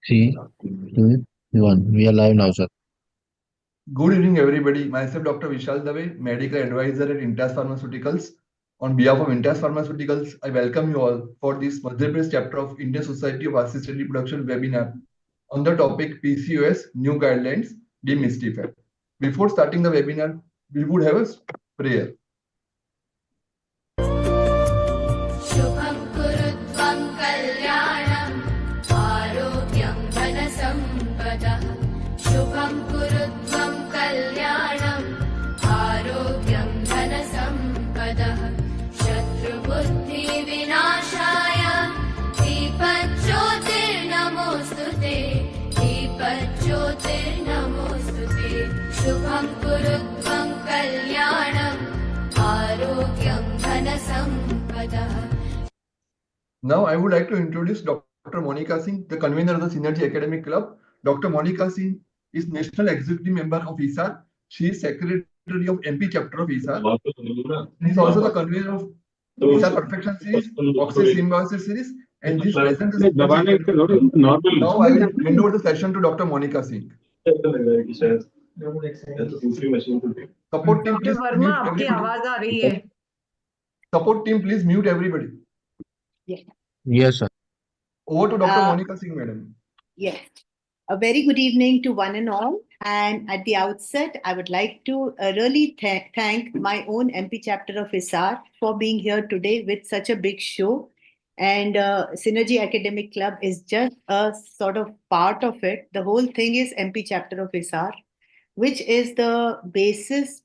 Three, two, one. We are live now, sir. Good evening, everybody. Myself, Dr. Vishal Dave, Medical Advisor at Intas Pharmaceuticals. On behalf of Intas Pharmaceuticals, I welcome you all for this Madhya Pradesh chapter of Indian Society of Assisted Reproduction webinar on the topic PCOS New Guidelines Demystified. Before starting the webinar, we would have a prayer. शुभं कुरुत्वं कल्याणम् आरोग्यं धनसम्पदः शुभं कुरुत्वं कल्याणम् आरोग्यं धनसम्पदः शत्रुबुद्धिविनाशाय दीपज्योतिर्नमोऽस्तुते दीपज्योतिर्नमोऽस्तुते शुभं कुरुत्वं कल्याणम् आरोग्यं धनसम्पदः. Now, I would like to introduce Dr. Monica Singh, the convener of the Synergy Academic Club. Dr. Monica Singh is National Executive Member of ISAR. She is Secretary of MP Chapter of ISAR. She is also the convener of ISAR Perfection Series, Oxy Symbiosis Series, and this present is now I will hand over the session to Dr. Monica Singh. Support team, please Verma mute आपकी everybody. आवाज आ रही है. Support team, please mute everybody. Yes, sir. Over to Dr. Monica Singh, madam. Yes. A very good evening to one and all. And at the outset, I would like to really thank my own MP chapter of ISAR for being here today with such a big show. And Synergy Academic Club is just a sort of part of it. The whole thing is MP chapter of ISAR, which is the basis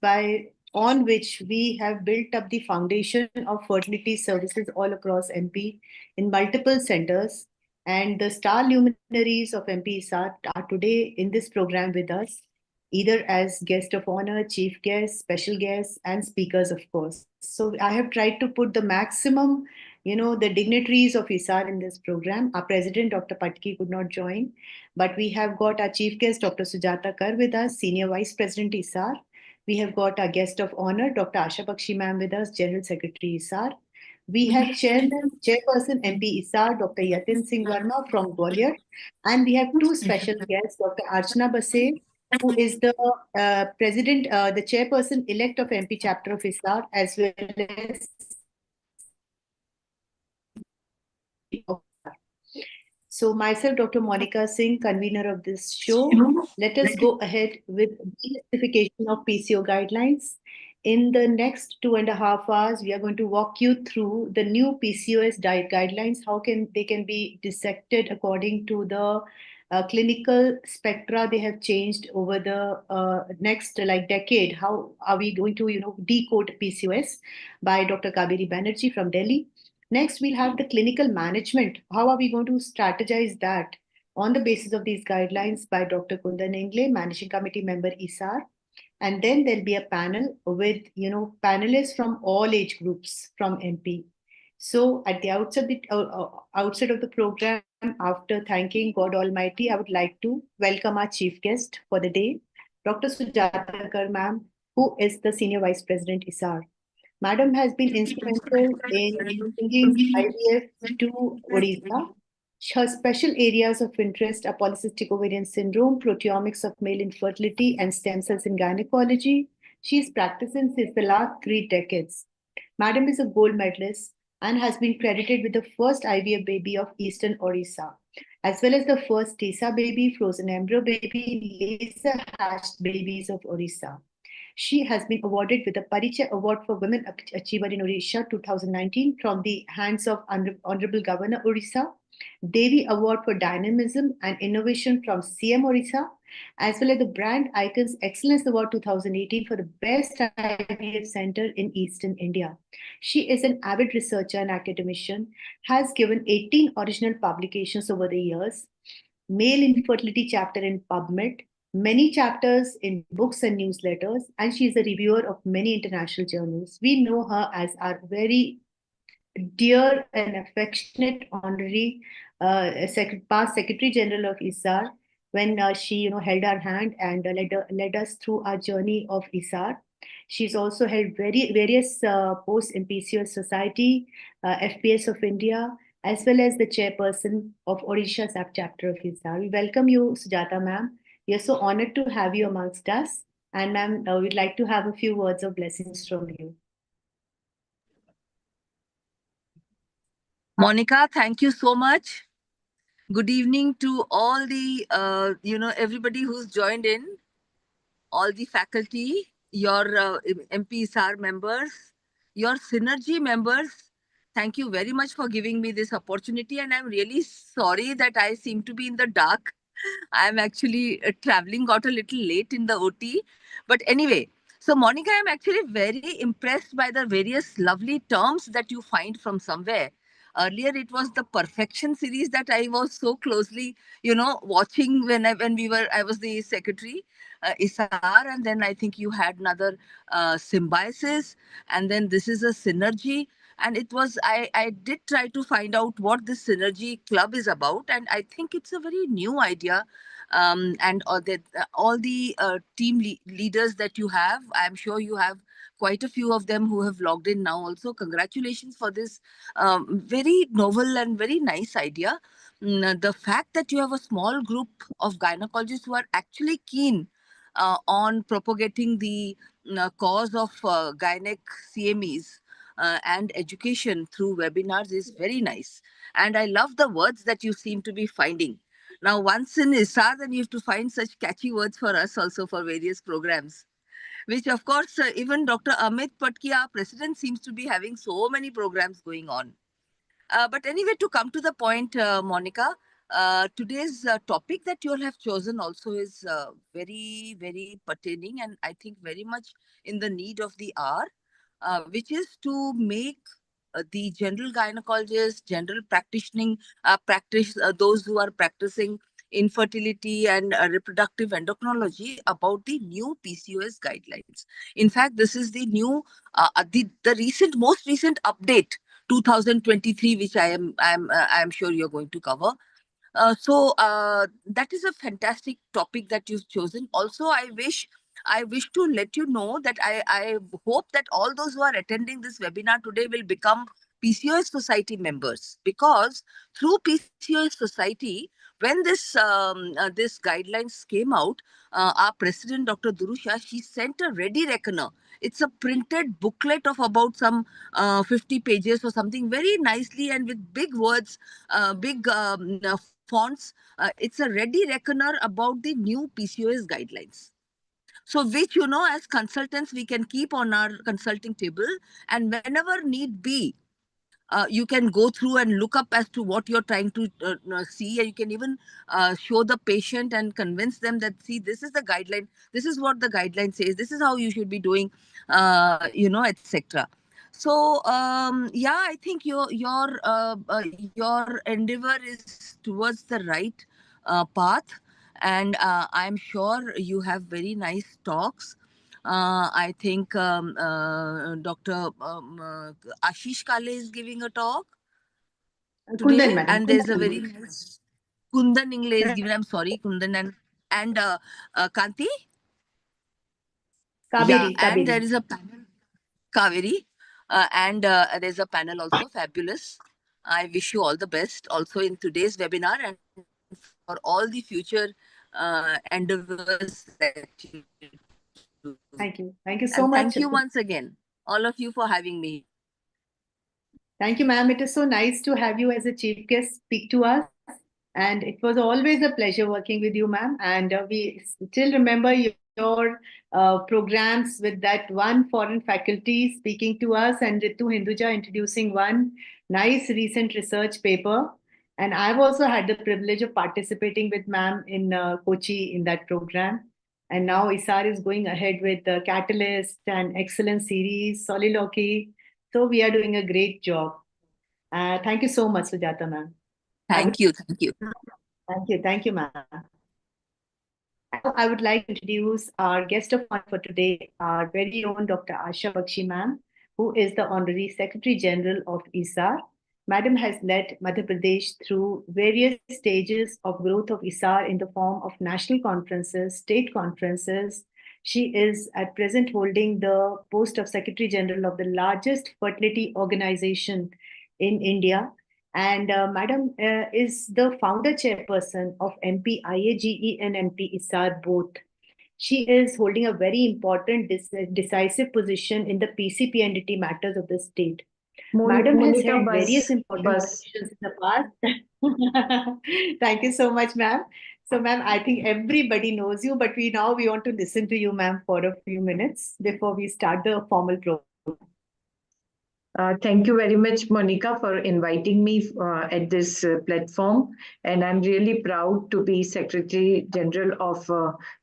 on which we have built up the foundation of fertility services all across MP in multiple centers. And the star luminaries of MP ISAR are today in this program with us, either as guest of honor, chief guests, special guests, and speakers, of course. So I have tried to put the maximum, the dignitaries of ISAR in this program. Our president, Dr. Patki, could not join, but we have got our chief guest, Dr. Sujata Kar, with us, Senior Vice President ISAR. We have got our guest of honor, Dr. Asha Bakshi ma'am, with us, General Secretary ISAR. We have Chairperson MP ISAR, Dr. Yatin Singh Verma from Gwalior. And we have two special guests, Dr. Archana Base, who is the president, the chairperson elect of MP chapter of ISAR, as well as so myself, Dr. Monica Singh, convener of this show. Let us go ahead with demystification of PCO guidelines. In the next 2.5 hours, we are going to walk you through the new PCOS diet guidelines, how they can be dissected according to the clinical spectra they have changed over the next decade. How are we going to decode PCOS by Dr. Kaveri Banerjee from Delhi. Next, we'll have the clinical management. How are we going to strategize that on the basis of these guidelines by Dr. Kundan Engle, Managing Committee Member ISAR. And then there'll be a panel with, panelists from all age groups from MP. So at the outset of the program, after thanking God Almighty, I would like to welcome our chief guest for the day, Dr. Sujata Kar ma'am, who is the Senior Vice President ISAR. Madam has been instrumental in bringing IVF to Odisha. Her special areas of interest are polycystic ovarian syndrome, proteomics of male infertility, and stem cells in gynecology. She is practicing since the last 3 decades. Madam is a gold medalist and has been credited with the first IVF baby of Eastern Odisha, as well as the first TISA baby, frozen embryo baby, laser hatched babies of Odisha. She has been awarded with the Parichaya Award for Women Achiever in Odisha 2019 from the hands of Honorable Governor Odisha, Devi Award for Dynamism and Innovation from CM Odisha, as well as the Brand Icons Excellence Award 2018 for the Best IVF Center in Eastern India. She is an avid researcher and academician, has given 18 original publications over the years, male infertility chapter in PubMed, many chapters in books and newsletters, and she is a reviewer of many international journals. We know her as our very dear and affectionate honorary past Secretary General of ISAR, when she held our hand and led us through our journey of ISAR. She's also held various posts in PCOS Society, FPS of India, as well as the chairperson of Odisha sub-chapter of ISAR. We welcome you, Sujata ma'am. We are so honored to have you amongst us. And ma'am, we'd like to have a few words of blessings from you. Monica, thank you so much. Good evening to all the, everybody who's joined in, all the faculty, your MPSR members, your Synergy members. Thank you very much for giving me this opportunity. And I'm really sorry that I seem to be in the dark. I'm actually traveling, got a little late in the OT. But anyway, so Monica, I'm actually very impressed by the various lovely terms that you find from somewhere. Earlier, it was the perfection series that I was so closely, watching when I was the secretary, ISAR, and then I think you had another symbiosis, and then this is a synergy. And it was I did try to find out what this synergy club is about, and I think it's a very new idea. And all the leaders that you have, I'm sure you have quite a few of them who have logged in now also. Congratulations for this very novel and very nice idea. The fact that you have a small group of gynecologists who are actually keen on propagating the cause of gynec CMEs and education through webinars is very nice. And I love the words that you seem to be finding. Now, once in ISAR, then you have to find such catchy words for us also for various programs, which of course, even Dr. Amit Patki, our president, seems to be having so many programs going on. But anyway, to come to the point, Monica, today's topic that you all have chosen also is very, very pertaining and I think very much in the need of the hour, which is to make the general gynecologists, general those who are practicing infertility and reproductive endocrinology about the new PCOS guidelines. In fact, this is the new, most recent update, 2023, which I am sure you're going to cover. So that is a fantastic topic that you've chosen. Also, I wish to let you know that I hope that all those who are attending this webinar today will become PCOS Society members, because through PCOS Society, when this guidelines came out, our president, Dr. Durusha, she sent a ready reckoner. It's a printed booklet of about some 50 pages or something, very nicely and with big words, big fonts. It's a ready reckoner about the new PCOS guidelines. So which, as consultants, we can keep on our consulting table, and whenever need be, you can go through and look up as to what you're trying to see, and you can even show the patient and convince them that, see, this is the guideline, this is what the guideline says, this is how you should be doing, etc. So I think your endeavor is towards the right path, and I'm sure you have very nice talks. I think Dr. Ashish Kale is giving a talk today, Kundan, madam. and there's a very nice Kundan Ingle is given. I'm sorry, Kundan and Kanti. Kaveri, and there Kaveri. is a panel, Kaveri, and there's a panel also, fabulous. I wish you all the best also in today's webinar and for all the future endeavors that you do. Thank you. Thank you so And much. thank you once again, all of you, for having me. Thank you, ma'am. It is so nice to have you as a chief guest speak to us. And it was always a pleasure working with you, ma'am. And we still remember your programs with that one foreign faculty speaking to us, and Ritu Hinduja introducing one nice recent research paper. And I've also had the privilege of participating with ma'am in Kochi in that program. And now ISAR is going ahead with the Catalyst and Excellent Series, Soliloquy. So we are doing a great job. Thank you so much, Sujata ma'am. Thank you. Thank you. Thank you. Thank you, ma'am. I would like to introduce our guest of honor for today, our very own Dr. Asha Bakshi ma'am, who is the Honorary Secretary General of ISAR. Madam has led Madhya Pradesh through various stages of growth of ISAR in the form of national conferences, state conferences. She is at present holding the post of Secretary General of the largest fertility organization in India. And Madam is the founder chairperson of MP IAGE and MP ISAR both. She is holding a very important decisive position in the PCPNDT matters of the state. Madam has Monica, held bus, various important bus. positions in the past. Thank you so much, ma'am. So, ma'am, I think everybody knows you, but we want to listen to you, ma'am, for a few minutes before we start the formal program. Thank you very much, Monica, for inviting me at this platform. And I'm really proud to be Secretary General of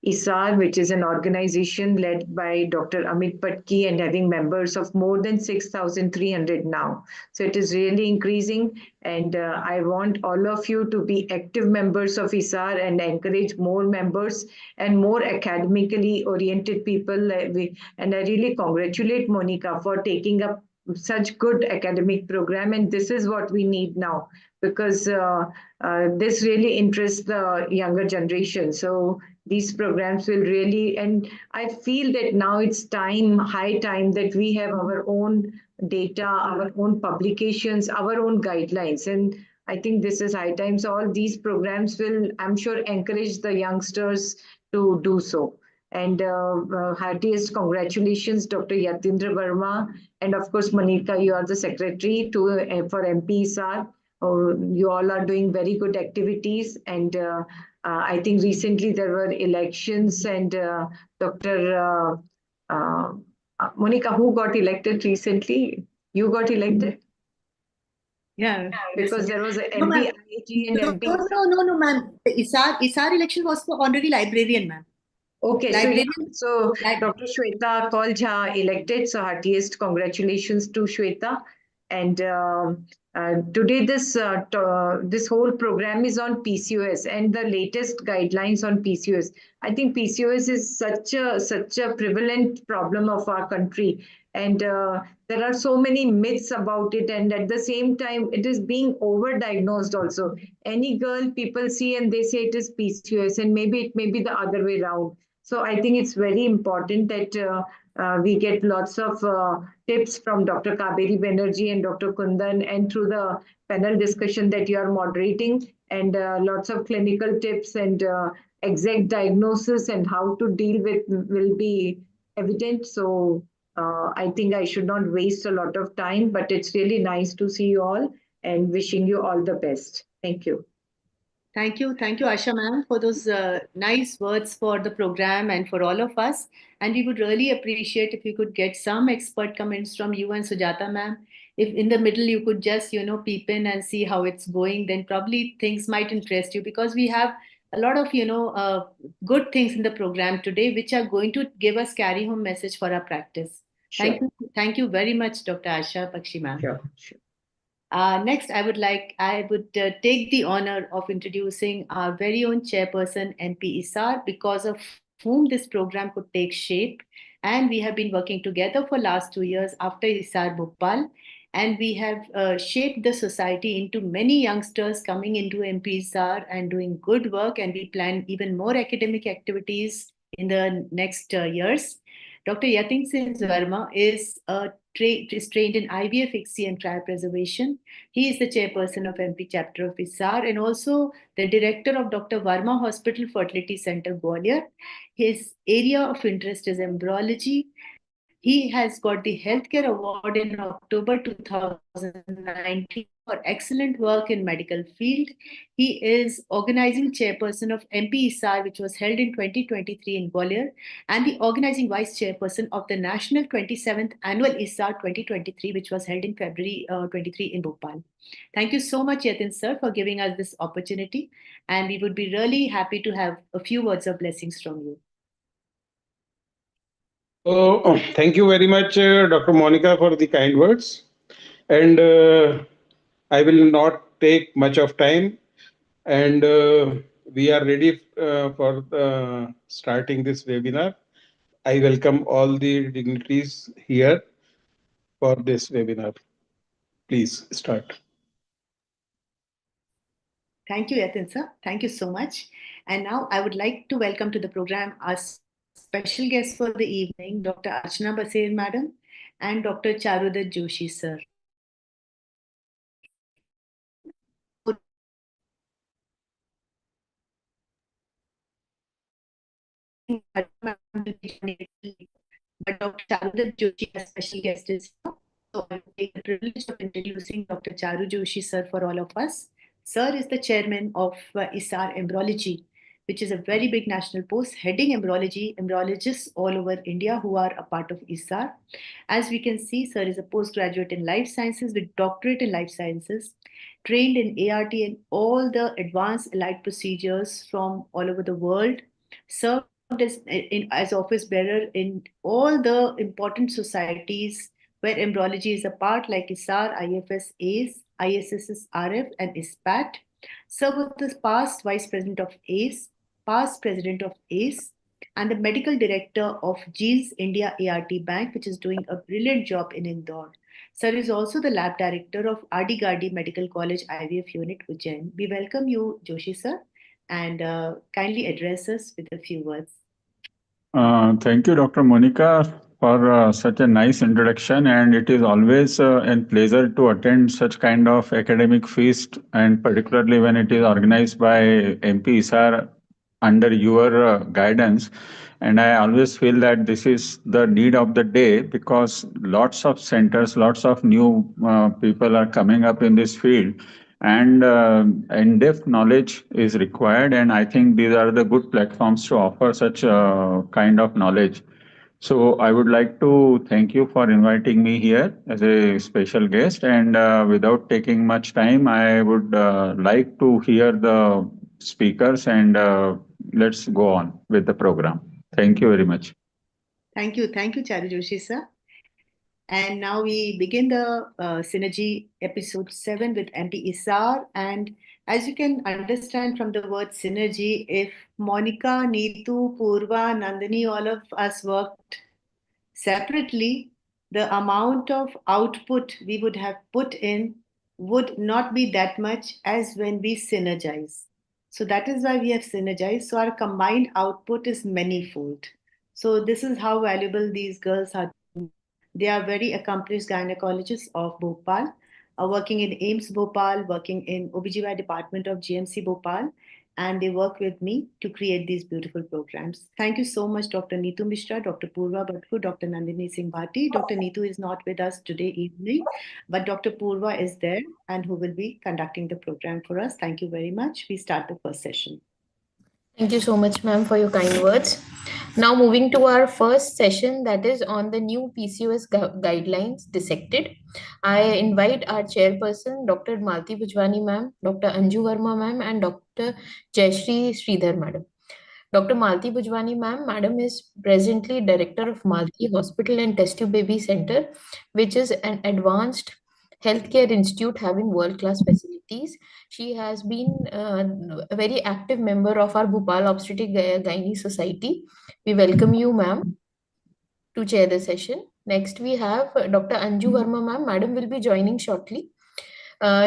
ISAR, which is an organization led by Dr. Amit Patki and having members of more than 6,300 now. So it is really increasing. And I want all of you to be active members of ISAR and encourage more members and more academically oriented people. And I really congratulate Monica for taking up such good academic program, and this is what we need now, because this really interests the younger generation. So these programs will really, and I feel that now it's high time that we have our own data, our own publications, our own guidelines, and I think this is high time. So all these programs will, I'm sure, encourage the youngsters to do so. And heartiest congratulations, Dr. Yatindra Verma. And of course, Monica, you are the secretary for MP ISAR. You all are doing very good activities. And I think recently there were elections, and Dr. Monica, who got elected recently? You got elected? Yeah. Because there was a No, MP ma'am. IAG and MP. No, ma'am. ISAR election was for honorary librarian, ma'am. Okay, Librarian. so Dr. Shweta Kaul Jha elected, so heartiest congratulations to Shweta. And today this whole program is on PCOS and the latest guidelines on PCOS. I think PCOS is such a prevalent problem of our country, and there are so many myths about it, and at the same time it is being overdiagnosed also. Any girl people see and they say it is PCOS, and maybe it may be the other way around. So I think it's very important that we get lots of tips from Dr. Kaveri Banerjee and Dr. Kundan, and through the panel discussion that you are moderating, and lots of clinical tips and exact diagnosis and how to deal with will be evident. So I think I should not waste a lot of time, but it's really nice to see you all and wishing you all the best. Thank you. Thank you, Asha ma'am, for those nice words for the program and for all of us. And we would really appreciate if you could get some expert comments from you and Sujata ma'am. If in the middle you could just, peep in and see how it's going, then probably things might interest you, because we have a lot of, good things in the program today, which are going to give us carry home message for our practice. Sure. Thank you very much, Dr. Asha Bakshi ma'am. Sure. Next, I would take the honor of introducing our very own chairperson, MP ISAR, because of whom this program could take shape. And we have been working together for last 2 years after ISAR Bhopal. And we have shaped the society into many youngsters coming into MP ISAR and doing good work. And we plan even more academic activities in the next years. Dr. Yatin Singh Verma is trained in IVF, ICSI, and cryopreservation. He is the chairperson of MP chapter of ISAR and also the director of Dr. Verma Hospital Fertility Center, Gwalior. His area of interest is embryology. He has got the Healthcare Award in October 2019 for excellent work in medical field. He is organizing chairperson of MP ISAR, which was held in 2023 in Gwalior, and the organizing vice chairperson of the National 27th Annual ISAR 2023, which was held in February 23 in Bhopal. Thank you so much, Yatin sir, for giving us this opportunity. And we would be really happy to have a few words of blessings from you. Thank you very much, Dr. Monica, for the kind words. And I will not take much of time. And we are ready for starting this webinar. I welcome all the dignitaries here for this webinar. Please start. Thank you, Yatin sir. Thank you so much. And now I would like to welcome to the program our special guest for the evening, Dr. Archana Baser madam and Dr. Charudat Joshi sir. But Dr. Charu Joshi, a special guest, is here. So I will take the privilege of introducing Dr. Charu Joshi, sir, for all of us. Sir is the chairman of ISAR Embryology, which is a very big national post, heading embryologists all over India who are a part of ISAR. As we can see, sir is a postgraduate in life sciences with doctorate in life sciences, trained in ART and all the advanced allied procedures from all over the world, served as office bearer in all the important societies where embryology is a part, like ISAR, IFS, ACE, ISSS, RF, and ISPAT. Served with the past vice president of ACE, past president of ACE, and the medical director of GEELS India ART Bank, which is doing a brilliant job in Indore. Sir is also the lab director of RD Gardi Medical College IVF Unit, Ujjain. We welcome you, Joshi sir, and kindly address us with a few words. Thank you, Dr. Monica, for such a nice introduction. And it is always a pleasure to attend such kind of academic feast, and particularly when it is organized by MP ISAR under your guidance. And I always feel that this is the need of the day, because lots of centers, lots of new people are coming up in this field, and in-depth knowledge is required. And I think these are the good platforms to offer such kind of knowledge. So I would like to thank you for inviting me here as a special guest. And without taking much time, I would like to hear the speakers, and let's go on with the program. Thank you very much. Thank you, Charu Joshi sir. And now we begin the Synergy episode 7 with MP ISAR. And as you can understand from the word synergy, if Monica, Neetu, Purva, Nandini, all of us worked separately, the amount of output we would have put in would not be that much as when we synergize. So that is why we have synergized. So our combined output is manifold. So this is how valuable these girls are. They are very accomplished gynecologists of Bhopal, working in AIMS Bhopal, working in OBGYN department of GMC Bhopal, and they work with me to create these beautiful programs. Thank you so much, Dr. Neetu Mishra, Dr. Purva Bhatku, Dr. Nandini Singh Bhati. Dr. Neetu is not with us today evening, but Dr. Purva is there and who will be conducting the program for us. Thank you very much. We start the first session. Thank you so much, ma'am, for your kind words. Now moving to our first session, that is on the new PCOS guidelines dissected. I invite our chairperson, Dr. Malti Bhujwani ma'am, Dr. Anju Verma ma'am, and Dr. Jayashree Sridhar madam. Dr. Malti Bhujwani ma'am, madam is presently director of Malti Hospital and Test Tube Baby Center, which is an advanced healthcare institute having world-class facilities. She has been a very active member of our Bhopal Obstetric Gynae Society. We welcome you, ma'am, to chair the session. Next, we have Dr. Anju Verma, ma'am. Madam will be joining shortly.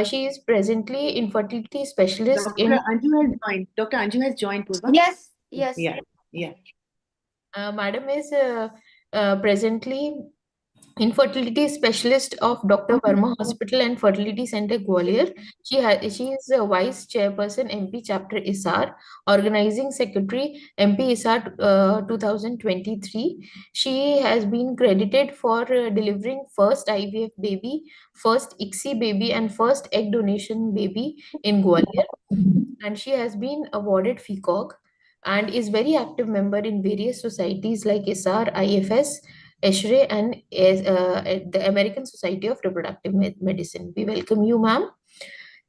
She is presently infertility specialist Dr. Anju has joined, Purva. Yes. Yeah. Madam is presently infertility specialist of Dr. Verma Hospital and Fertility Center, Gwalior. She is a vice chairperson, MP Chapter ISAR, organizing secretary, MP ISAR 2023. She has been credited for delivering first IVF baby, first ICSI baby, and first egg donation baby in Gwalior. And she has been awarded FICOG and is very active member in various societies like ISAR, IFS, ESHRE, and the American Society of Reproductive Medicine. We welcome you, ma'am.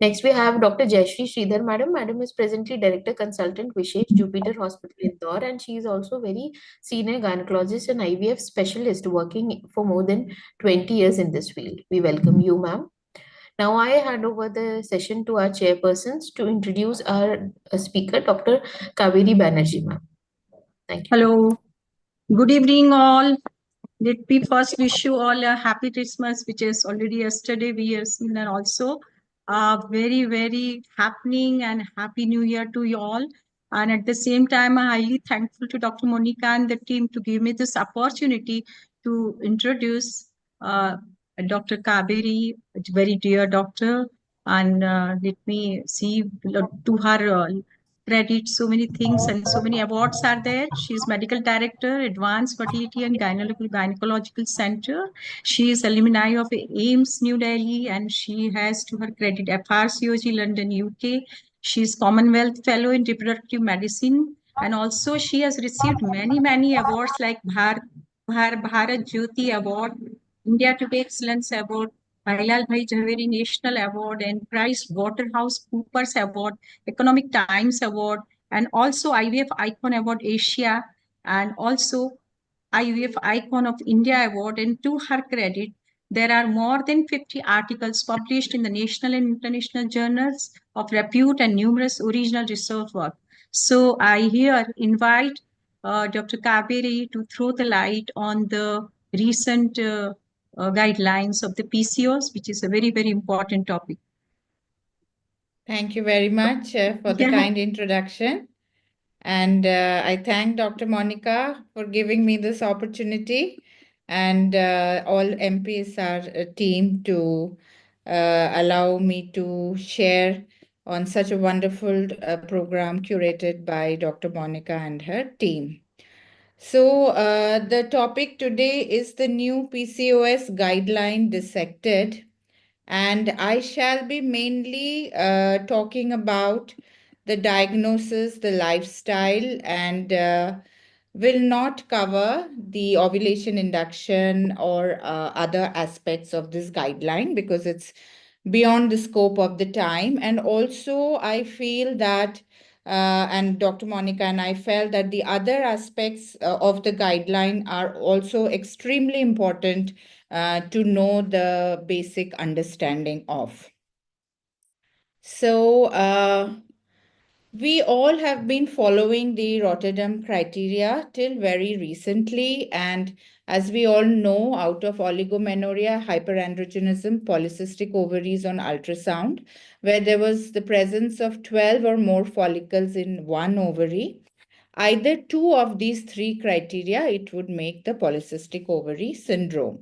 Next, we have Dr. Jayashree Sridhar, madam. Madam is presently Director Consultant, Vishesh Jupiter Hospital, Indore, and she is also very senior gynecologist and IVF specialist working for more than 20 years in this field. We welcome you, ma'am. Now, I hand over the session to our chairpersons to introduce our speaker, Dr. Kaveri Banerjee, ma'am. Thank you. Hello. Good evening, all. Let me first wish you all a happy Christmas, which is already yesterday we have seen, and also a very, very happening and happy new year to you all. And at the same time, I'm highly thankful to Dr. Monica and the team to give me this opportunity to introduce Dr. Kaveri, a very dear doctor. And let me see to her credit, so many things and so many awards are there. She is medical director, Advanced Fertility and Gynecological Center. She is alumni of AIMS New Delhi, and she has to her credit FRCOG London, UK. She is Commonwealth Fellow in Reproductive Medicine, and also she has received many awards like Bharat Jyoti Award, India Today Excellence Award, Bhailal Bhai Jhaveri National Award, and Price Waterhouse Coopers Award, Economic Times Award, and also IVF Icon Award Asia, and also IVF Icon of India Award. And to her credit, there are more than 50 articles published in the national and international journals of repute and numerous original research work. So I here invite Dr. Kaveri to throw the light on the recent guidelines of the PCOS, which is a very important topic. Thank you very much for the Yeah. kind introduction. And I thank Dr. Monica for giving me this opportunity and all MPSR team to allow me to share on such a wonderful program curated by Dr. Monica and her team. So the topic today is the new PCOS guideline dissected, and I shall be mainly talking about the diagnosis, the lifestyle, and will not cover the ovulation induction or other aspects of this guideline because it's beyond the scope of the time. And also, I feel that, and Dr. Monica and I felt that the other aspects of the guideline are also extremely important to know the basic understanding of. So, we all have been following the Rotterdam criteria till very recently, and as we all know, out of oligomenorrhea, hyperandrogenism, polycystic ovaries on ultrasound, where there was the presence of 12 or more follicles in one ovary, either two of these three criteria, it would make the polycystic ovary syndrome.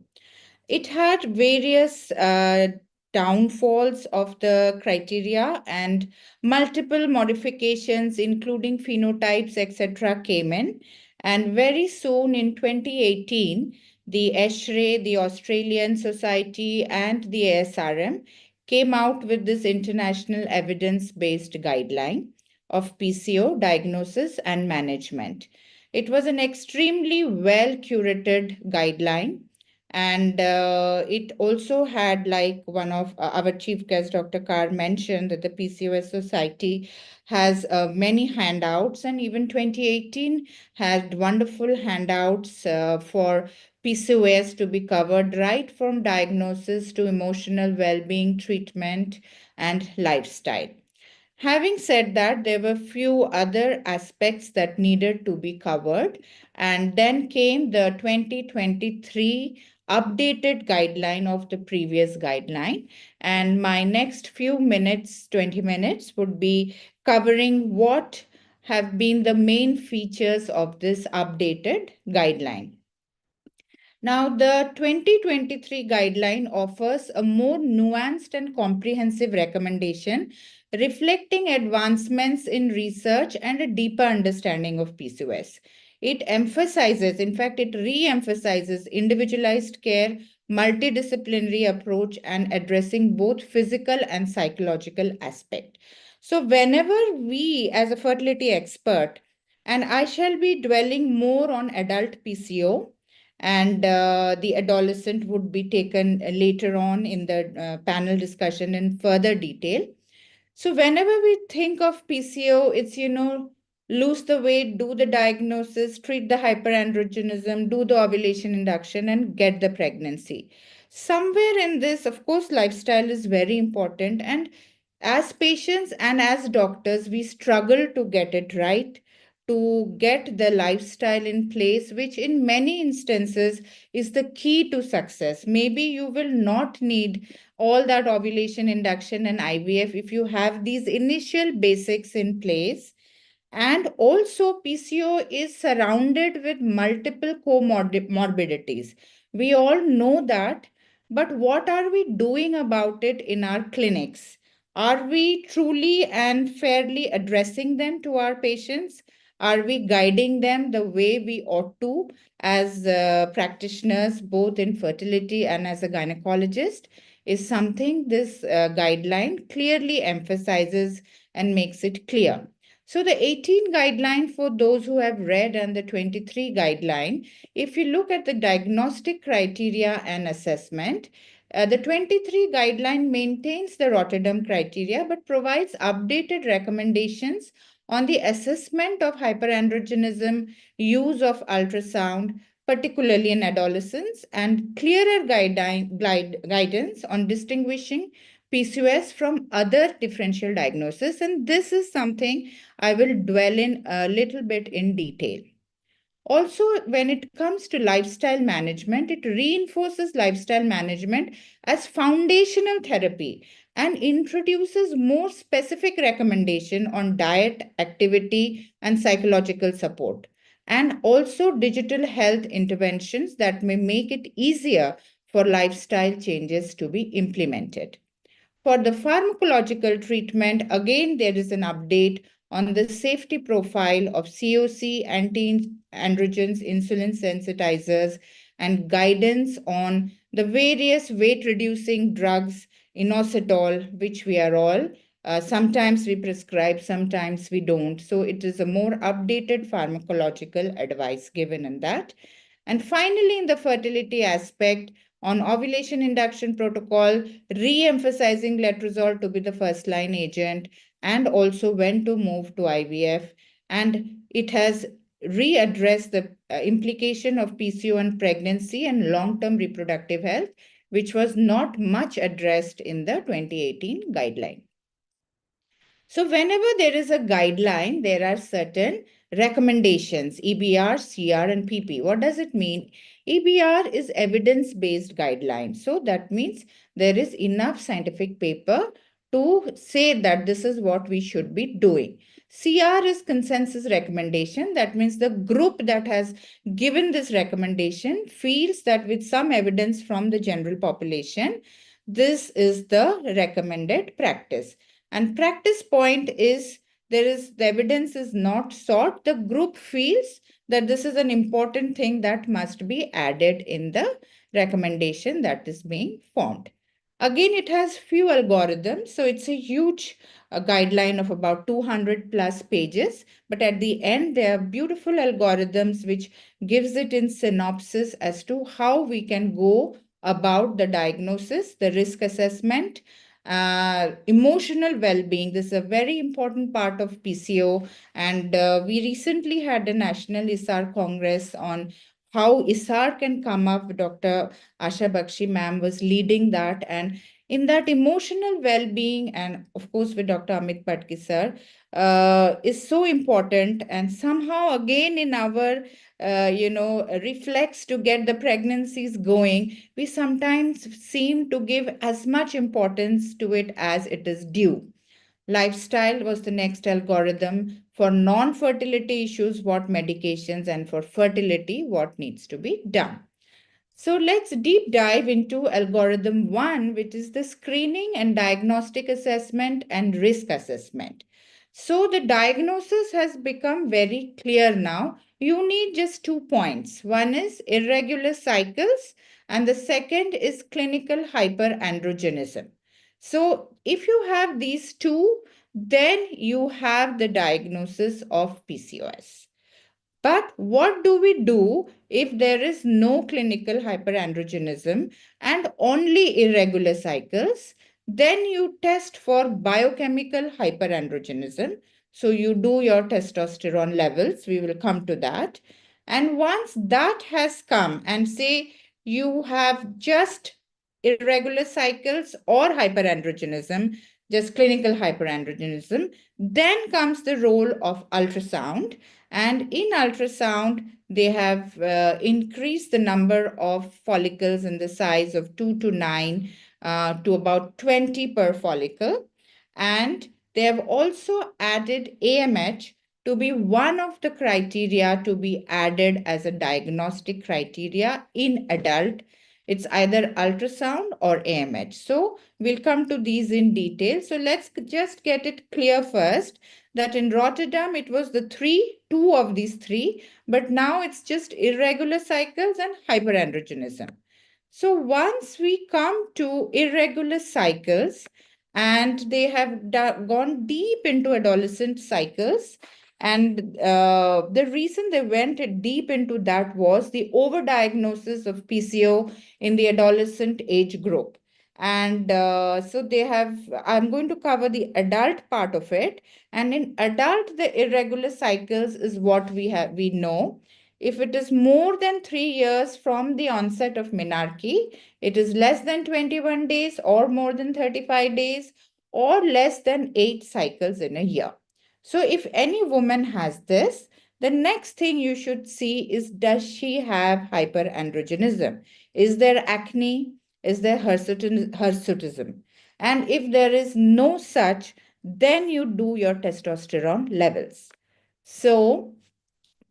It had various downfalls of the criteria, and multiple modifications, including phenotypes, etc., came in. And very soon in 2018, the ESHRE, the Australian Society, and the ASRM came out with this international evidence-based guideline of PCO diagnosis and management. It was an extremely well-curated guideline. And it also had, like one of our chief guests, Dr. Carr, mentioned that the PCOS Society has many handouts, and even 2018 had wonderful handouts for PCOS to be covered, right from diagnosis to emotional well-being, treatment, and lifestyle. Having said that, there were few other aspects that needed to be covered, and then came the 2023 updated guideline of the previous guideline. And my next few minutes, 20 minutes, would be covering what have been the main features of this updated guideline. Now, the 2023 guideline offers a more nuanced and comprehensive recommendation reflecting advancements in research and a deeper understanding of PCOS. It emphasizes, in fact, it re-emphasizes individualized care, multidisciplinary approach, and addressing both physical and psychological aspect. So whenever we, as a fertility expert, and I shall be dwelling more on adult PCO, and the adolescent would be taken later on in the panel discussion in further detail. So whenever we think of PCO, it's, lose the weight, do the diagnosis, treat the hyperandrogenism, do the ovulation induction, and get the pregnancy. Somewhere in this, of course, lifestyle is very important. And as patients and as doctors, we struggle to get it right, to get the lifestyle in place, which in many instances is the key to success. Maybe you will not need all that ovulation induction and IVF if you have these initial basics in place. And also PCO is surrounded with multiple comorbidities. We all know that, but what are we doing about it in our clinics? Are we truly and fairly addressing them to our patients? Are we guiding them the way we ought to as practitioners, both in fertility and as a gynecologist? Is something this guideline clearly emphasizes and makes it clear. So the 18 guideline, for those who have read, and the 23 guideline, if you look at the diagnostic criteria and assessment, the 23 guideline maintains the Rotterdam criteria but provides updated recommendations on the assessment of hyperandrogenism, use of ultrasound, particularly in adolescents, and clearer guidance on distinguishing PCOS from other differential diagnosis. And this is something I will dwell in a little bit in detail. Also, when it comes to lifestyle management, it reinforces lifestyle management as foundational therapy and introduces more specific recommendation on diet, activity, and psychological support, and also digital health interventions that may make it easier for lifestyle changes to be implemented. For the pharmacological treatment, again, there is an update on the safety profile of COC, anti-androgens, insulin sensitizers, and guidance on the various weight-reducing drugs, inositol, which we are all, sometimes we prescribe, sometimes we don't. So it is a more updated pharmacological advice given in that. And finally, in the fertility aspect, on ovulation induction protocol, re-emphasizing letrozole to be the first-line agent, and also when to move to IVF. And it has readdressed the implication of PCO and pregnancy and long-term reproductive health, which was not much addressed in the 2018 guideline. So whenever there is a guideline, there are certain recommendations, EBR, CR, and PP. What does it mean? EBR is evidence-based guideline. So that means there is enough scientific paper to say that this is what we should be doing. CR is consensus recommendation. That means the group that has given this recommendation feels that with some evidence from the general population, this is the recommended practice. And practice point is the evidence is not sought. The group feels that this is an important thing that must be added in the recommendation that is being formed. Again, it has few algorithms, so it's a huge guideline of about 200 plus pages. But at the end, there are beautiful algorithms which gives it in synopsis as to how we can go about the diagnosis, the risk assessment, emotional well-being. This is a very important part of PCO, and we recently had a National ISAR Congress on how ISAR can come up. Dr. Asha Bakshi ma'am was leading that, and in that emotional well-being, and of course with Dr. Amit Patki sir, is so important. And somehow again in our reflex to get the pregnancies going, we sometimes seem to give as much importance to it as it is due. Lifestyle was the next algorithm. For non-fertility issues, what medications, and for fertility, what needs to be done. So let's deep dive into algorithm 1, which is the screening and diagnostic assessment and risk assessment. So the diagnosis has become very clear now. You need just 2 points. One is irregular cycles, and the second is clinical hyperandrogenism. So if you have these two, then you have the diagnosis of PCOS. But what do we do if there is no clinical hyperandrogenism and only irregular cycles? Then you test for biochemical hyperandrogenism. So you do your testosterone levels. We will come to that. And once that has come, and say you have just irregular cycles or hyperandrogenism, just clinical hyperandrogenism, then comes the role of ultrasound. And in ultrasound, they have increased the number of follicles in the size of 2 to 9 to about 20 per follicle. And they have also added AMH to be one of the criteria to be added as a diagnostic criteria in adult. It's either ultrasound or AMH. So we'll come to these in detail. So let's just get it clear first that in Rotterdam, it was the two of these three, but now it's just irregular cycles and hyperandrogenism. So once we come to irregular cycles, and they have gone deep into adolescent cycles, and the reason they went deep into that was the overdiagnosis of PCO in the adolescent age group. And so I'm going to cover the adult part of it. And in adult, the irregular cycles is what we know. If it is more than 3 years from the onset of menarche, it is less than 21 days or more than 35 days or less than 8 cycles in a year. So if any woman has this, the next thing you should see is, does she have hyperandrogenism? Is there acne? Is there hirsutism? And if there is no such, then you do your testosterone levels. So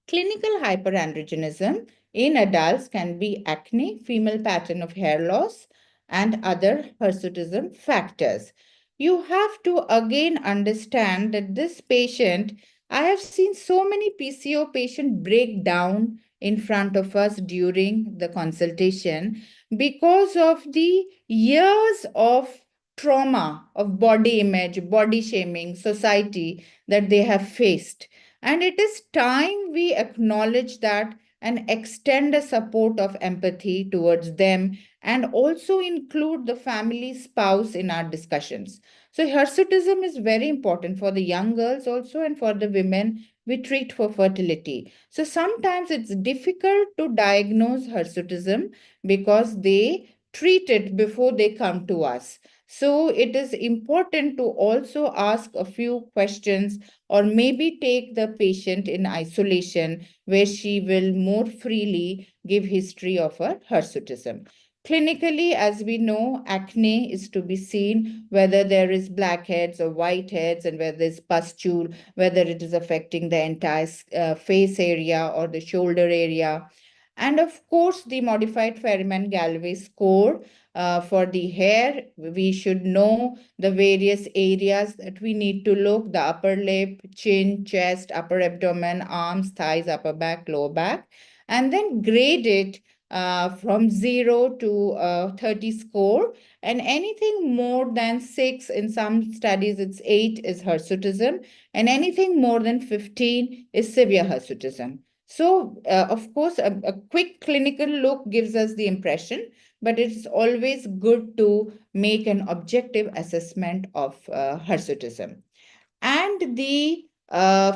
clinical hyperandrogenism in adults can be acne, female pattern of hair loss, and other hirsutism factors. You have to again understand that this patient, I have seen so many PCO patients break down in front of us during the consultation because of the years of trauma of body image, body shaming, society that they have faced. And it is time we acknowledge that and extend a support of empathy towards them and also include the family spouse in our discussions. So hirsutism is very important for the young girls also and for the women we treat for fertility. So sometimes it's difficult to diagnose hirsutism because they treat it before they come to us. So it is important to also ask a few questions or maybe take the patient in isolation where she will more freely give history of her hirsutism. Clinically, as we know, acne is to be seen whether there is blackheads or whiteheads and whether there's pustule, whether it is affecting the entire face area or the shoulder area. And of course, the modified Ferryman-Gallwey score for the hair, we should know the various areas that we need to look, the upper lip, chin, chest, upper abdomen, arms, thighs, upper back, lower back, and then grade it from 0 to 30 score. And anything more than 6, in some studies it's 8, is hirsutism, and anything more than 15 is severe hirsutism. So, of course, a quick clinical look gives us the impression, but it's always good to make an objective assessment of hirsutism. And the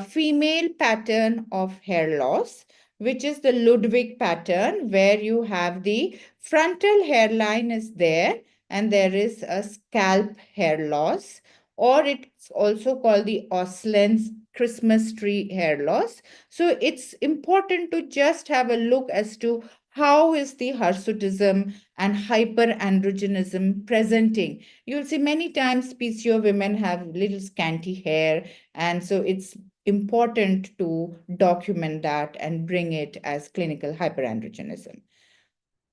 female pattern of hair loss, which is the Ludwig pattern, where you have the frontal hairline is there and there is a scalp hair loss, or it's also called the Oslin's Christmas tree hair loss. So it's important to just have a look as to how is the hirsutism and hyperandrogenism presenting. You'll see many times PCO women have little scanty hair, and so it's important to document that and bring it as clinical hyperandrogenism.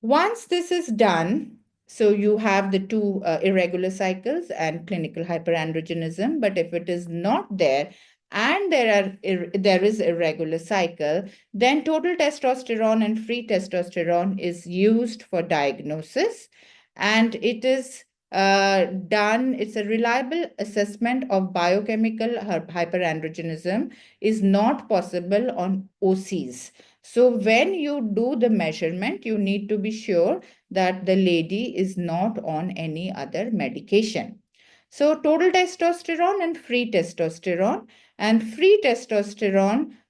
Once this is done, so you have the two irregular cycles and clinical hyperandrogenism, but if it is not there and there is irregular cycle, then total testosterone and free testosterone is used for diagnosis, and it is done, it's a reliable assessment of biochemical hyperandrogenism is not possible on OCs. So when you do the measurement, you need to be sure that the lady is not on any other medication. So total testosterone and free testosterone,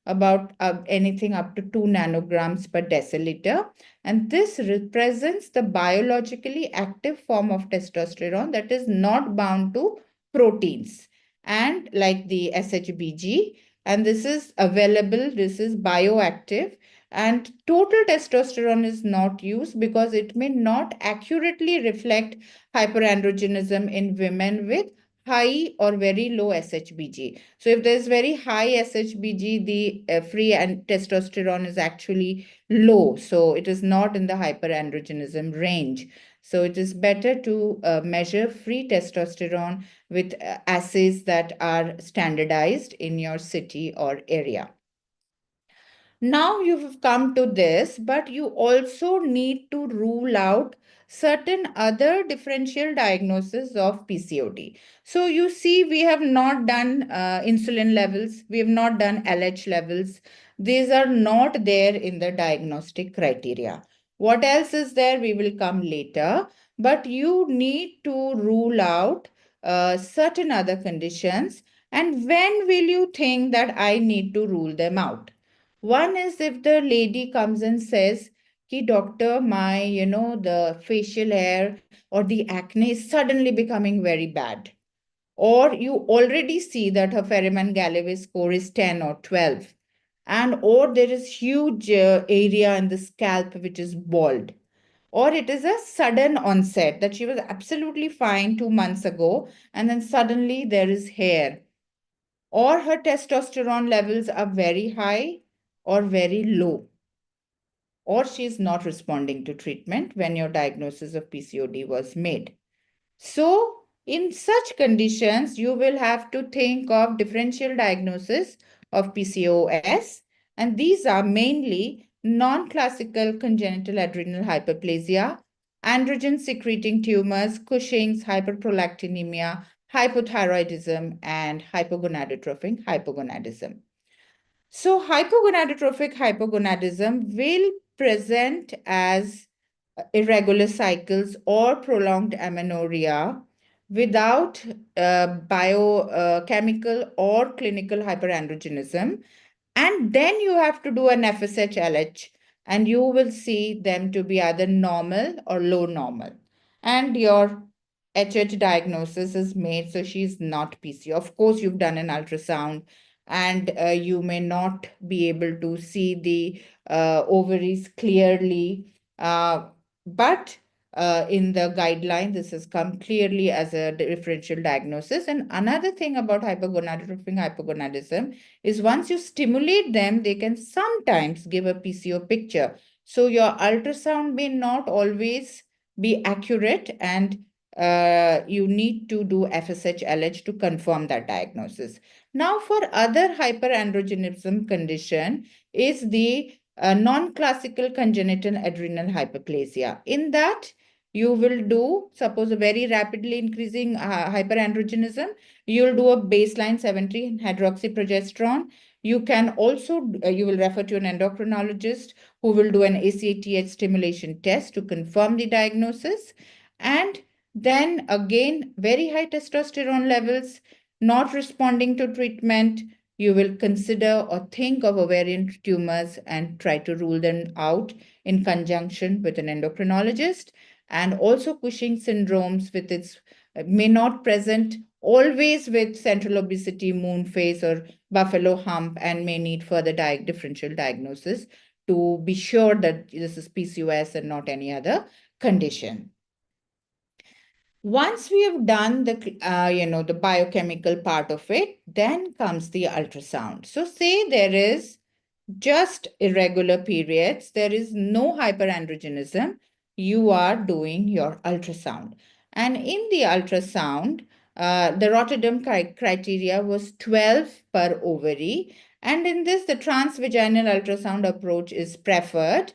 about anything up to 2 nanograms per deciliter. And this represents the biologically active form of testosterone that is not bound to proteins, and like the SHBG. And this is available, this is bioactive. And total testosterone is not used because it may not accurately reflect hyperandrogenism in women with high or very low SHBG. So if there's very high SHBG, the free and testosterone is actually low. So it is not in the hyperandrogenism range. So it is better to measure free testosterone with assays that are standardized in your city or area. Now you've come to this, but you also need to rule out certain other differential diagnoses of PCOD. So you see, we have not done insulin levels, we have not done LH levels. These are not there in the diagnostic criteria. What else is there? We will come later, but you need to rule out certain other conditions. And when will you think that I need to rule them out? One is if the lady comes and says, "Ki doctor, my, the facial hair or the acne is suddenly becoming very bad." Or you already see that her Ferriman-Galloway score is 10 or 12. Or there is huge area in the scalp which is bald. Or it is a sudden onset that she was absolutely fine 2 months ago and then suddenly there is hair. Or her testosterone levels are very high or very low, or she is not responding to treatment when your diagnosis of PCOD was made. So, in such conditions, you will have to think of differential diagnosis of PCOS, and these are mainly non-classical congenital adrenal hyperplasia, androgen secreting tumors, Cushing's, hyperprolactinemia, hypothyroidism, and hypogonadotrophic hypogonadism. So hypogonadotrophic hypogonadism will present as irregular cycles or prolonged amenorrhea without biochemical or clinical hyperandrogenism. And then you have to do an FSH-LH and you will see them to be either normal or low normal. And your HH diagnosis is made, so she's not PCO. Of course, you've done an ultrasound and you may not be able to see the ovaries clearly, but in the guideline, this has come clearly as a differential diagnosis. And another thing about hypogonadotrophic hypogonadism is once you stimulate them, they can sometimes give a PCO picture. So your ultrasound may not always be accurate, and you need to do FSH-LH to confirm that diagnosis. Now, for other hyperandrogenism condition is the non-classical congenital adrenal hyperplasia. In that, you will do, suppose a very rapidly increasing hyperandrogenism, you'll do a baseline 70 hydroxyprogesterone. You can also, you will refer to an endocrinologist who will do an ACTH stimulation test to confirm the diagnosis. And then again, very high testosterone levels, not responding to treatment, you will consider or think of ovarian tumors and try to rule them out in conjunction with an endocrinologist. And also Cushing syndromes with its may not present always with central obesity, moon phase, or buffalo hump, and may need further differential diagnosis to be sure that this is PCOS and not any other condition. Once we have done the, the biochemical part of it, then comes the ultrasound. So say there is just irregular periods, there is no hyperandrogenism, you are doing your ultrasound. And in the ultrasound, the Rotterdam criteria was 12 per ovary. And in this, the transvaginal ultrasound approach is preferred.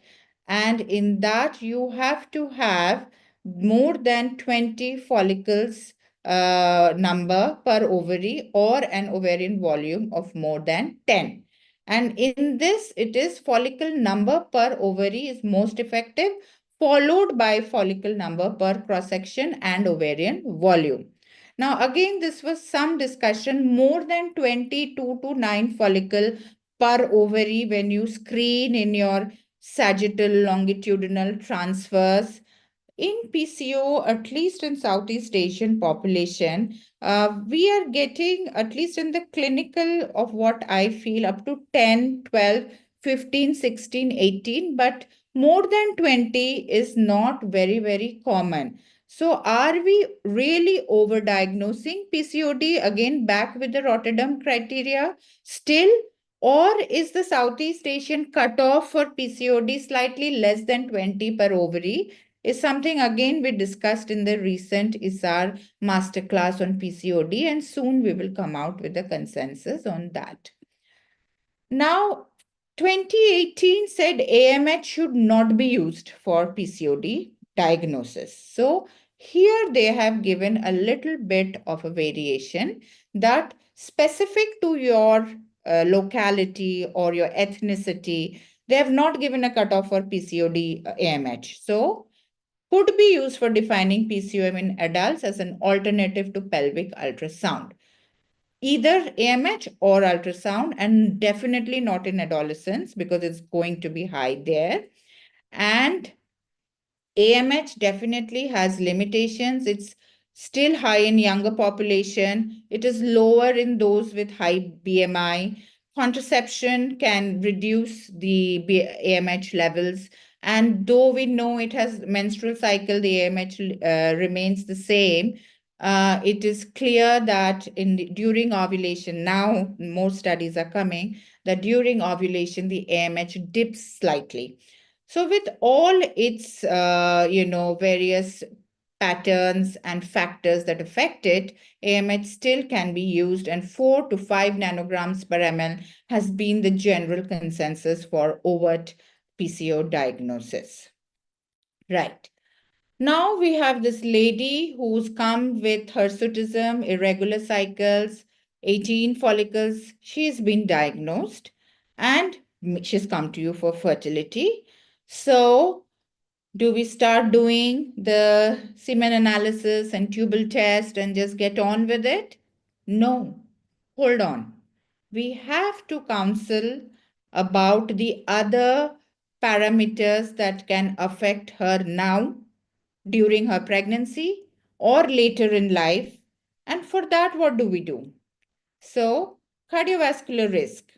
And in that, you have to have more than 20 follicles number per ovary or an ovarian volume of more than 10. And in this, it is follicle number per ovary is most effective, followed by follicle number per cross-section and ovarian volume. Now, again, this was some discussion, more than 22 to 9 follicle per ovary when you screen in your sagittal longitudinal transfers. In PCO, at least in Southeast Asian population, we are getting, at least in the clinical of what I feel, up to 10, 12, 15, 16, 18, but more than 20 is not very, very common. So are we really overdiagnosing PCOD? Again, back with the Rotterdam criteria still, or is the Southeast Asian cutoff for PCOD slightly less than 20 per ovary? Is something again we discussed in the recent ISAR masterclass on PCOD, and soon we will come out with a consensus on that. Now, 2018 said AMH should not be used for PCOD diagnosis. So here they have given a little bit of a variation that specific to your locality or your ethnicity, they have not given a cutoff for PCOD AMH. So could be used for defining PCOM in adults as an alternative to pelvic ultrasound. Either AMH or ultrasound, and definitely not in adolescents because it's going to be high there. And AMH definitely has limitations. It's still high in younger population. It is lower in those with high BMI. Contraception can reduce the AMH levels. And though we know it has menstrual cycle, the AMH remains the same. It is clear that during ovulation, now more studies are coming, that during ovulation, the AMH dips slightly. So with all its, various patterns and factors that affect it, AMH still can be used, and 4 to 5 nanograms per ml has been the general consensus for overt PCO diagnosis. Right. Now we have this lady who's come with hirsutism, irregular cycles, 18 follicles. She's been diagnosed and she's come to you for fertility. So do we start doing the semen analysis and tubal test and just get on with it? No, hold on. We have to counsel about the other parameters that can affect her now, during her pregnancy, or later in life. And for that, what do we do? So, cardiovascular risk,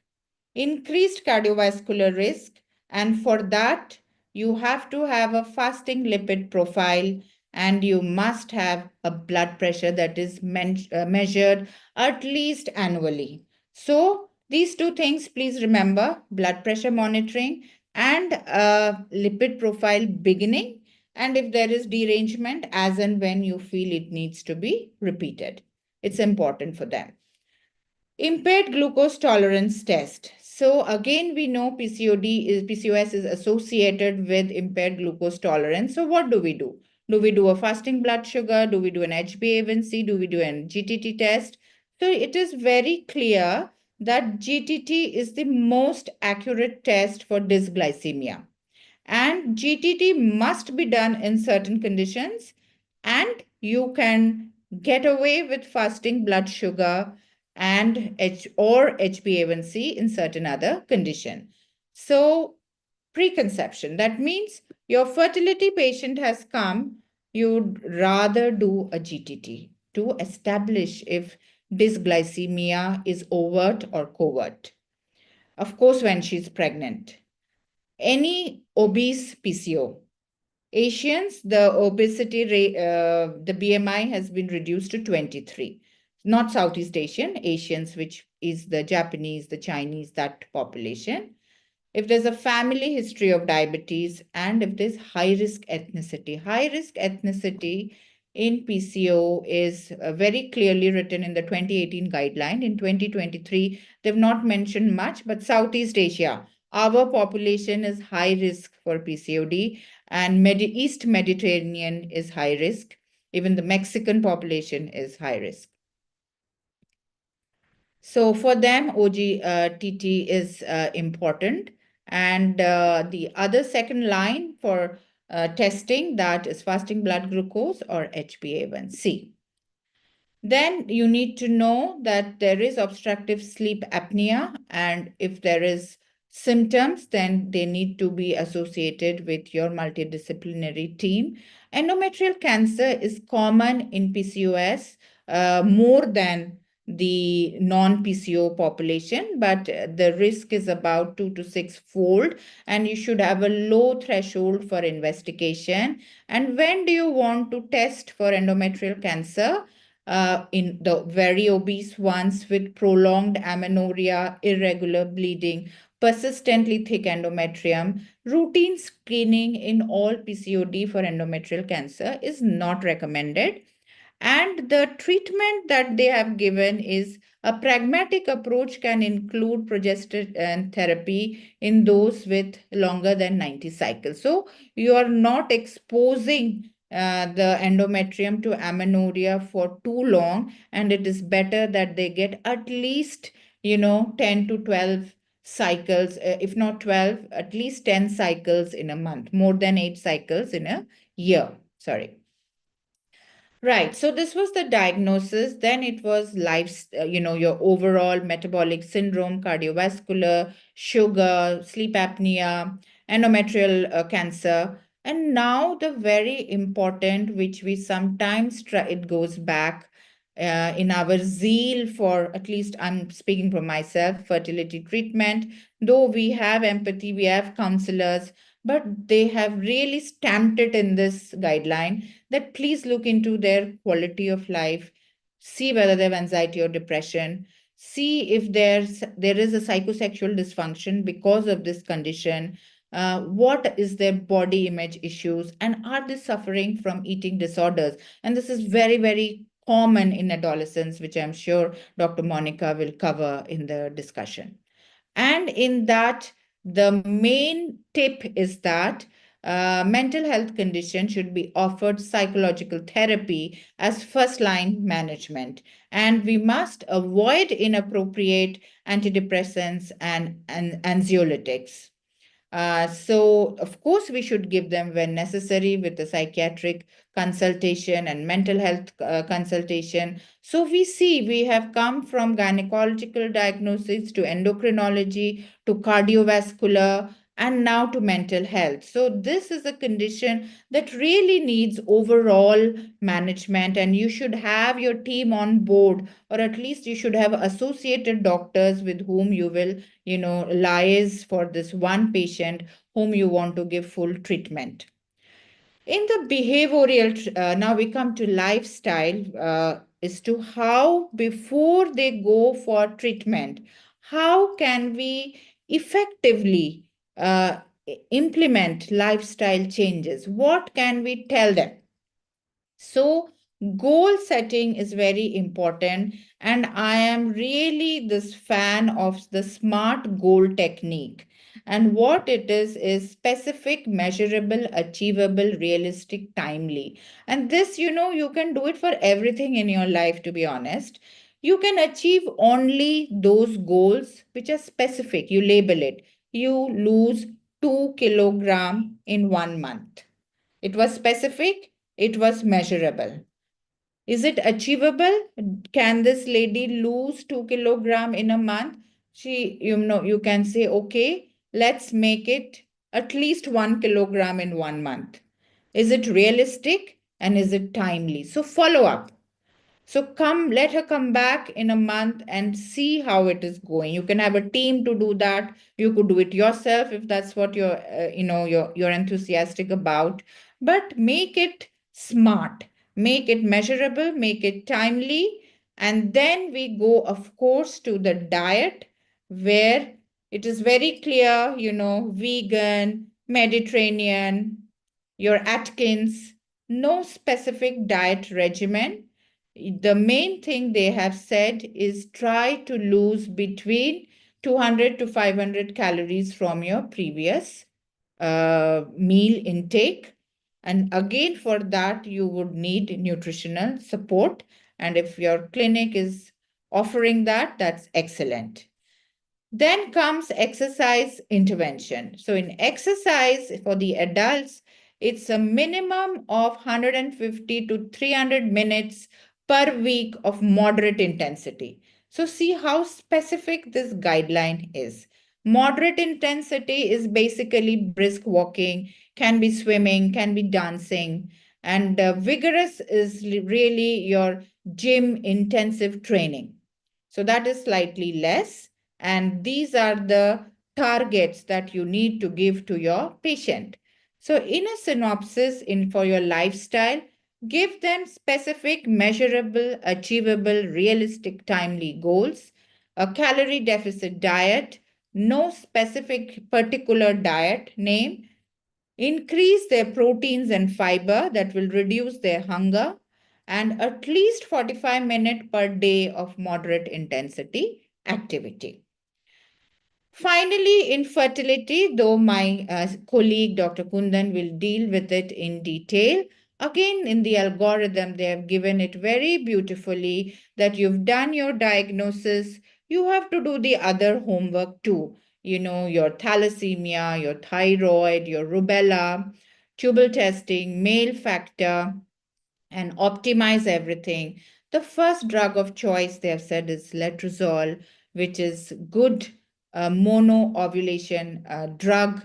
increased cardiovascular risk, and for that, you have to have a fasting lipid profile, and you must have a blood pressure that is measured at least annually. So these two things, please remember: blood pressure monitoring and lipid profile beginning, and if there is derangement, as and when you feel it needs to be repeated. It's important for them. Impaired glucose tolerance test. So again, we know PCOS is associated with impaired glucose tolerance. So what do we do? Do we do a fasting blood sugar? Do we do an HbA1c? Do we do an GTT test? So it is very clear that GTT is the most accurate test for dysglycemia. And GTT must be done in certain conditions, and you can get away with fasting blood sugar and HbA1c in certain other condition. So preconception, that means your fertility patient has come, you'd rather do a GTT to establish if dysglycemia is overt or covert. Of course, when she's pregnant. Any obese PCO. Asians, the obesity rate, the BMI has been reduced to 23. Not Southeast Asian, Asians, which is the Japanese, the Chinese, that population. If there's a family history of diabetes, and if there's high-risk ethnicity. High-risk ethnicity in PCO is very clearly written in the 2018 guideline. In 2023, they've not mentioned much, but Southeast Asia, our population is high risk for PCOD, and East Mediterranean is high risk. Even the Mexican population is high risk. So for them, OGTT is important. And the other second line for testing, that is fasting blood glucose or HbA1c. Then you need to know that there is obstructive sleep apnea, and if there is symptoms, then they need to be associated with your multidisciplinary team. Endometrial cancer is common in PCOS more than the non-PCO population, but the risk is about 2 to 6 fold, and you should have a low threshold for investigation. And when do you want to test for endometrial cancer? In the very obese ones with prolonged amenorrhea, irregular bleeding, persistently thick endometrium, routine screening in all PCOD for endometrial cancer is not recommended. And the treatment that they have given is a pragmatic approach, can include progesterone therapy in those with longer than 90 cycles. So you are not exposing the endometrium to amenorrhea for too long, and it is better that they get at least 10 to 12 cycles, if not 12, at least 10 cycles in a month, more than 8 cycles in a year. Sorry. Right. So this was the diagnosis. Then it was your overall metabolic syndrome, cardiovascular, sugar, sleep apnea, endometrial cancer. And now the very important, which we sometimes try, it goes back in our zeal for, at least I'm speaking for myself, fertility treatment. Though we have empathy, we have counselors, but they have really stamped it in this guideline that please look into their quality of life, see whether they have anxiety or depression, see if there is a psychosexual dysfunction because of this condition, what is their body image issues, and are they suffering from eating disorders? And this is very, very common in adolescents, which I'm sure Dr. Monica will cover in the discussion. And in that, the main tip is that mental health condition should be offered psychological therapy as first-line management. And we must avoid inappropriate antidepressants and anxiolytics. So, of course, we should give them when necessary with a psychiatric consultation and mental health consultation. So we have come from gynecological diagnosis to endocrinology to cardiovascular and now to mental health. So this is a condition that really needs overall management, and you should have your team on board, or at least you should have associated doctors with whom you will liaise for this one patient whom you want to give full treatment. In the behavioral, now we come to lifestyle, as to how before they go for treatment, how can we effectively implement lifestyle changes? What can we tell them? So goal setting is very important, and I am really this fan of the SMART goal technique. And what it is specific, measurable, achievable, realistic, timely. And this, you can do it for everything in your life, to be honest. You can achieve only those goals which are specific. You label it. You lose 2 kilograms in 1 month. It was specific. It was measurable. Is it achievable? Can this lady lose 2 kilograms in a month? You can say, okay, let's make it at least 1 kilogram in 1 month. Is it realistic and is it timely? So follow up. So let her come back in a month and see how it is going. You can have a team to do that. You could do it yourself if that's what you're enthusiastic about. But make it smart, make it measurable, make it timely. And then we go, of course, to the diet, where it is very clear, vegan, Mediterranean, your Atkins, no specific diet regimen. The main thing they have said is try to lose between 200 to 500 calories from your previous meal intake. And again, for that, you would need nutritional support. And if your clinic is offering that, that's excellent. Then comes exercise intervention. So in exercise for the adults, it's a minimum of 150 to 300 minutes per week of moderate intensity. So see how specific this guideline is. Moderate intensity is basically brisk walking, can be swimming, can be dancing, and vigorous is really your gym intensive training. So that is slightly less. And these are the targets that you need to give to your patient. So in a synopsis for your lifestyle, give them specific, measurable, achievable, realistic, timely goals, a calorie deficit diet, no specific particular diet name, increase their proteins and fiber that will reduce their hunger, and at least 45 minutes per day of moderate intensity activity. Finally, infertility, though my colleague Dr. Kundan will deal with it in detail, again in the algorithm they have given it very beautifully that you've done your diagnosis, you have to do the other homework too. You know, your thalassemia, your thyroid, your rubella, tubal testing, male factor, and optimize everything. The first drug of choice they have said is letrozole, which is good mono ovulation drug.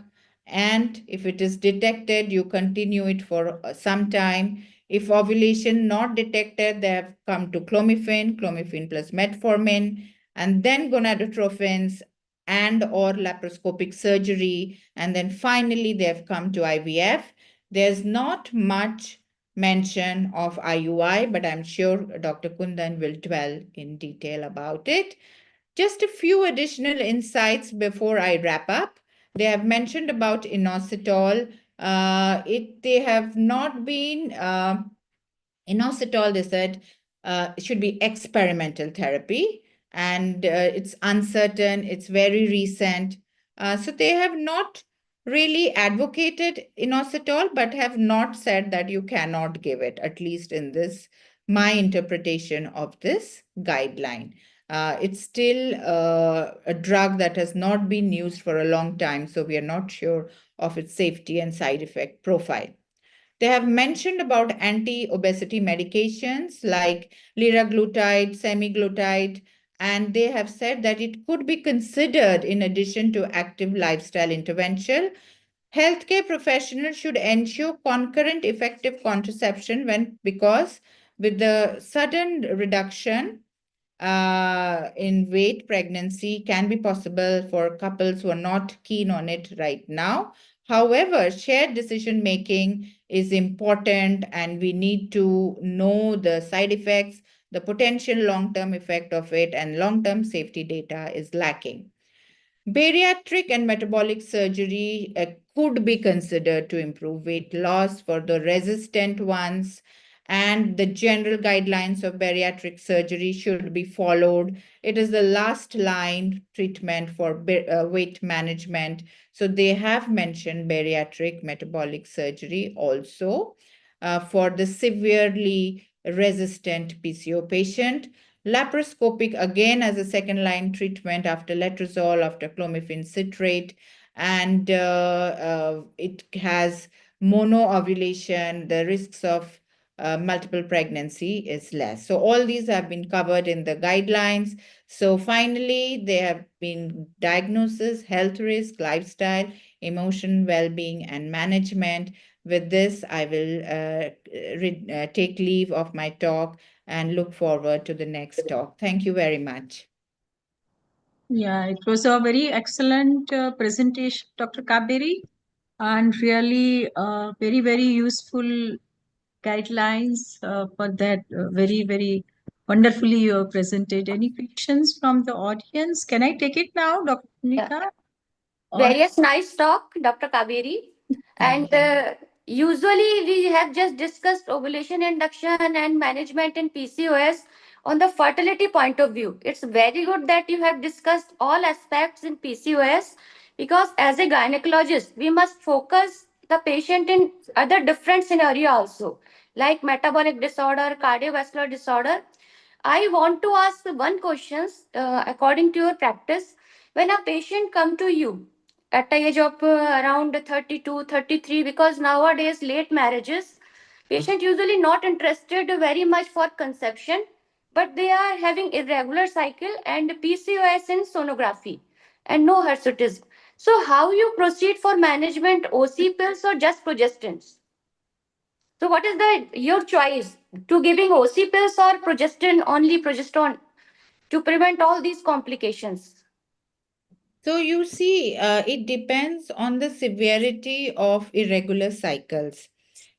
And if it is detected, you continue it for some time. If ovulation not detected, they have come to clomiphene plus metformin, and then gonadotrophins and or laparoscopic surgery. And then finally, they have come to IVF. There's not much mention of IUI, but I'm sure Dr. Kundan will dwell in detail about it. Just a few additional insights before I wrap up. They have mentioned about inositol. They have not been, inositol, they said, should be experimental therapy, and it's uncertain, it's very recent. So they have not really advocated inositol, but have not said that you cannot give it, at least in this, my interpretation of this guideline. It's still a drug that has not been used for a long time, so we are not sure of its safety and side effect profile. They have mentioned about anti-obesity medications like liraglutide, semaglutide, and they have said that it could be considered in addition to active lifestyle intervention. Healthcare professionals should ensure concurrent effective contraception because with the sudden reduction in weight, pregnancy can be possible for couples who are not keen on it right now. However, shared decision making is important, and we need to know the side effects, the potential long-term effect of it, and long-term safety data is lacking. Bariatric and metabolic surgery could be considered to improve weight loss for the resistant ones, and the general guidelines of bariatric surgery should be followed. It is the last line treatment for weight management. So they have mentioned bariatric metabolic surgery also for the severely resistant PCO patient. Laparoscopic again as a second line treatment after letrozole, after clomiphene citrate, and it has mono-ovulation. The risks of multiple pregnancy is less. So all these have been covered in the guidelines. So finally, there have been diagnosis, health risk, lifestyle, emotion, well-being, and management. With this, I will take leave of my talk and look forward to the next talk. Thank you very much. Yeah, it was a very excellent presentation, Dr. Kaberi, and really very, very useful guidelines for that. Very, very wonderfully you have presented. Any questions from the audience? Can I take it now, Dr. Nika? Various nice talk, Dr. Kaveri. And usually we have just discussed ovulation induction and management in PCOS on the fertility point of view. It's very good that you have discussed all aspects in PCOS, because as a gynecologist, we must focus the patient in other different scenario also, like metabolic disorder, cardiovascular disorder. I want to ask one question, according to your practice, when a patient come to you at the age of around 32, 33, because nowadays late marriages, patient usually not interested very much for conception, but they are having irregular cycle and PCOS in sonography and no hirsutism. So how you proceed for management, OC pills or just progestins? So what is your choice to giving OC pills or progestin, only progesterone to prevent all these complications? So you see, it depends on the severity of irregular cycles.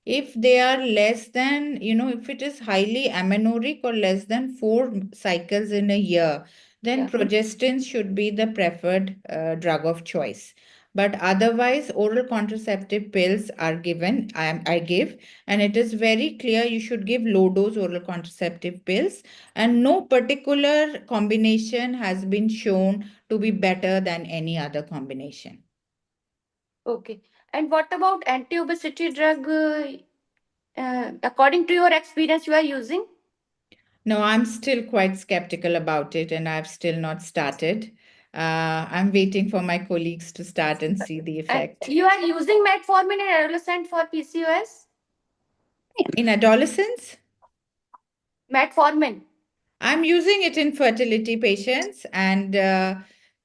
If they are less than, if it is highly amenorrheic or less than 4 cycles in a year, then Yeah. progestin should be the preferred drug of choice. But otherwise, oral contraceptive pills are given, I give, and it is very clear you should give low dose oral contraceptive pills, and no particular combination has been shown to be better than any other combination. Okay. And what about anti-obesity drug? According to your experience, you are using? No, I'm still quite skeptical about it, and I've still not started. I'm waiting for my colleagues to start and see the And effect. you are using metformin in adolescent for PCOS? In adolescents, Metformin. I'm using it in fertility patients and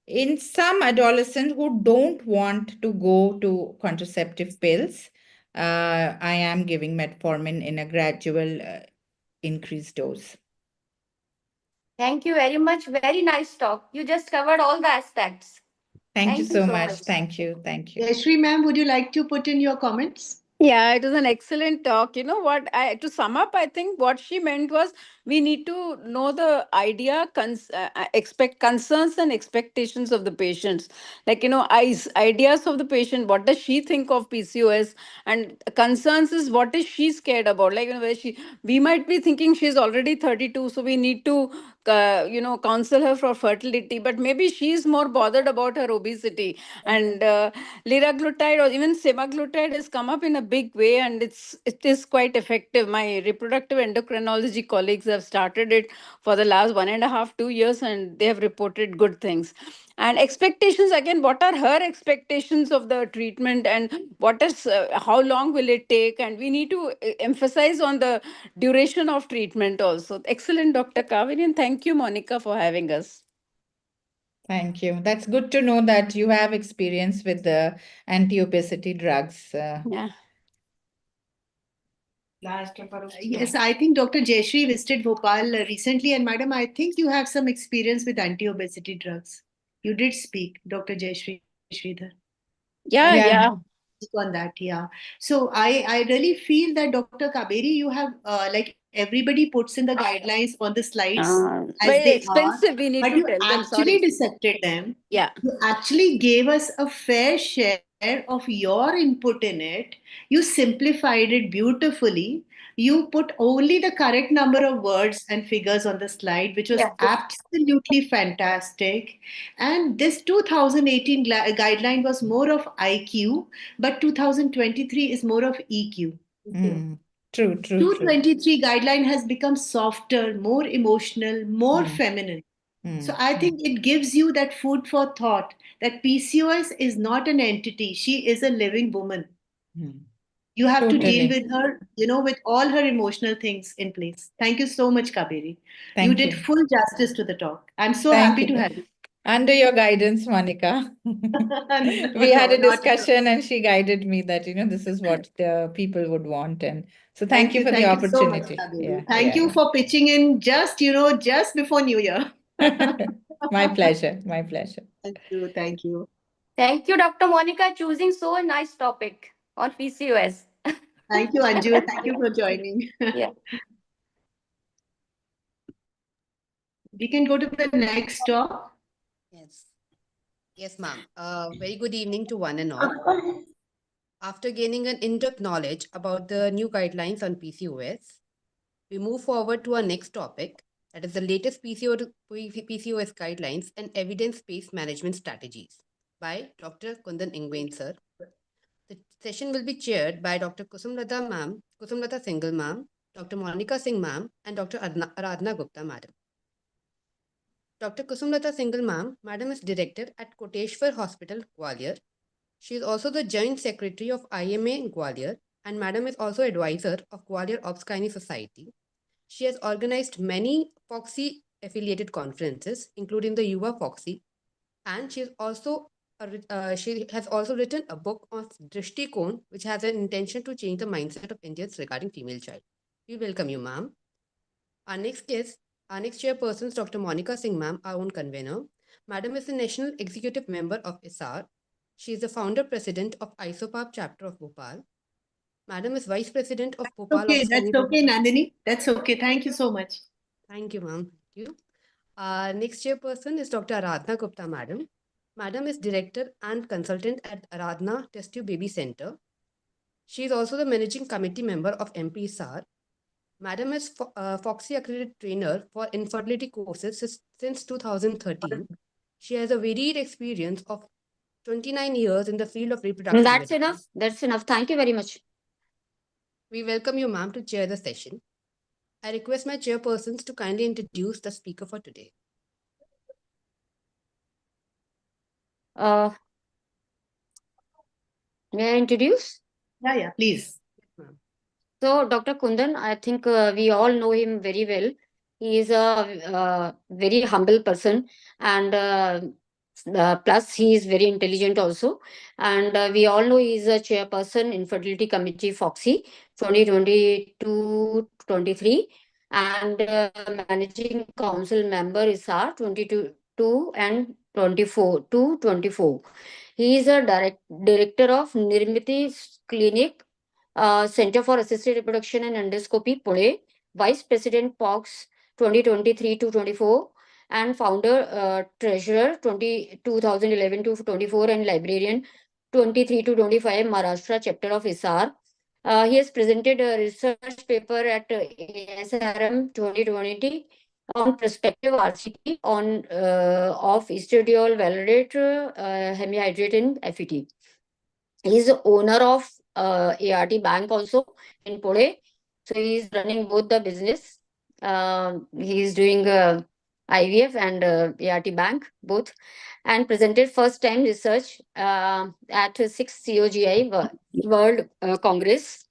in some adolescents who don't want to go to contraceptive pills. I am giving metformin in a gradual increased dose. Thank you very much. Very nice talk. You just covered all the aspects. Thank you so much. Thank you. Thank you. Yashri ma'am, would you like to put in your comments? Yeah, it was an excellent talk. You know what? To sum up, I think what she meant was we need to know the expect concerns and expectations of the patients. Like, ideas of the patient. What does she think of PCOS? And concerns is what is she scared about? Like, we might be thinking she's already 32, so we need to, counsel her for fertility. But maybe she's more bothered about her obesity. And liraglutide or even semaglutide has come up in a big way, and it is quite effective. My reproductive endocrinology colleagues have started it for the last 1.5 2 years, and they have reported good things. And expectations, again, what are her expectations of the treatment, and what is how long will it take? And we need to emphasize on the duration of treatment also. Excellent, Dr. Kaveri, and thank you, Monica, for having us. Thank you. That's good to know that you have experience with the anti-obesity drugs. Yeah. Yes, I think Dr. Jayashree visited Bhopal recently, and madam, I think you have some experience with anti-obesity drugs. You did speak, Dr. Jayashree Sridhar. Yeah. On that, yeah. So I really feel that Dr. Kaberi, you have like everybody puts in the guidelines on the slides as Very they expensive. are, We need but to you tell them. actually Sorry. dissected them. Yeah. You actually gave us a fair share of your input in it. You simplified it beautifully. You put only the correct number of words and figures on the slide, which was Yeah. absolutely fantastic. And this 2018 guideline was more of IQ, but 2023 is more of EQ. True. 223 guideline has become softer, more emotional, more feminine. So I think it gives you that food for thought that PCOS is not an entity. She is a living woman. You have to deal Totally. with her, with all her emotional things in place. Thank you so much, Kaberi. Thank You did you. full justice to the talk. I'm so Thank happy you. to have you. Under your guidance, Monica. We had a discussion and she guided me that, this is what the people would want. And so thank you for the Thank you so much, opportunity. Kaberi. Thank you for pitching in just before New Year. My pleasure. My pleasure. Thank you. Thank you, Dr. Monica, choosing so nice topic on PCOS. Thank you, Anju. Thank you for joining. Yeah. We can go to the next talk. Yes, ma'am. Very good evening to one and all. After gaining an in-depth knowledge about the new guidelines on PCOS, we move forward to our next topic, that is the latest PCOS guidelines and evidence-based management strategies by Dr. Kundan Ingwen, sir. The session will be chaired by Dr. Kusumlata Singhal ma'am, Dr. Monica Singh ma'am, and Dr. Aradhana Gupta madam. Dr. Kusumlata Singhal ma'am, madam is director at Koteshwar Hospital, Gwalior. She is also the joint secretary of IMA Gwalior, and madam is also advisor of Gwalior Obsgyne Society. She has organized many FOXY affiliated conferences, including the Yuva FOXY, and she has also written a book on Drishtikon, which has an intention to change the mindset of Indians regarding female child. We welcome you, ma'am. Our next guest Our next chairperson is Dr. Monica Singh, ma'am, our own convener. Madam is the National Executive Member of ISAR. She is the founder president of ISOPAP chapter of Bhopal. Madam is Vice President of Bhopal. Okay, that's okay, Nandini. That's okay. Thank you so much. Thank you, ma'am. Thank you. Our next chairperson is Dr. Aradhana Gupta, madam. Madam is Director and Consultant at Aradhana Test Tube Baby Center. She is also the Managing Committee member of MP SAR. Madam is Foxy accredited trainer for infertility courses since 2013. She has a varied experience of 29 years in the field of reproductive That's medicine. enough. That's enough. Thank you very much. We welcome you, ma'am, to chair the session. I request my chairpersons to kindly introduce the speaker for today. May I introduce? Yeah, please. So, Dr. Kundan, I think we all know him very well. He is a very humble person, and plus he is very intelligent also. And we all know he is a chairperson Infertility Committee Foxy 2022-23, and managing council member ISAR 22 and 24 to 24. He is a director of Nirmiti Clinic, Center for Assisted Reproduction and Endoscopy, Pune, Vice President POX 2023 to 24, and founder, treasurer 2011 to 24, and librarian 23 to 25, Maharashtra chapter of ISAR. He has presented a research paper at ASRM 2020 on prospective RCT on of estradiol validate hemihydrate in FET. He is the owner of ART Bank also in Pune. So he is running both the business. He is doing IVF and ART Bank both, and presented first time research at 6th COGI World Congress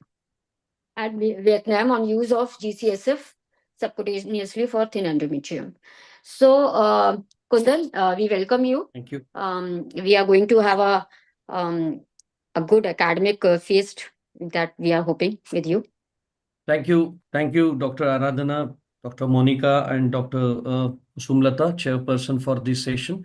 at Vietnam on use of GCSF subcutaneously for thin endometrium. So Kundan, we welcome you. Thank you. We are going to have a good academic feast that we are hoping with you. Thank you, Dr. Aradhana, Dr. Monica, and Dr. Sumlata, chairperson for this session.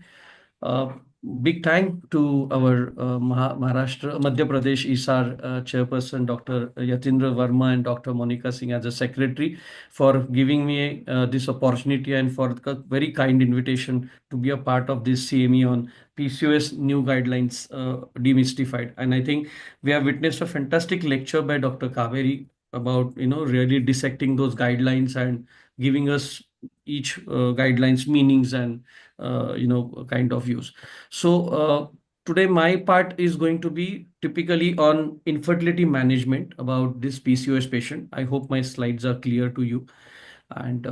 Big thank to our Maharashtra, Madhya Pradesh ISAR chairperson, Dr. Yatindra Verma, and Dr. Monica Singh as a secretary for giving me this opportunity and for the very kind invitation to be a part of this CME on PCOS new guidelines demystified. And I think we have witnessed a fantastic lecture by Dr. Kaveri about, really dissecting those guidelines and giving us each guidelines meanings and kind of views. So today my part is going to be typically on infertility management about this PCOS patient. I hope my slides are clear to you and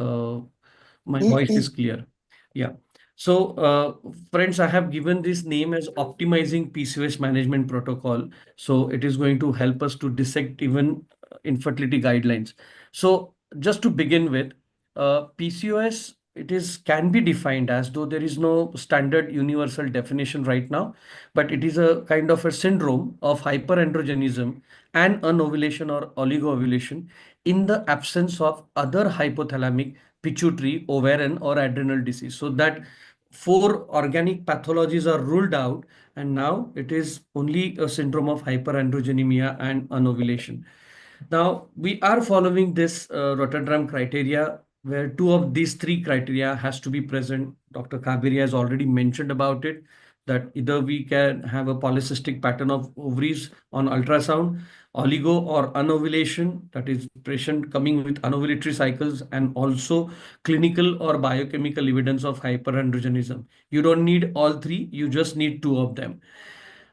my voice is clear. Yeah. So friends, I have given this name as optimizing PCOS management protocol. So it is going to help us to dissect even infertility guidelines. So just to begin with, PCOS, can be defined as though there is no standard universal definition right now, but it is a kind of a syndrome of hyperandrogenism and anovulation or oligoovulation in the absence of other hypothalamic, pituitary, ovarian, or adrenal disease. So that 4 organic pathologies are ruled out, and now it is only a syndrome of hyperandrogenemia and anovulation. Now we are following this Rotterdam criteria, where 2 of these 3 criteria has to be present. Dr. Kaveri has already mentioned about it, that either we can have a polycystic pattern of ovaries on ultrasound, oligo or anovulation, that is patient coming with anovulatory cycles, and also clinical or biochemical evidence of hyperandrogenism. You don't need all 3, you just need 2 of them.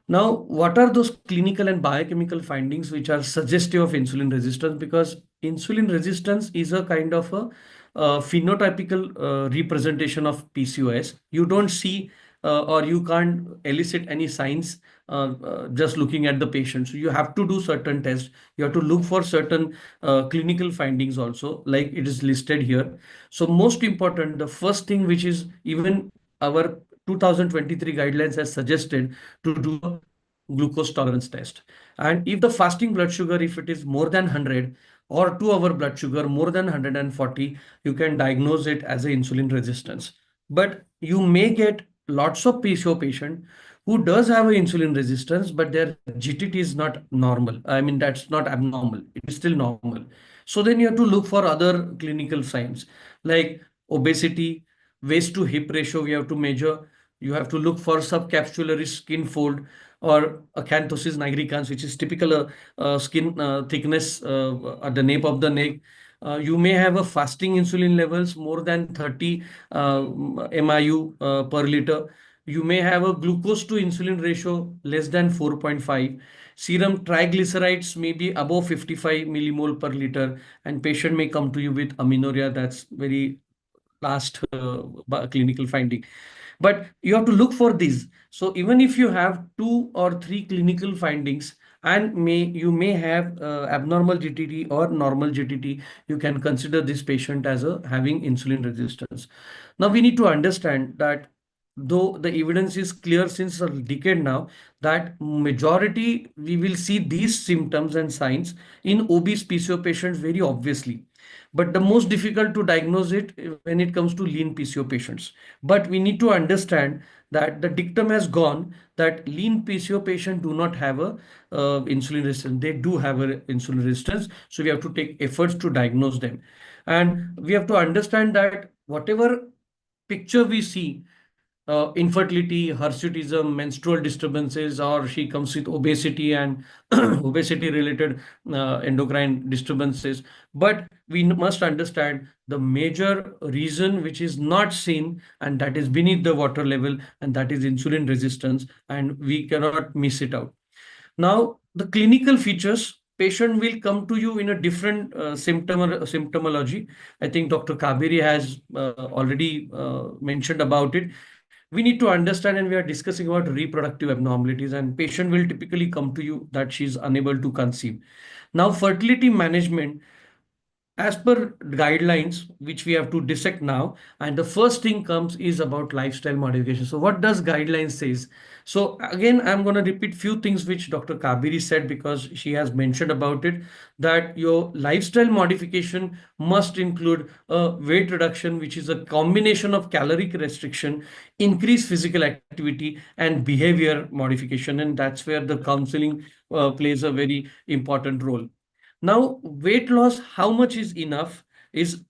Now, what are those clinical and biochemical findings which are suggestive of insulin resistance? Because insulin resistance is a kind of a phenotypical representation of PCOS. You don't see or you can't elicit any signs just looking at the patient. So you have to do certain tests. You have to look for certain clinical findings also, like it is listed here. So most important, the first thing which is even our 2023 guidelines has suggested to do a glucose tolerance test. And if the fasting blood sugar, if it is more than 100, or 2-hour blood sugar more than 140, you can diagnose it as a insulin resistance. But you may get lots of PCO patient who does have a insulin resistance, but their GTT is not normal. I mean, that's not abnormal. It is still normal. So then you have to look for other clinical signs like obesity, waist to hip ratio we have to measure. You have to look for subcapsulary skin fold or acanthosis nigricans, which is typical skin thickness at the nape of the neck. You may have a fasting insulin levels more than 30 MIU per liter. You may have a glucose to insulin ratio less than 4.5. Serum triglycerides may be above 55 millimole per liter, and patient may come to you with amenorrhea. That's very last clinical finding. But you have to look for these. So even if you have 2 or 3 clinical findings and you may have abnormal GTT or normal GTT, you can consider this patient as having insulin resistance. Now we need to understand that though the evidence is clear since a decade now, that majority we will see these symptoms and signs in obese PCO patients very obviously. But the most difficult to diagnose it when it comes to lean PCO patients. But we need to understand that the dictum has gone that lean PCO patients do not have a insulin resistance. They do have a insulin resistance. So we have to take efforts to diagnose them. And we have to understand that whatever picture we see, infertility, hirsutism, menstrual disturbances, or she comes with obesity and obesity related endocrine disturbances. But we must understand the major reason which is not seen, and that is beneath the water level, and that is insulin resistance, and we cannot miss it out. Now, the clinical features, patient will come to you in a different symptomology. I think Dr. Kaberi has already mentioned about it. We need to understand, and we are discussing about reproductive abnormalities, and patient will typically come to you that she's unable to conceive. Now, fertility management, as per guidelines, which we have to dissect now, and the first thing comes is about lifestyle modification. So what does guidelines says? So again, I'm going to repeat few things which Dr. Kaberi said, because she has mentioned about it, that your lifestyle modification must include a weight reduction, which is a combination of caloric restriction, increased physical activity, and behavior modification. And that's where the counseling plays a very important role. Now, weight loss, how much is enough, is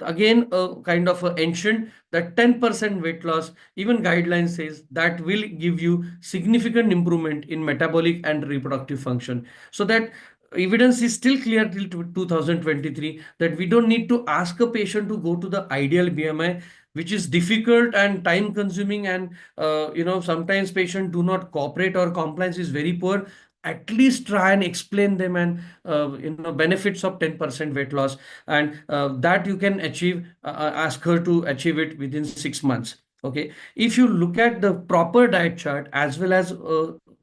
again a kind of an ancient, that 10% weight loss, even guidelines says that will give you significant improvement in metabolic and reproductive function. So that evidence is still clear till 2023 that we don't need to ask a patient to go to the ideal BMI, which is difficult and time consuming, and sometimes patients do not cooperate or compliance is very poor. At least try and explain them and benefits of 10% weight loss, and that you can achieve, ask her to achieve it within 6 months. Okay, if you look at the proper diet chart as well as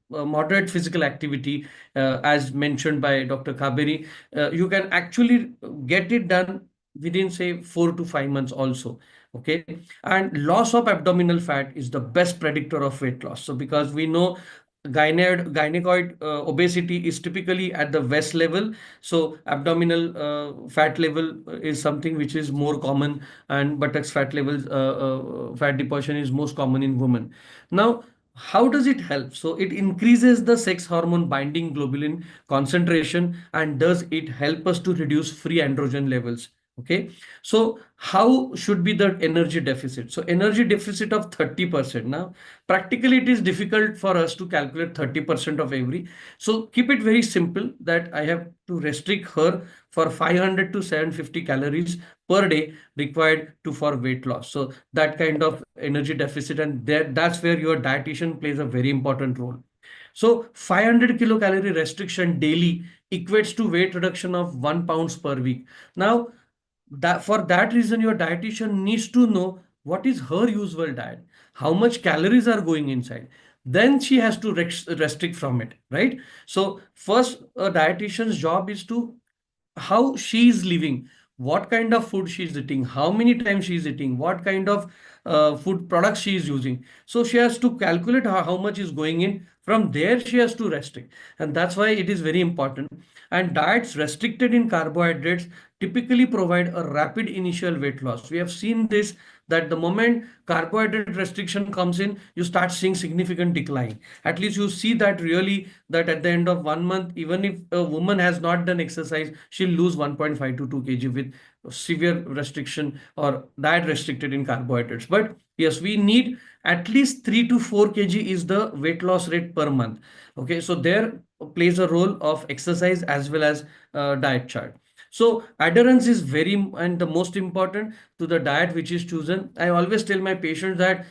moderate physical activity, as mentioned by Dr. Kaberi, you can actually get it done within say 4 to 5 months also. Okay, and loss of abdominal fat is the best predictor of weight loss. So because we know gynecoid obesity is typically at the waist level, so abdominal fat level is something which is more common, and buttocks fat levels, fat deposition is most common in women. Now, how does it help? So it increases the sex hormone binding globulin concentration, and does it help us to reduce free androgen levels? Okay, so how should be the energy deficit? So energy deficit of 30%. Now, practically it is difficult for us to calculate 30% of every. So keep it very simple that I have to restrict her for 500 to 750 calories per day required for weight loss. So that kind of energy deficit, and that's where your dietitian plays a very important role. So 500 kilocalorie restriction daily equates to weight reduction of 1 pounds per week. Now, for that reason, your dietitian needs to know what is her usual diet, how much calories are going inside. Then she has to restrict from it, right? So first, a dietitian's job is to how she is living, what kind of food she is eating, how many times she is eating, what kind of food products she is using. So she has to calculate how much is going in. From there, she has to restrict. And that's why it is very important. And diets restricted in carbohydrates typically provide a rapid initial weight loss. We have seen this, that the moment carbohydrate restriction comes in, you start seeing significant decline. At least you see that really, that at the end of 1 month, even if a woman has not done exercise, she'll lose 1.5 to 2 kg with severe restriction or diet restricted in carbohydrates. But yes, we need at least 3 to 4 kg is the weight loss rate per month. Okay, so there plays a role of exercise as well as diet chart. So adherence is very and the most important to the diet which is chosen. I always tell my patients that,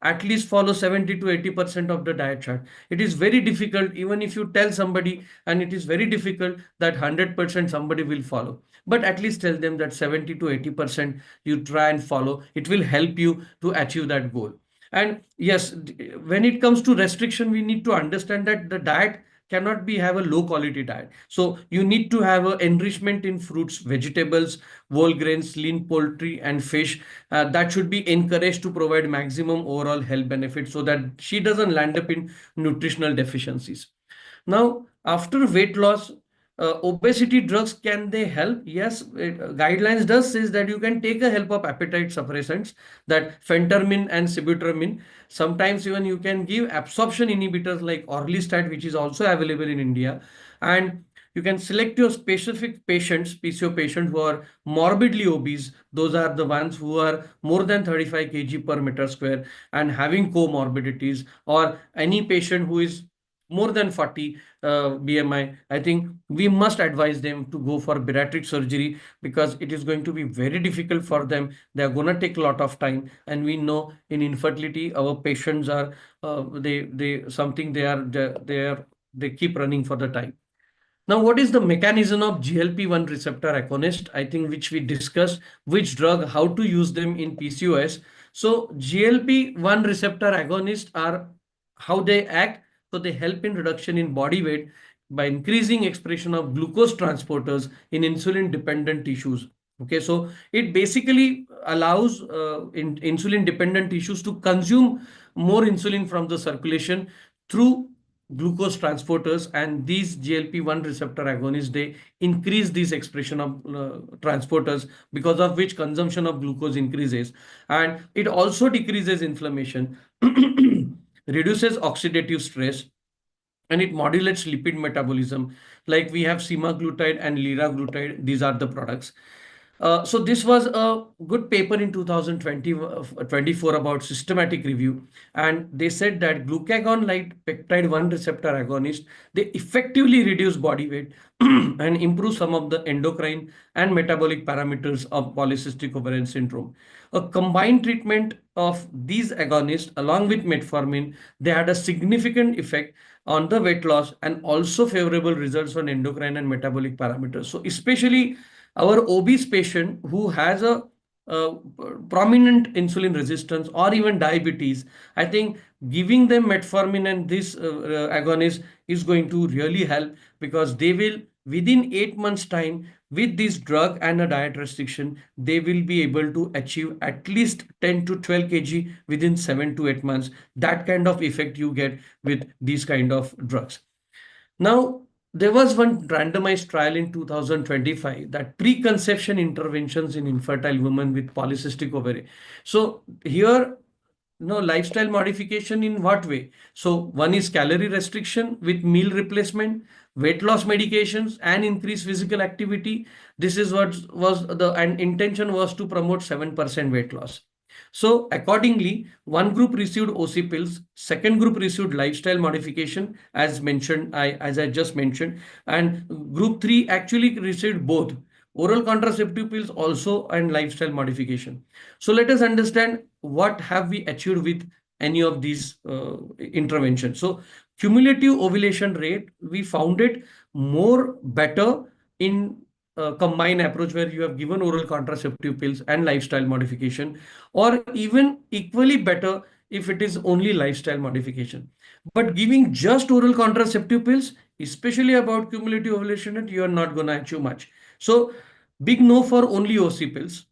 at least follow 70 to 80% of the diet chart. It is very difficult, even if you tell somebody, and it is very difficult that 100% somebody will follow. But at least tell them that 70 to 80% you try and follow. It will help you to achieve that goal. And yes, when it comes to restriction, we need to understand that the diet cannot have a low quality diet. So you need to have an enrichment in fruits, vegetables, whole grains, lean poultry and fish. That should be encouraged to provide maximum overall health benefits so that she doesn't land up in nutritional deficiencies. Now, after weight loss, obesity drugs, can they help? Yes, guidelines does says that you can take a help of appetite suppressants, that phentermine and sibutramine. Sometimes even you can give absorption inhibitors like orlistat, which is also available in India. And you can select your specific patients, PCO patients who are morbidly obese. Those are the ones who are more than 35 kg per meter square and having comorbidities, or any patient who is more than 40 BMI. I think we must advise them to go for bariatric surgery, because it is going to be very difficult for them. They are going to take a lot of time, and we know in infertility our patients are they keep running for the time. Now, what is the mechanism of GLP-1 receptor agonist? I think which we discussed, which drug, how to use them in PCOS. So GLP-1 receptor agonists are how they act. So they help in reduction in body weight by increasing expression of glucose transporters in insulin dependent tissues. Okay, so it basically allows insulin dependent tissues to consume more insulin from the circulation through glucose transporters, and these GLP-1 receptor agonists, they increase this expression of transporters, because of which consumption of glucose increases, and it also decreases inflammation, reduces oxidative stress, and it modulates lipid metabolism. Like we have semaglutide and liraglutide, these are the products. So this was a good paper in 2024 about systematic review, and they said that glucagon-like peptide 1 receptor agonist, they effectively reduce body weight and improve some of the endocrine and metabolic parameters of polycystic ovarian syndrome. A combined treatment of these agonists along with metformin, they had a significant effect on the weight loss and also favorable results on endocrine and metabolic parameters. So especially our obese patient who has a prominent insulin resistance or even diabetes, I think giving them metformin and this agonist is going to really help, because they will, within 8 months time, with this drug and a diet restriction, they will be able to achieve at least 10 to 12 kg within 7 to 8 months. That kind of effect you get with these kind of drugs. Now, there was one randomized trial in 2025, that preconception interventions in infertile women with polycystic ovary. So here, lifestyle modification in what way? So one is calorie restriction with meal replacement, weight loss medications, and increased physical activity. This is what was and intention was to promote 7% weight loss. So accordingly, one group received OC pills, second group received lifestyle modification, as I just mentioned, and group 3 actually received both oral contraceptive pills also and lifestyle modification. So let us understand what have we achieved with any of these interventions. So cumulative ovulation rate, we found it more better in combined approach where you have given oral contraceptive pills and lifestyle modification, or even equally better if it is only lifestyle modification. But giving just oral contraceptive pills, especially about cumulative ovulation, you are not going to achieve much. So big no for only OC pills.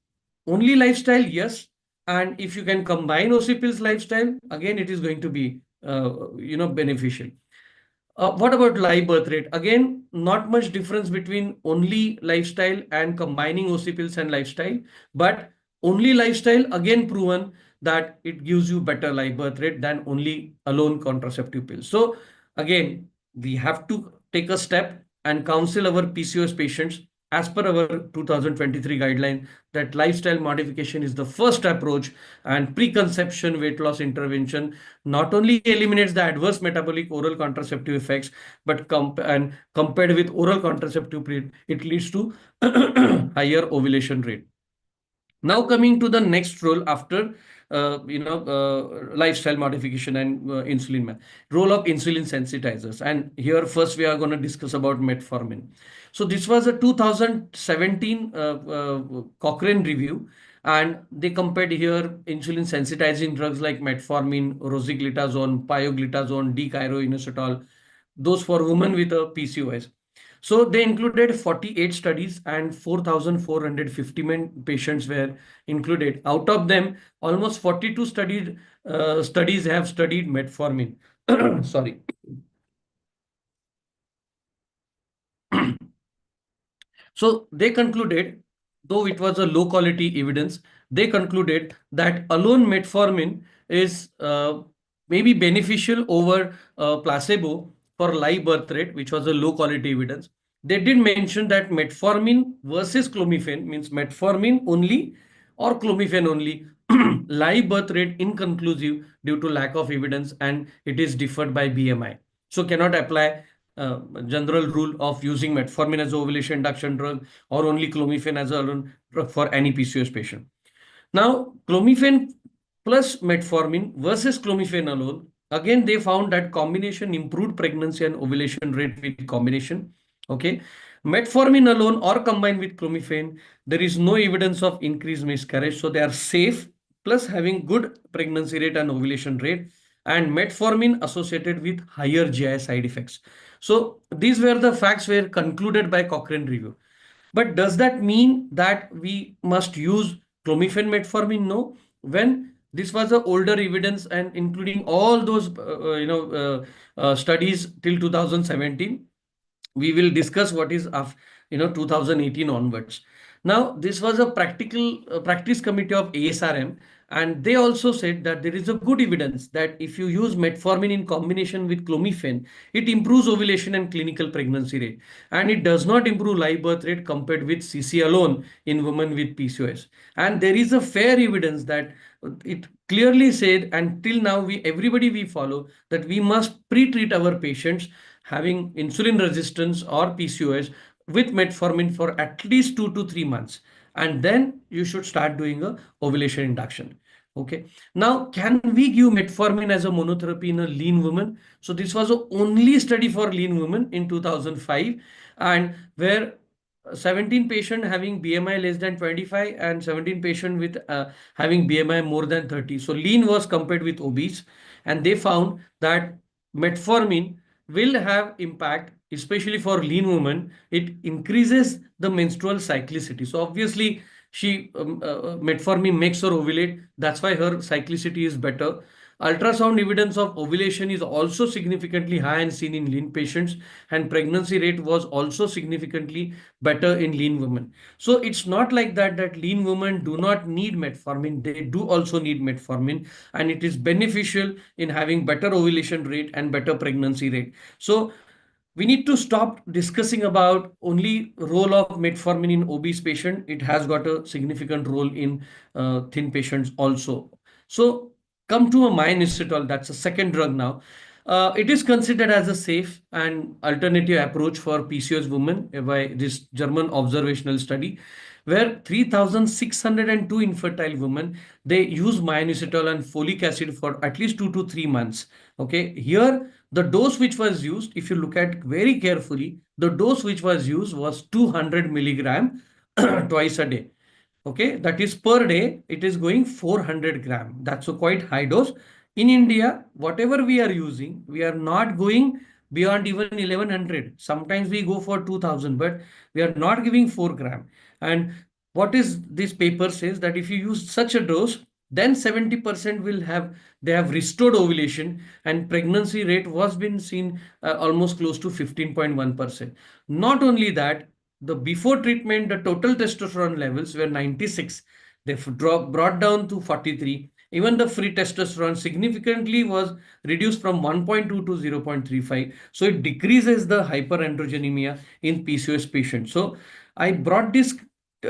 Only lifestyle, yes. And if you can combine OC-Pills lifestyle, again, it is going to be, beneficial. What about live birth rate? Again, not much difference between only lifestyle and combining OC-Pills and lifestyle, but only lifestyle, again, proven that it gives you better live birth rate than only alone contraceptive pills. So again, we have to take a step and counsel our PCOS patients as per our 2023 guideline that lifestyle modification is the first approach, and preconception weight loss intervention not only eliminates the adverse metabolic oral contraceptive effects, but compared with oral contraceptive period, it leads to higher ovulation rate. Now coming to the next role after lifestyle modification and insulin role of insulin sensitizers. And here first we are going to discuss about metformin. So this was a 2017 Cochrane review, and they compared here insulin sensitizing drugs like metformin, rosiglitazone, pioglitazone, D-chiroinositol, those for women with a PCOS. So they included 48 studies and 4,450 patients were included. Out of them, almost 42 studies have studied metformin. Sorry. So they concluded, though it was a low quality evidence, they concluded that alone metformin is maybe beneficial over placebo for live birth rate, which was a low quality evidence. They did mention that metformin versus clomiphene, means metformin only or clomiphene only, live birth rate inconclusive due to lack of evidence, and it is differed by BMI. So cannot apply general rule of using metformin as an ovulation induction drug or only clomiphene as a drug for any PCOS patient. Now, clomiphene plus metformin versus clomiphene alone, again, they found that combination improved pregnancy and ovulation rate with combination. Okay. Metformin alone or combined with clomiphene, there is no evidence of increased miscarriage. So they are safe, plus having good pregnancy rate and ovulation rate, and metformin associated with higher GI side effects. So these were the facts were concluded by Cochrane review. But does that mean that we must use clomiphene metformin? No. When this was the older evidence and including all those studies till 2017, we will discuss what is of 2018 onwards. Now this was a practice committee of ASRM, and they also said that there is a good evidence that if you use metformin in combination with clomiphene, it improves ovulation and clinical pregnancy rate, and it does not improve live birth rate compared with CC alone in women with PCOS. And there is a fair evidence that it clearly said, and till now everybody we follow, that we must pre-treat our patients having insulin resistance or PCOS with metformin for at least 2 to 3 months. And then you should start doing a ovulation induction. Okay. Now, can we give metformin as a monotherapy in a lean woman? So this was the only study for lean women in 2005, and where 17 patients having BMI less than 25 and 17 patients with having BMI more than 30. So lean was compared with obese, and they found that metformin will have impact, especially for lean women. It increases the menstrual cyclicity. So obviously metformin makes her ovulate. That's why her cyclicity is better. Ultrasound evidence of ovulation is also significantly high and seen in lean patients, and pregnancy rate was also significantly better in lean women. So it's not like that lean women do not need metformin. They do also need metformin, and it is beneficial in having better ovulation rate and better pregnancy rate. So we need to stop discussing about only role of metformin in obese patient. It has got a significant role in thin patients also. So come to a myoinositol, that's a second drug now. It is considered as a safe and alternative approach for PCOS women by this German observational study, where 3,602 infertile women, they use myoinositol and folic acid for at least 2 to 3 months. Okay, here the dose which was used, if you look at very carefully, the dose which was used was 200 milligram twice a day. Okay, that is per day, it is going 400 gram. That's a quite high dose. In India, whatever we are using, we are not going beyond even 1100. Sometimes we go for 2000, but we are not giving 4 gram. And what is this paper says that if you use such a dose, then 70% they have restored ovulation, and pregnancy rate was been seen almost close to 15.1%. Not only that, the before treatment, the total testosterone levels were 96. They've brought down to 43. Even the free testosterone significantly was reduced from 1.2 to 0.35. So it decreases the hyperandrogenemia in PCOS patients. So I brought this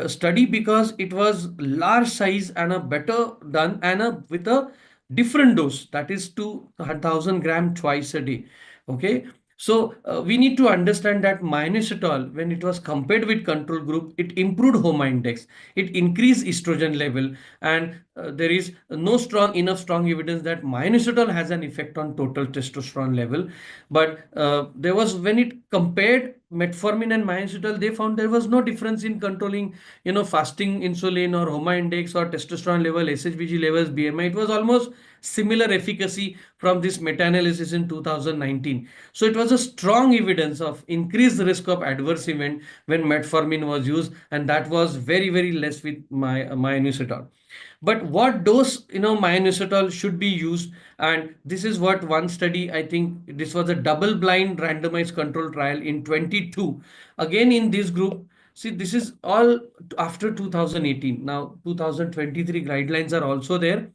study because it was large size and a better done and with a different dose, that is 2000 gram twice a day. Okay. So we need to understand that minoxidil, when it was compared with control group, it improved HOMA index, it increased estrogen level, and there is no enough strong evidence that minoxidil has an effect on total testosterone level. But there was, when it compared metformin and minoxidil, they found there was no difference in controlling, fasting insulin or HOMA index or testosterone level, SHBG levels, BMI. It was almost similar efficacy from this meta-analysis in 2019. So it was a strong evidence of increased risk of adverse event when metformin was used, and that was very, very less with minoxidil. But what dose, minoxidil should be used? And this is what one study, I think this was a double-blind randomized control trial in 22. Again, in this group, see, this is all after 2018. Now, 2023 guidelines are also there.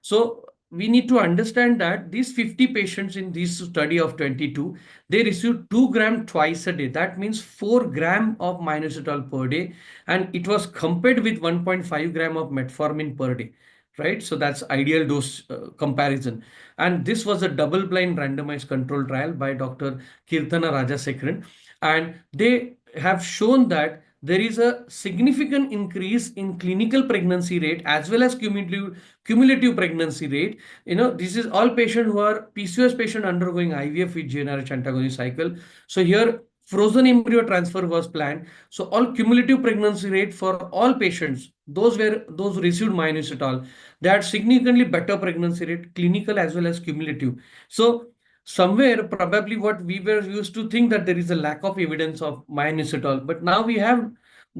So we need to understand that these 50 patients in this study of 22, they received 2 gram twice a day. That means 4 gram of minoxidil per day. And it was compared with 1.5 gram of metformin per day, right? So that's ideal dose comparison. And this was a double-blind randomized control trial by Dr. Kirtana Rajasekharan. And they have shown that there is a significant increase in clinical pregnancy rate as well as cumulative pregnancy rate. This is all patients who are PCOS patient undergoing IVF with GnRH antagonist cycle. So here frozen embryo transfer was planned. So all cumulative pregnancy rate for all patients, those who received minoxidil, they had significantly better pregnancy rate, clinical as well as cumulative. So somewhere probably what we were used to think that there is a lack of evidence of minoxidil, but now we have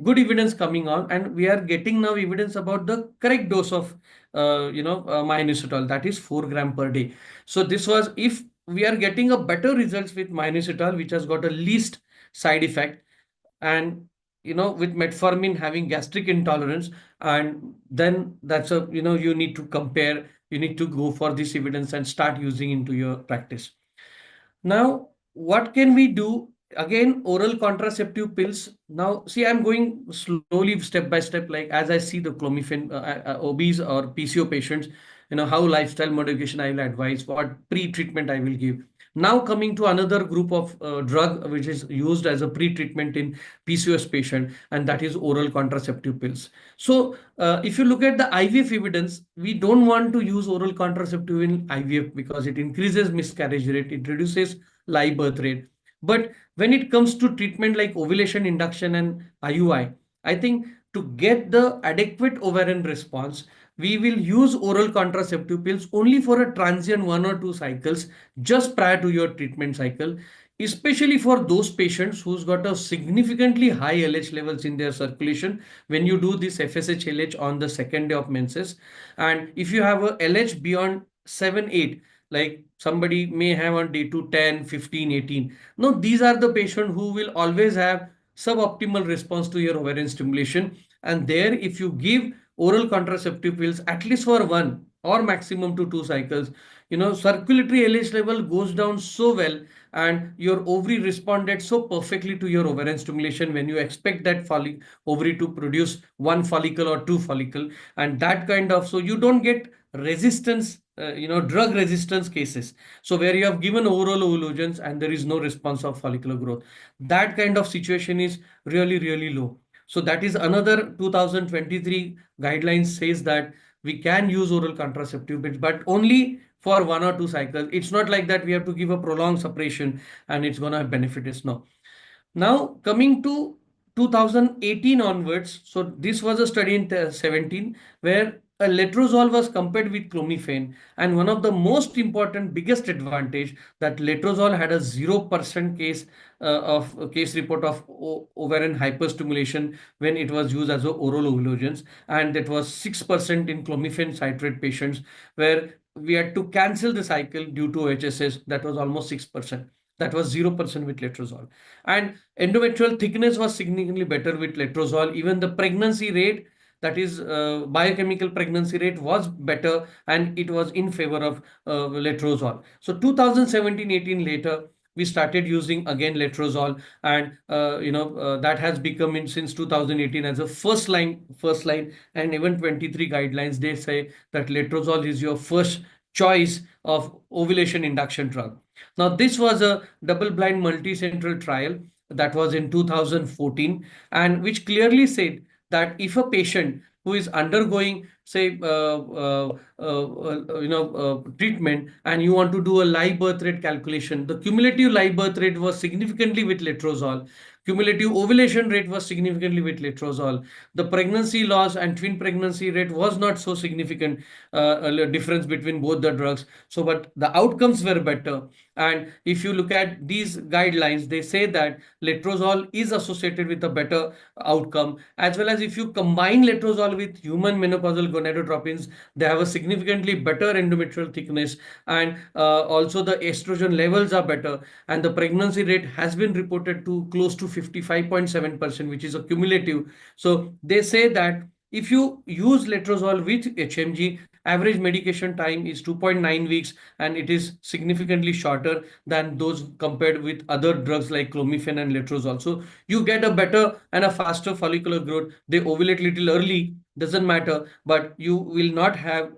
good evidence coming on, and we are getting now evidence about the correct dose of minoxidil, that is 4 gram per day. So this was, if we are getting a better results with minoxidil, which has got a least side effect, and with metformin having gastric intolerance, and then that's a, you need to compare, you need to go for this evidence and start using into your practice. Now, what can we do? Again, oral contraceptive pills. Now, see, I'm going slowly, step by step, like as I see the clomiphene, obese or PCO patients, how lifestyle modification I will advise, what pre-treatment I will give. Now coming to another group of drug which is used as a pre-treatment in PCOS patient, and that is oral contraceptive pills. So if you look at the IVF evidence, we don't want to use oral contraceptive in IVF because it increases miscarriage rate, it reduces live birth rate. But when it comes to treatment like ovulation induction and IUI, I think to get the adequate ovarian response, we will use oral contraceptive pills only for a transient 1 or 2 cycles just prior to your treatment cycle, especially for those patients who's got a significantly high LH levels in their circulation when you do this FSH LH on the second day of menses. And if you have a LH beyond 7, 8, like somebody may have on day 2, 10, 15, 18. No, these are the patients who will always have suboptimal response to your ovarian stimulation. And there, if you give oral contraceptive pills at least for 1 or maximum to 2 cycles, circulatory LH level goes down so well, and your ovary responded so perfectly to your ovarian stimulation when you expect that ovary to produce 1 follicle or 2 follicle, and that kind of, so you don't get resistance, drug resistance cases. So where you have given oral ovulogens and there is no response of follicular growth, that kind of situation is really, really low. So that is another 2023 guidelines says that we can use oral contraceptive pills, but only for 1 or 2 cycles. It's not like that we have to give a prolonged separation and it's going to benefit us. No. Now coming to 2018 onwards. So this was a study in 17 where letrozole was compared with clomiphene, and one of the most important, biggest advantage that letrozole had a 0% case report of ovarian hyperstimulation when it was used as a oral ovulogence, and that was 6% in clomiphene citrate patients, where we had to cancel the cycle due to HSS. That was almost 6%. That was 0% with letrozole. And endometrial thickness was significantly better with letrozole. Even the pregnancy rate, that is biochemical pregnancy rate, was better, and it was in favor of letrozole. So 2017-18 later, we started using again letrozole, and that has become in since 2018 as a first line, and even 23 guidelines, they say that letrozole is your first choice of ovulation induction drug. Now, this was a double-blind multicentral trial that was in 2014, and which clearly said that if a patient who is undergoing, say, treatment, and you want to do a live birth rate calculation, the cumulative live birth rate was significantly with letrozole. Cumulative ovulation rate was significantly with letrozole. The pregnancy loss and twin pregnancy rate was not so significant difference between both the drugs. So, but the outcomes were better. And if you look at these guidelines, they say that letrozole is associated with a better outcome, as well as if you combine letrozole with human menopausal gonadotropins, they have a significantly better endometrial thickness, and also the estrogen levels are better, and the pregnancy rate has been reported to close to 55.7%, which is a cumulative. So they say that if you use letrozole with HMG, average medication time is 2.9 weeks, and it is significantly shorter than those compared with other drugs like clomiphene and letrozole. So you get a better and a faster follicular growth. They ovulate little early, doesn't matter, but you will not have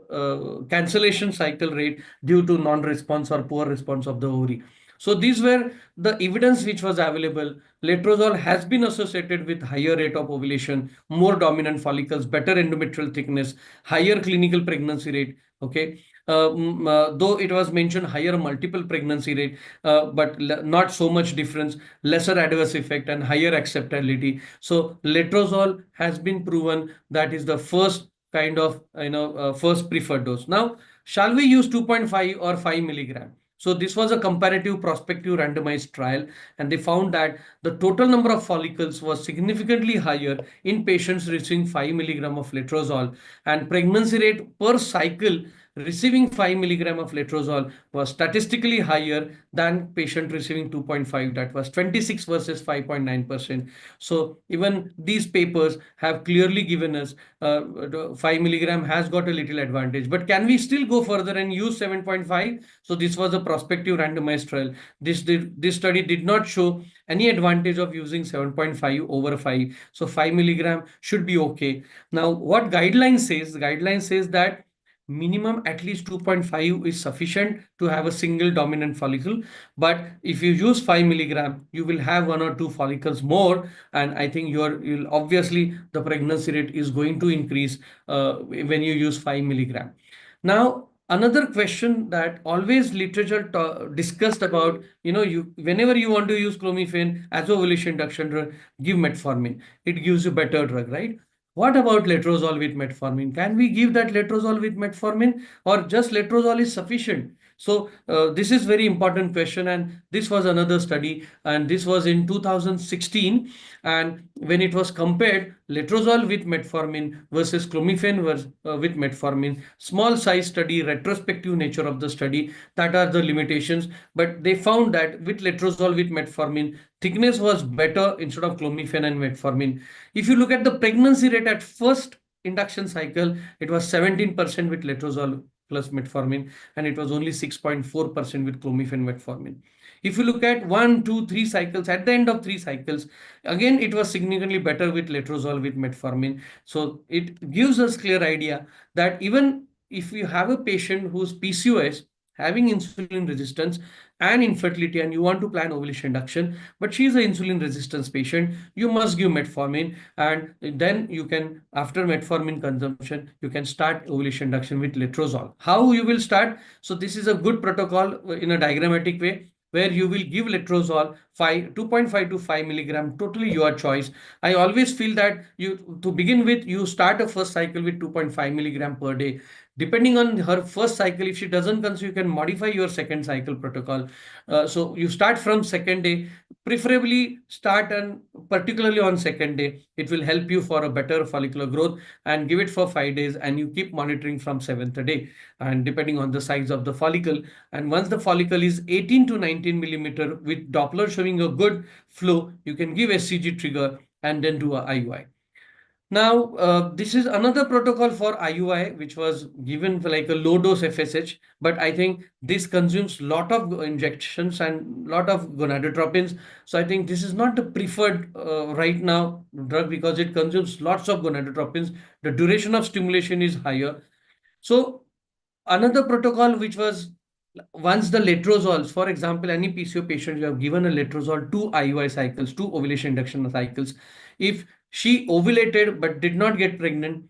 cancellation cycle rate due to non-response or poor response of the ovary. So these were the evidence which was available. Letrozole has been associated with higher rate of ovulation, more dominant follicles, better endometrial thickness, higher clinical pregnancy rate. Okay, though it was mentioned higher multiple pregnancy rate, but not so much difference, lesser adverse effect, and higher acceptability. So letrozole has been proven that is the first kind of first preferred dose. Now, shall we use 2.5 or 5 milligram? So this was a comparative prospective randomized trial, and they found that the total number of follicles was significantly higher in patients receiving 5 milligram of letrozole, and pregnancy rate per cycle receiving 5 milligram of letrozole was statistically higher than patient receiving 2.5, that was 26 versus 5.9%. So even these papers have clearly given us 5 milligram has got a little advantage, but can we still go further and use 7.5? So this was a prospective randomized trial. This study did not show any advantage of using 7.5 over 5. So 5 milligram should be okay. Now, what guideline says? The guideline says that minimum at least 2.5 is sufficient to have a single dominant follicle. But if you use 5 milligram, you will have 1 or 2 follicles more. And I think you'll obviously the pregnancy rate is going to increase when you use 5 milligram. Now, another question that always literature discussed about, whenever you want to use clomiphene as ovulation induction drug, give metformin. It gives you better drug, right? What about letrozole with metformin? Can we give that letrozole with metformin, or just letrozole is sufficient? So this is very important question, and this was another study, and this was in 2016, and when it was compared letrozole with metformin versus clomiphene with metformin, small size study, retrospective nature of the study, that are the limitations, but they found that with letrozole with metformin, thickness was better instead of clomiphene and metformin. If you look at the pregnancy rate at first induction cycle, it was 17% with letrozole plus metformin, and it was only 6.4% with clomiphene metformin. If you look at 1, 2, 3 cycles, at the end of 3 cycles, again, it was significantly better with letrozole with metformin. So it gives us clear idea that even if you have a patient who's PCOS, having insulin resistance and infertility, and you want to plan ovulation induction, but she is an insulin resistance patient, you must give metformin, and then you can, after metformin consumption, you can start ovulation induction with letrozole. How you will start? So this is a good protocol in a diagrammatic way. where you will give letrozole 2.5 to 5 milligram, totally your choice. I always feel that to begin with, you start a first cycle with 2.5 milligram per day. Depending on her first cycle, if she doesn't consume, you can modify your second cycle protocol. So you start from second day, preferably start and particularly on second day. It will help you for a better follicular growth, and give it for 5 days, and you keep monitoring from 7th day, and depending on the size of the follicle. And once the follicle is 18 to 19 millimeter with Doppler showing a good flow, you can give SCG trigger and then do a IUI. Now, this is another protocol for IUI, which was given for like a low dose FSH, but I think this consumes lot of injections and lot of gonadotropins. So I think this is not the preferred right now drug, because it consumes lots of gonadotropins. The duration of stimulation is higher. So another protocol which was, once the letrozoles, for example, any PCO patient, you have given a letrozole 2 IUI cycles, 2 ovulation induction cycles. If she ovulated but did not get pregnant,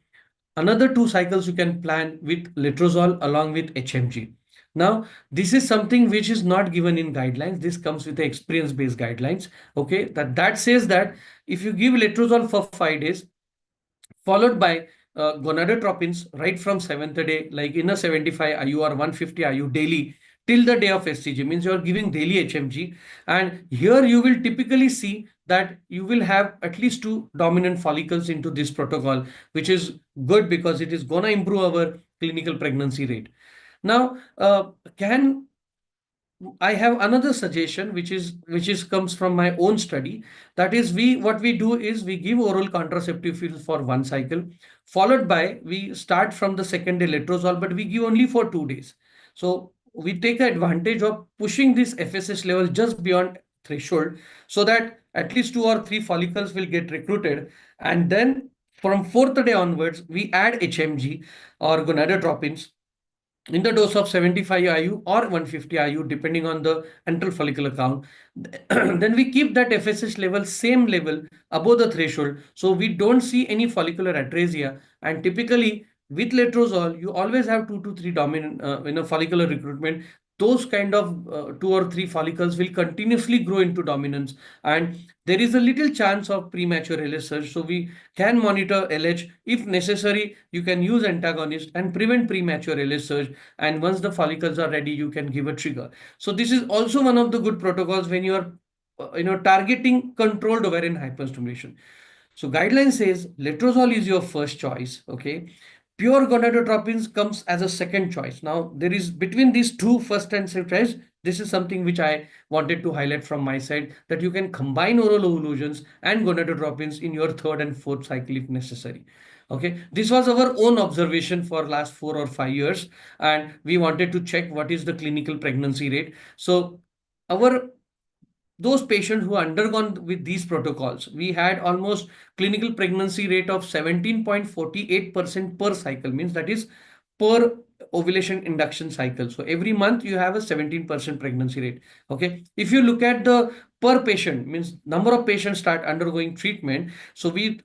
another 2 cycles you can plan with letrozole along with HMG. Now, this is something which is not given in guidelines. This comes with the experience-based guidelines. Okay, that says that if you give letrozole for 5 days, followed by gonadotropins right from 7th day, like in a 75 IU or 150 IU daily till the day of SCG, means you are giving daily HMG. And here you will typically see that you will have at least 2 dominant follicles into this protocol, which is good because it is going to improve our clinical pregnancy rate. Now, I have another suggestion, which comes from my own study. That is, what we do is we give oral contraceptive pills for 1 cycle, followed by we start from the second day letrozole, but we give only for 2 days. So we take advantage of pushing this FSH level just beyond threshold, so that at least 2 or 3 follicles will get recruited, and then from 4th day onwards we add HMG or gonadotropins in the dose of 75 IU or 150 IU, depending on the antral follicular count. Then we keep that FSH level, same level above the threshold, so we don't see any follicular atresia. And typically with letrozole, you always have 2 to 3 dominant follicular recruitment. Those kind of 2 or 3 follicles will continuously grow into dominance, and there is a little chance of premature LH surge. So we can monitor LH. If necessary, you can use antagonist and prevent premature LH surge. And once the follicles are ready, you can give a trigger. So this is also one of the good protocols when you are targeting controlled ovarian hyperstimulation. So guideline says letrozole is your first choice. Okay. Pure gonadotropins comes as a second choice. Now, there is between these 2 first and second choice, this is something which I wanted to highlight from my side, that you can combine oral evolutions and gonadotropins in your 3rd and 4th cycle if necessary. Okay, this was our own observation for last 4 or 5 years, and we wanted to check what is the clinical pregnancy rate. So those patients who undergone with these protocols, we had almost clinical pregnancy rate of 17.48% per cycle, means that is per ovulation induction cycle. So every month you have a 17% pregnancy rate. Okay. If you look at the per patient, means number of patients start undergoing treatment. So we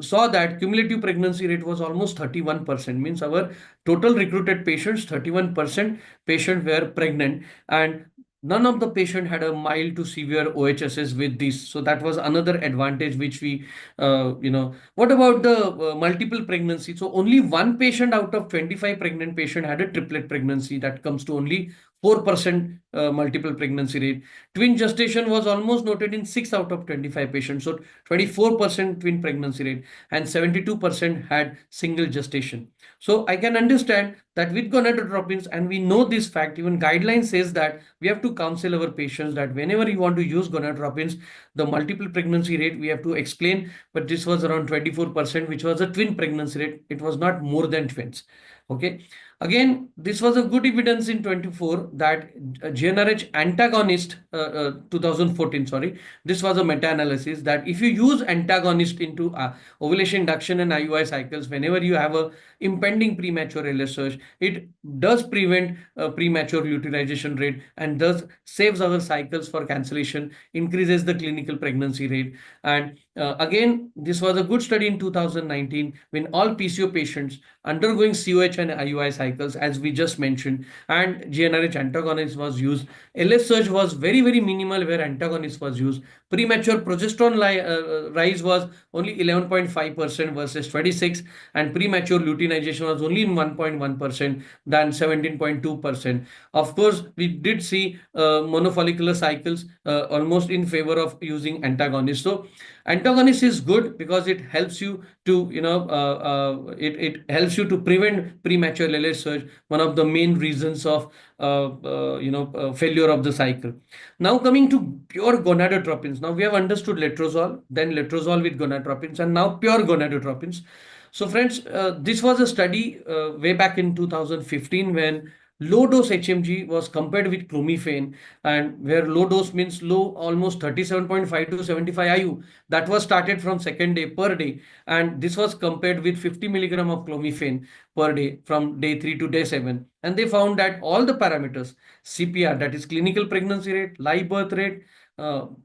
saw that cumulative pregnancy rate was almost 31%, means our total recruited patients, 31% patients were pregnant, and none of the patient had a mild to severe OHSS with this. So that was another advantage which we, what about the multiple pregnancy? So only 1 patient out of 25 pregnant patient had a triplet pregnancy. That comes to only 4% multiple pregnancy rate. Twin gestation was almost noted in 6 out of 25 patients. So 24% twin pregnancy rate, and 72% had single gestation. So I can understand that with gonadotropins, and we know this fact, even guidelines says that we have to counsel our patients that whenever you want to use gonadotropins, the multiple pregnancy rate we have to explain, but this was around 24%, which was a twin pregnancy rate. It was not more than twins. Okay. Again, this was a good evidence in 24 that GnRH antagonist, 2014, sorry, this was a meta-analysis that if you use antagonist into ovulation induction and IUI cycles, whenever you have a impending premature LH surge, it does prevent premature utilization rate and thus saves our cycles for cancellation, increases the clinical pregnancy rate. And Again, this was a good study in 2019 when all PCO patients undergoing COH and IUI cycles, as we just mentioned, and GnRH antagonist was used. LS surge was very, very minimal where antagonist was used. Premature progesterone rise was only 11.5% versus 26, and premature luteinization was only in 1.1% than 17.2%. Of course, we did see monofollicular cycles almost in favor of using antagonists. So antagonist is good because it helps you to, it helps you to prevent premature LH surge, one of the main reasons of, failure of the cycle. Now coming to pure gonadotropins. Now we have understood letrozole, then letrozole with gonadotropins, and now pure gonadotropins. So friends, this was a study way back in 2015 when low dose HMG was compared with clomiphene, and where low dose means low, almost 37.5 to 75 IU. That was started from second day per day, and this was compared with 50 milligram of clomiphene per day from day 3 to day 7. And they found that all the parameters, CPR, that is clinical pregnancy rate, live birth rate,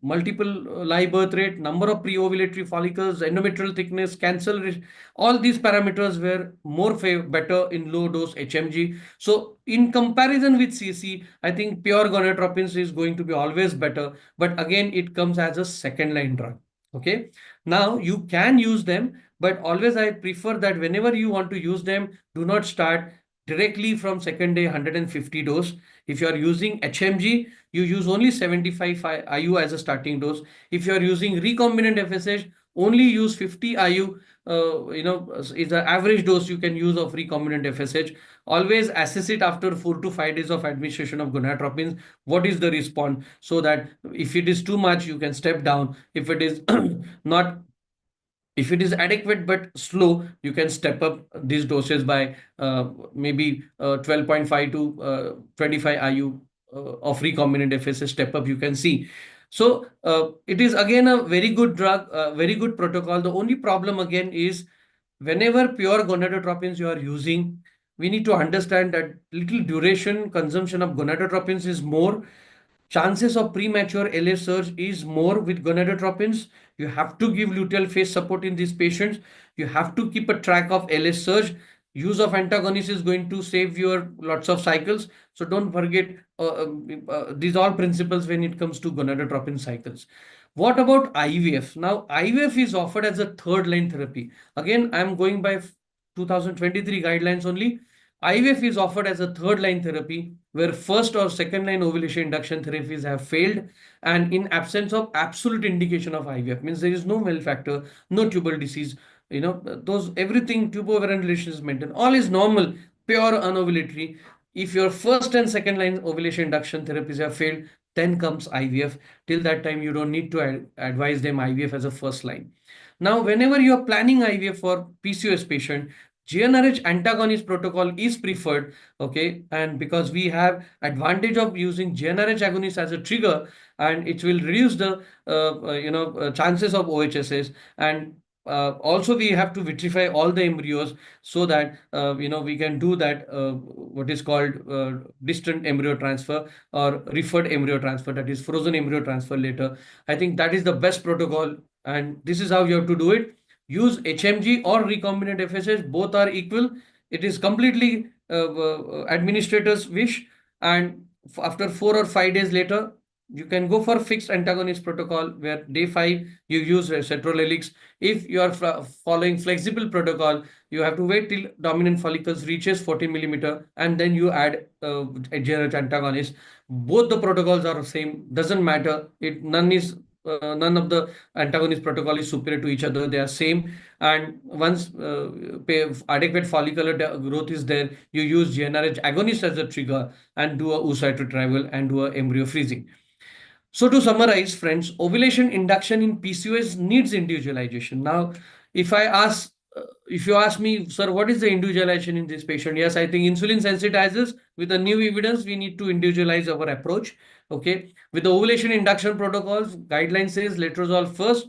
multiple live birth rate, number of pre-ovulatory follicles, endometrial thickness, cancer risk, all these parameters were more better in low dose HMG. So in comparison with CC, I think pure gonadotropins is going to be always better. But again, it comes as a second line drug. Okay. Now you can use them, but always I prefer that whenever you want to use them, do not start directly from second day 150 dose. If you are using HMG, you use only 75 IU as a starting dose. If you are using recombinant FSH, only use 50 IU, is the average dose you can use of recombinant FSH. Always assess it after 4 to 5 days of administration of gonadotropins. What is the response? So that if it is too much, you can step down. If it is not, if it is adequate but slow, you can step up these doses by maybe 12.5 to 25 IU of recombinant FSH step up you can see. So it is again a very good drug, very good protocol. The only problem again is whenever pure gonadotropins you are using, we need to understand that little duration consumption of gonadotropins is more. Chances of premature LH surge is more with gonadotropins. You have to give luteal phase support in these patients. You have to keep a track of LH surge. Use of antagonist is going to save your lots of cycles. So don't forget these all principles when it comes to gonadotropin cycles. What about IVF? Now, IVF is offered as a third line therapy. Again, I'm going by 2023 guidelines only. IVF is offered as a third line therapy where first or second line ovulation induction therapies have failed, and in absence of absolute indication of IVF, means there is no male factor, no tubal disease, those everything, tube-ovarian relation is maintained, all is normal, pure anovulatory. If your first and second line ovulation induction therapies have failed, then comes IVF. Till that time, you don't need to advise them IVF as a first line. Now, whenever you are planning IVF for PCOS patient, GnRH antagonist protocol is preferred, okay, and because we have advantage of using GnRH agonist as a trigger, and it will reduce the chances of OHSS, and also we have to vitrify all the embryos so that we can do that what is called distant embryo transfer or referred embryo transfer, that is frozen embryo transfer later. I think that is the best protocol, and this is how you have to do it. Use HMG or recombinant FSH, both are equal. It is completely administrator's wish, and after 4 or 5 days later, you can go for fixed antagonist protocol where day 5 you use cetrorelix. If you are following flexible protocol, you have to wait till dominant follicles reaches 40 millimeter and then you add a GnRH antagonist. Both the protocols are the same, doesn't matter. None of the antagonist protocol is superior to each other. They are same. And once adequate follicular growth is there, you use GnRH agonist as a trigger and do a oocyte retrieval and do a embryo freezing. So to summarize, friends, ovulation induction in PCOS needs individualization. Now, if you ask me, sir, what is the individualization in this patient? Yes, I think insulin sensitizers, with the new evidence, we need to individualize our approach. Okay. With the ovulation induction protocols, guideline says letrozole first.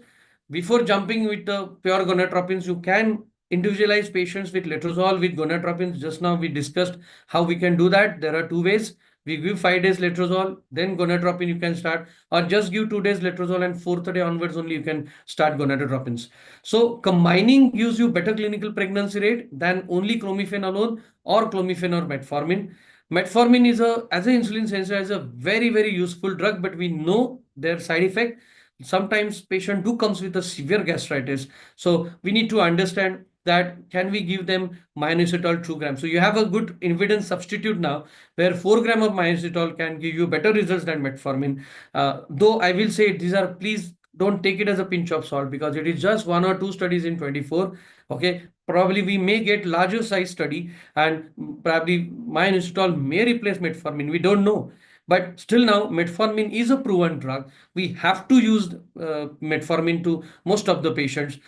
Before jumping with the pure gonadotropins, you can individualize patients with letrozole, with gonadotropins. Just now we discussed how we can do that. There are 2 ways. We give 5 days letrozole, then gonadotropin you can start, or just give 2 days letrozole and 4th day onwards only you can start gonadotropins. So combining gives you better clinical pregnancy rate than only clomiphene alone or clomiphene or metformin. Metformin is as an insulin sensor, is a very, very useful drug, but we know their side effect. Sometimes patient do comes with a severe gastritis. So we need to understand that can we give them minoxidil 2 grams. So you have a good evidence substitute now where 4 gram of minoxidil can give you better results than metformin. Though I will say these are, please don't take it as a pinch of salt because it is just 1 or 2 studies in 24. Okay, probably we may get larger size study and probably minoxidil may replace metformin. We don't know. But still now metformin is a proven drug. We have to use metformin to most of the patients.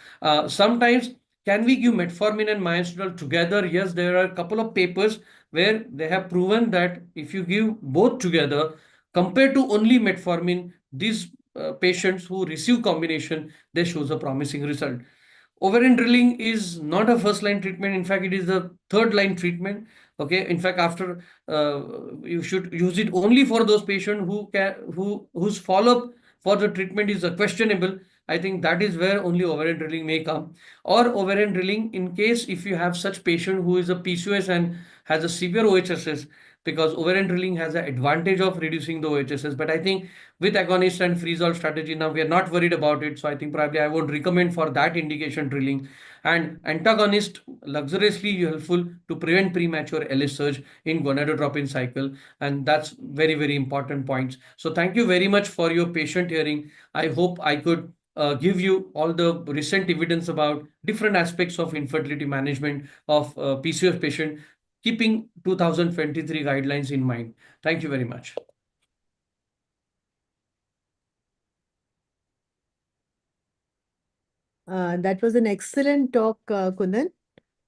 Sometimes can we give metformin and minoxidil together? Yes, there are a couple of papers where they have proven that if you give both together compared to only metformin, these patients who receive combination, they shows a promising result. Ovarian drilling is not a first line treatment. In fact, it is the third line treatment. Okay. In fact, after you should use it only for those patients whose follow-up for the treatment is questionable. I think that is where only ovarian drilling may come, or ovarian drilling in case if you have such patient who is a PCOS and has a severe OHSS, because ovarian drilling has an advantage of reducing the OHSS. But I think with agonist and freeze-all strategy now we are not worried about it. So I think probably I would recommend for that indication drilling, and antagonist luxuriously helpful to prevent premature LH surge in gonadotropin cycle. And that's very, very important points. So thank you very much for your patient hearing. I hope I could give you all the recent evidence about different aspects of infertility management of PCOS patient, keeping 2023 guidelines in mind. Thank you very much. That was an excellent talk, Kundan.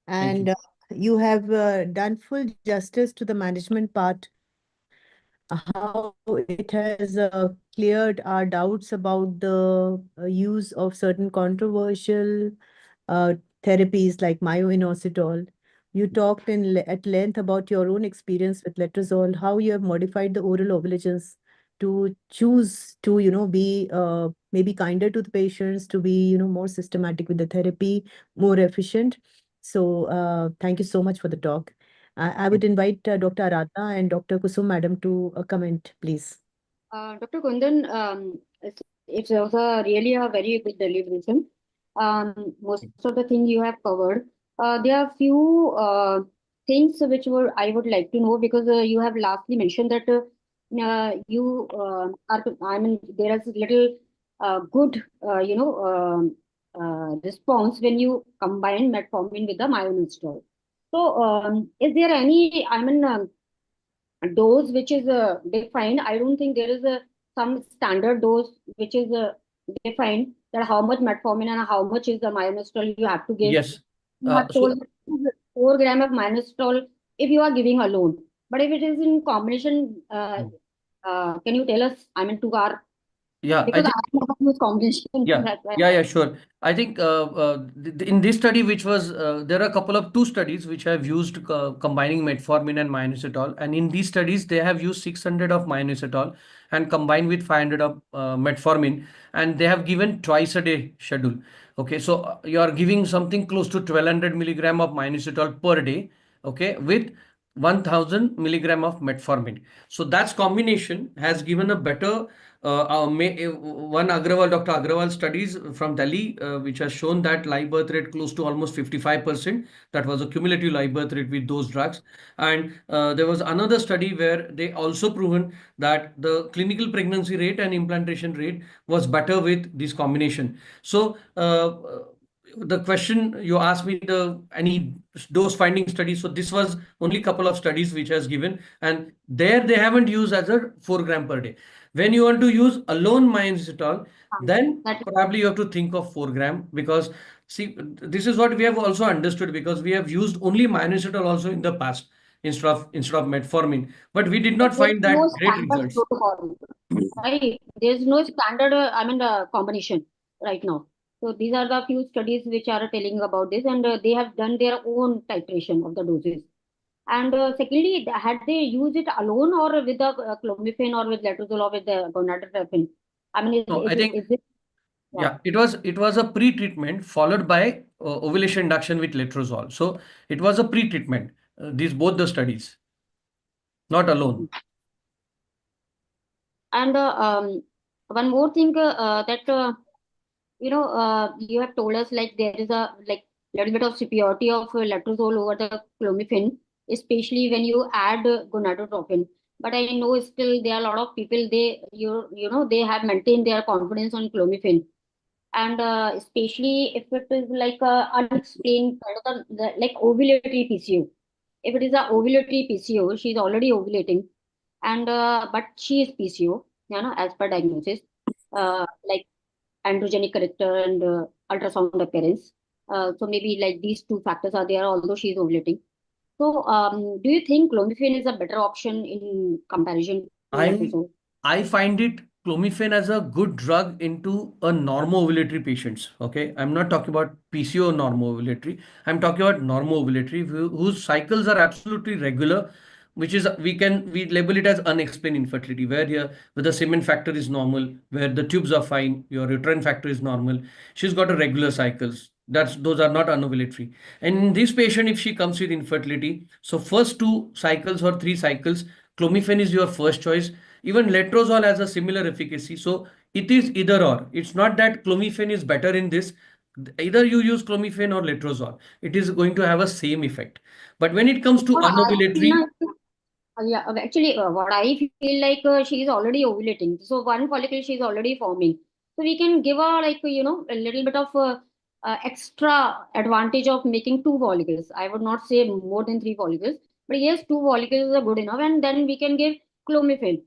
And you have done full justice to the management part, how it has cleared our doubts about the use of certain controversial therapies like myo-inositol. You talked at length about your own experience with letrozole, how you have modified the oral ovulagens to choose to, be maybe kinder to the patients, to be, more systematic with the therapy, more efficient. So thank you so much for the talk. I would invite Dr. Aradhana and Dr. Kusum Madam to comment, please. Dr. Kundan, it's also really a very good deliberation. Most of the things you have covered. There are few things which I would like to know, because you have lastly mentioned that you are, there is little good, response when you combine metformin with the myo-inositol. So, is there any, dose which is defined? I don't think there is some standard dose which is defined, that how much metformin and how much is the myo-inositol you have to give. Yes. You have told 4 grams of myo-inositol if you are giving alone. But if it is in combination, can you tell us, to our, yeah, because I have used combination. Yeah, sure. I think in this study, which was, there are a couple of 2 studies which have used combining metformin and myo-inositol. And in these studies, they have used 600 of myo-inositol and combined with 500 of metformin. And they have given twice a day schedule. Okay, so you are giving something close to 1200 milligram of myo-inositol per day. Okay, with 1000 milligram of metformin. So that's combination has given a better one Dr. Agrawal studies from Delhi, which has shown that live birth rate close to almost 55%. That was a cumulative live birth rate with those drugs. And there was another study where they also proven that the clinical pregnancy rate and implantation rate was better with this combination. So the question you asked me, any dose finding studies. So this was only a couple of studies which has given, and there they haven't used as a 4 gram per day. When you want to use alone myo-inositol, then probably you have to think of 4 gram, because see, this is what we have also understood, because we have used only myo-inositol also in the past instead of metformin, but we did not find that great results. Right, there's no standard combination right now. So these are the few studies which are telling about this, and they have done their own titration of the doses. And secondly, had they used it alone or with the clomiphene or with letrozole or with the gonadotropin? I mean, No, I think is it? yeah, it was a pre-treatment followed by ovulation induction with letrozole. So it was a pre-treatment. These both the studies, not alone. And one more thing that you have told us like there is a little bit of superiority of letrozole over the clomiphene, especially when you add gonadotropin. But I know still there are a lot of people they have maintained their confidence on clomiphene, and especially if it is like a unexplained kind of like ovulatory PCO. If it is a ovulatory PCO, she's already ovulating, and but she is PCO, as per diagnosis, like androgenic character and ultrasound appearance. So maybe like these two factors are there, although she is ovulating. So do you think clomiphene is a better option in comparison to letrozole? I find it clomiphene as a good drug into a normo-ovulatory patients. Okay, I'm not talking about PCO normo-ovulatory. I'm talking about normo-ovulatory whose cycles are absolutely regular, which is we label it as unexplained infertility, where the semen factor is normal, where the tubes are fine, your uterine factor is normal. She's got a regular cycles. Those are not anovulatory. And in this patient, if she comes with infertility, so first 2 cycles or 3 cycles, clomiphene is your first choice. Even letrozole has a similar efficacy. So it is either or. It's not that clomiphene is better in this. Either you use clomiphene or letrozole. It is going to have a same effect. But when it comes to anovulatory, Actually, what I feel like she is already ovulating. So one follicle she is already forming. So we can give her like a little bit of extra advantage of making 2 follicles. I would not say more than 3 follicles, but yes, 2 follicles are good enough, and then we can give clomiphene.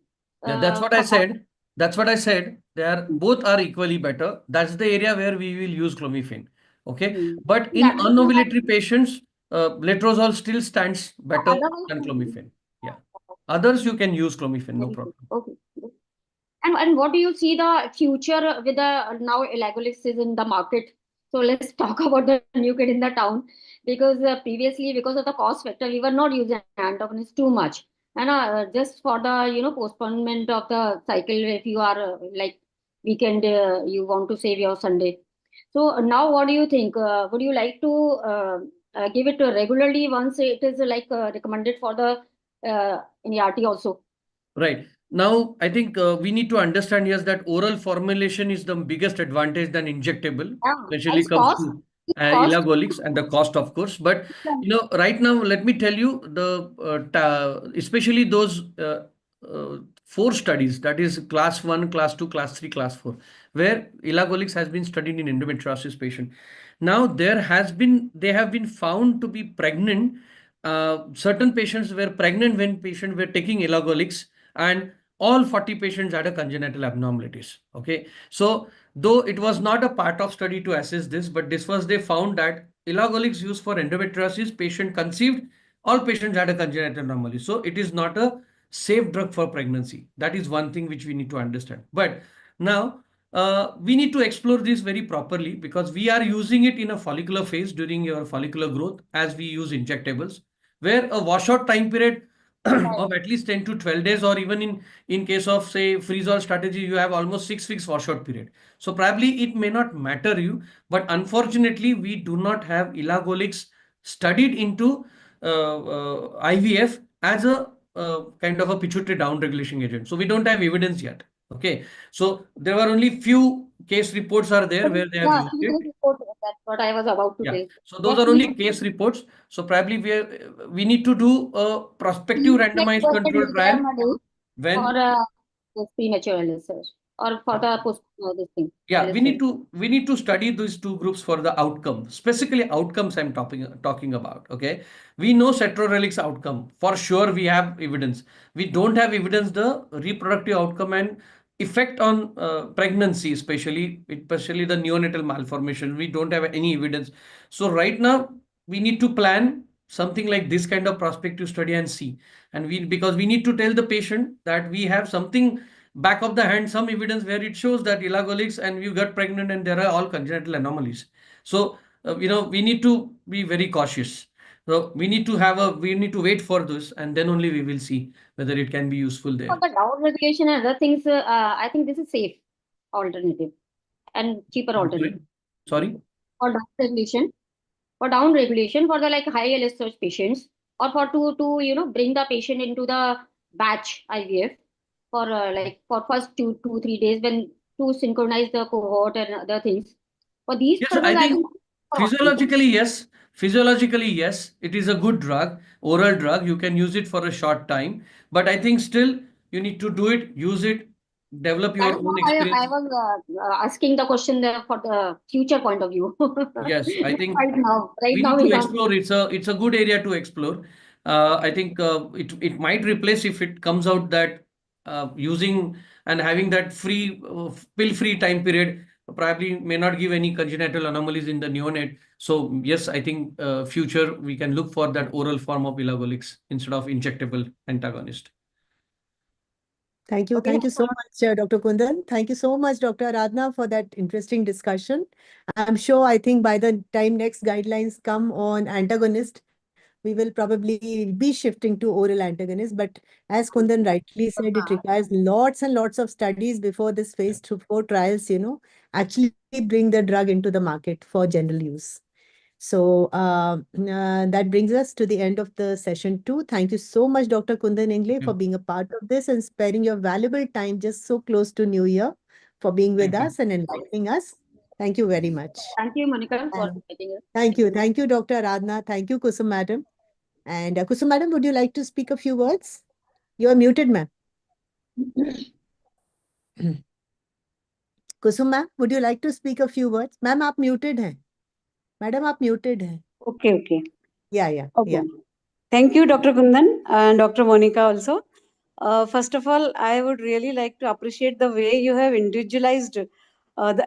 yeah, that's what I said. That's what I said. Both are equally better. That's the area where we will use clomiphene. Okay. But in anovulatory patients, letrozole still stands better than clomiphene. Yeah. Others you can use clomiphene, no problem. Okay. And what do you see the future with the now Elagolix is in the market? So let's talk about the new kid in the town, because previously, because of the cost factor, we were not using antagonists too much, and just for the postponement of the cycle. If you are like weekend, you want to save your Sunday. So now, what do you think? Would you like to give it regularly once it is like recommended for the NERT also? Right. Now, I think we need to understand, yes, that oral formulation is the biggest advantage than injectable, especially comes to elagolix and the cost, of course. But, right now, let me tell you especially those 4 studies, that is class 1, class 2, class 3, class 4, where elagolix has been studied in endometriosis patient. Now, they have been found to be pregnant. Certain patients were pregnant when patients were taking elagolix, and all 40 patients had a congenital abnormalities. Okay. So though it was not a part of study to assess this, but they found that elagolix used for endometriosis, patient conceived, all patients had a congenital anomaly. So it is not a safe drug for pregnancy. That is one thing which we need to understand. But now we need to explore this very properly, because we are using it in a follicular phase during your follicular growth, as we use injectables, where a washout time period of at least 10 to 12 days, or even in case of say freeze-all strategy, you have almost 6 weeks washout period. So probably it may not matter you, but unfortunately we do not have elagolix studied into IVF as a kind of a pituitary downregulation agent. So we don't have evidence yet. Okay, so there were only few case reports are there where they have used it. That's what I was about to say. So those are only case reports. So probably we need to do a prospective randomized control trial when for premature research or for the post this thing. Yeah, we need to study these 2 groups for the outcome. Specifically outcomes I'm talking about. Okay, we know cetrorelix outcome for sure. We have evidence. We don't have evidence the reproductive outcome and effect on pregnancy, especially the neonatal malformation. We don't have any evidence. So right now we need to plan something like this kind of prospective study and see. And because we need to tell the patient that we have something back of the hand, some evidence where it shows that elagolix and you got pregnant and there are all congenital anomalies. So we need to be very cautious. So we need to wait for this, and then only we will see whether it can be useful there. For the down regulation and other things, I think this is safe alternative and cheaper alternative. Sorry? For down regulation, for the like high LSH patients, or for to bring the patient into the batch IVF for like for first 3 days when to synchronize the cohort and other things. For these Yes, purposes, I I think think physiologically, yes. Physiologically, yes. It is a good drug, oral drug. You can use it for a short time. But I think still you need to do it, use it, develop that your is own what I experience. was asking the question there for the future point of view. Yes, I think right now we need we to can't. explore. It's a good area to explore. I think it might replace if it comes out that using and having that free pill-free time period probably may not give any congenital anomalies in the neonate. So yes, I think future we can look for that oral form of elagolix instead of injectable antagonist. Thank you. Thank you so much, Dr. Kundan. Thank you so much, Dr. Aradhana, for that interesting discussion. I'm sure, I think by the time next guidelines come on antagonist, we will probably be shifting to oral antagonist. But as Kundan rightly said, it requires lots and lots of studies before this phase 4 trials, actually bring the drug into the market for general use. So that brings us to the end of the session 2. Thank you so much, Dr. Kundan Ingle, for being a part of this and sparing your valuable time just so close to New Year for being with us and enlightening us. Thank you very much. Thank you, Monica, for inviting us. Thank you. Thank you, Dr. Aradhana. Thank you, Kusum Madam. And Kusum Madam, would you like to speak a few words? You are muted, ma'am. Kusum ma'am, would you like to speak a few words? Ma'am, आप muted हैं. Madam, आप muted हैं. Okay. Yeah. Thank you, Dr. Kundan and Dr. Monica also. First of all, I would really like to appreciate the way you have individualized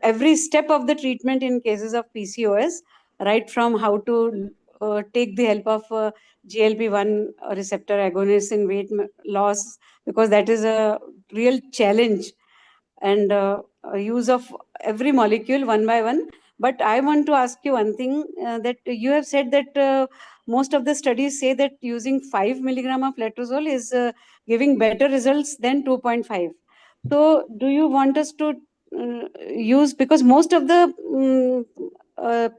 every step of the treatment in cases of PCOS, right from how to take the help of GLP-1 receptor agonists in weight loss, because that is a real challenge, and use of every molecule one by one. But I want to ask you one thing, that you have said that most of the studies say that using 5 milligram of letrozole is giving better results than 2.5. So do you want us to use, because most of the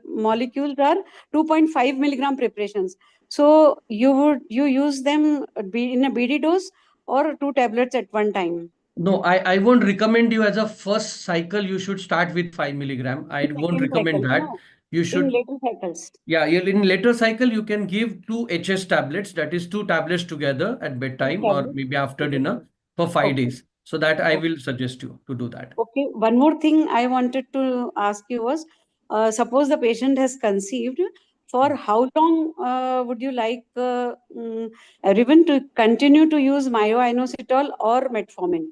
molecules are 2.5 milligram preparations. So you use them in a BD dose or 2 tablets at one time? No, I won't recommend you as a first cycle. You should start with 5 milligram. I won't recommend that. You should. In later cycles. Yeah, in later cycle, you can give 2 HS tablets, that is 2 tablets together at bedtime or maybe after dinner for 5 days. So that I will suggest you to do that. Okay, one more thing I wanted to ask you was, suppose the patient has conceived, for how long would you like everyone to continue to use myo-inositol or metformin?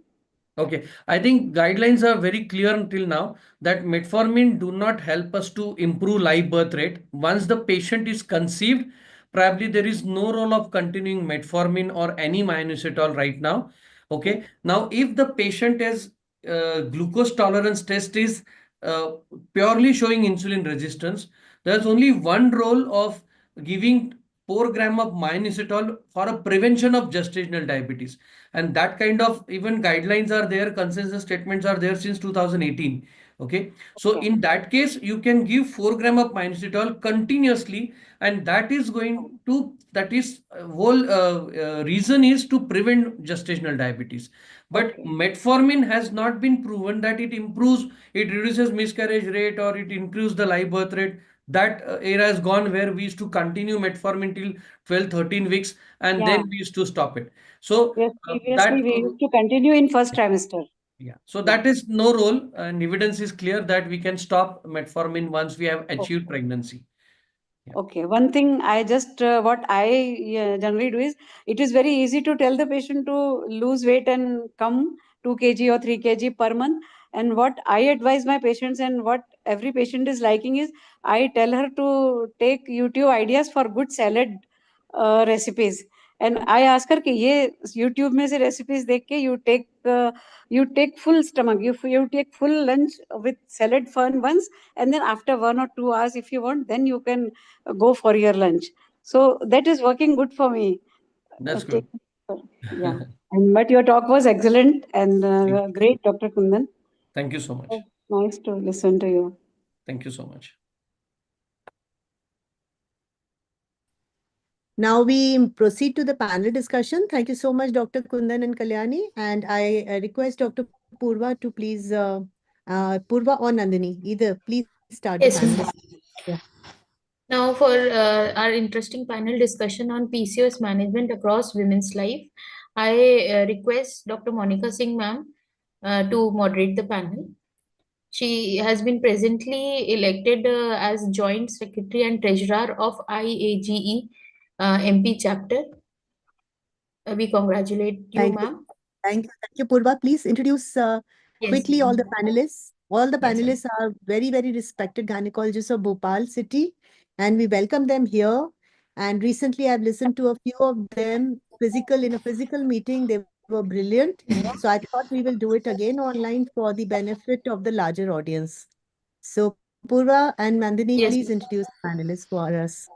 Okay, I think guidelines are very clear until now that metformin do not help us to improve live birth rate. Once the patient is conceived, probably there is no role of continuing metformin or any myo-inositol right now. Okay, now if the patient has glucose tolerance test is purely showing insulin resistance, there's only one role of giving 4 gram of myo-inositol for a prevention of gestational diabetes. And that kind of even guidelines are there, consensus statements are there since 2018. Okay. So in that case, you can give 4 gram of myo-inositol continuously, and that is whole reason is to prevent gestational diabetes. But metformin has not been proven that it reduces miscarriage rate or it improves the live birth rate. That era is gone where we used to continue metformin till 12-13 weeks and then we used to stop it. So yes, previously we used to continue in first trimester. Yeah. So that is no role, and evidence is clear that we can stop metformin once we have achieved pregnancy. Okay, one thing I just what I generally do is, it is very easy to tell the patient to lose weight and come 2 kg or 3 kg per month. And what I advise my patients and what every patient is liking is, I tell her to take YouTube ideas for good salad recipes. And I ask her कि ये YouTube में से recipes देख के you take full stomach, you take full lunch with salad fun once, and then after 1 or 2 hours, if you want, then you can go for your lunch. So that is working good for me. That's Okay. good. Yeah. But your talk was excellent and great, Dr. Kundan. Thank you so much. Nice to listen to you. Thank you so much. Now we proceed to the panel discussion. Thank you so much, Dr. Kundan and Kalyani. And I request Dr. Purva to please, Purva or Nandini, either please start the Yes, panel ma'am. discussion. Yeah. Now for our interesting panel discussion on PCOS management across women's life, I request Dr. Monica Singh ma'am to moderate the panel. She has been presently elected as Joint Secretary and Treasurer of IAGE MP chapter. We congratulate you, Thank you. ma'am. Thank you, Purva. Please introduce quickly all the panelists. All the Yes, panelists are very, very respected gynecologists of Bhopal city, and we welcome them here. And recently, I've listened to a few of them in a physical meeting. They were brilliant. So I thought we will do it again online for the benefit of the larger audience. So Purva and Nandini, Yes, please ma'am. introduce the panelists for us.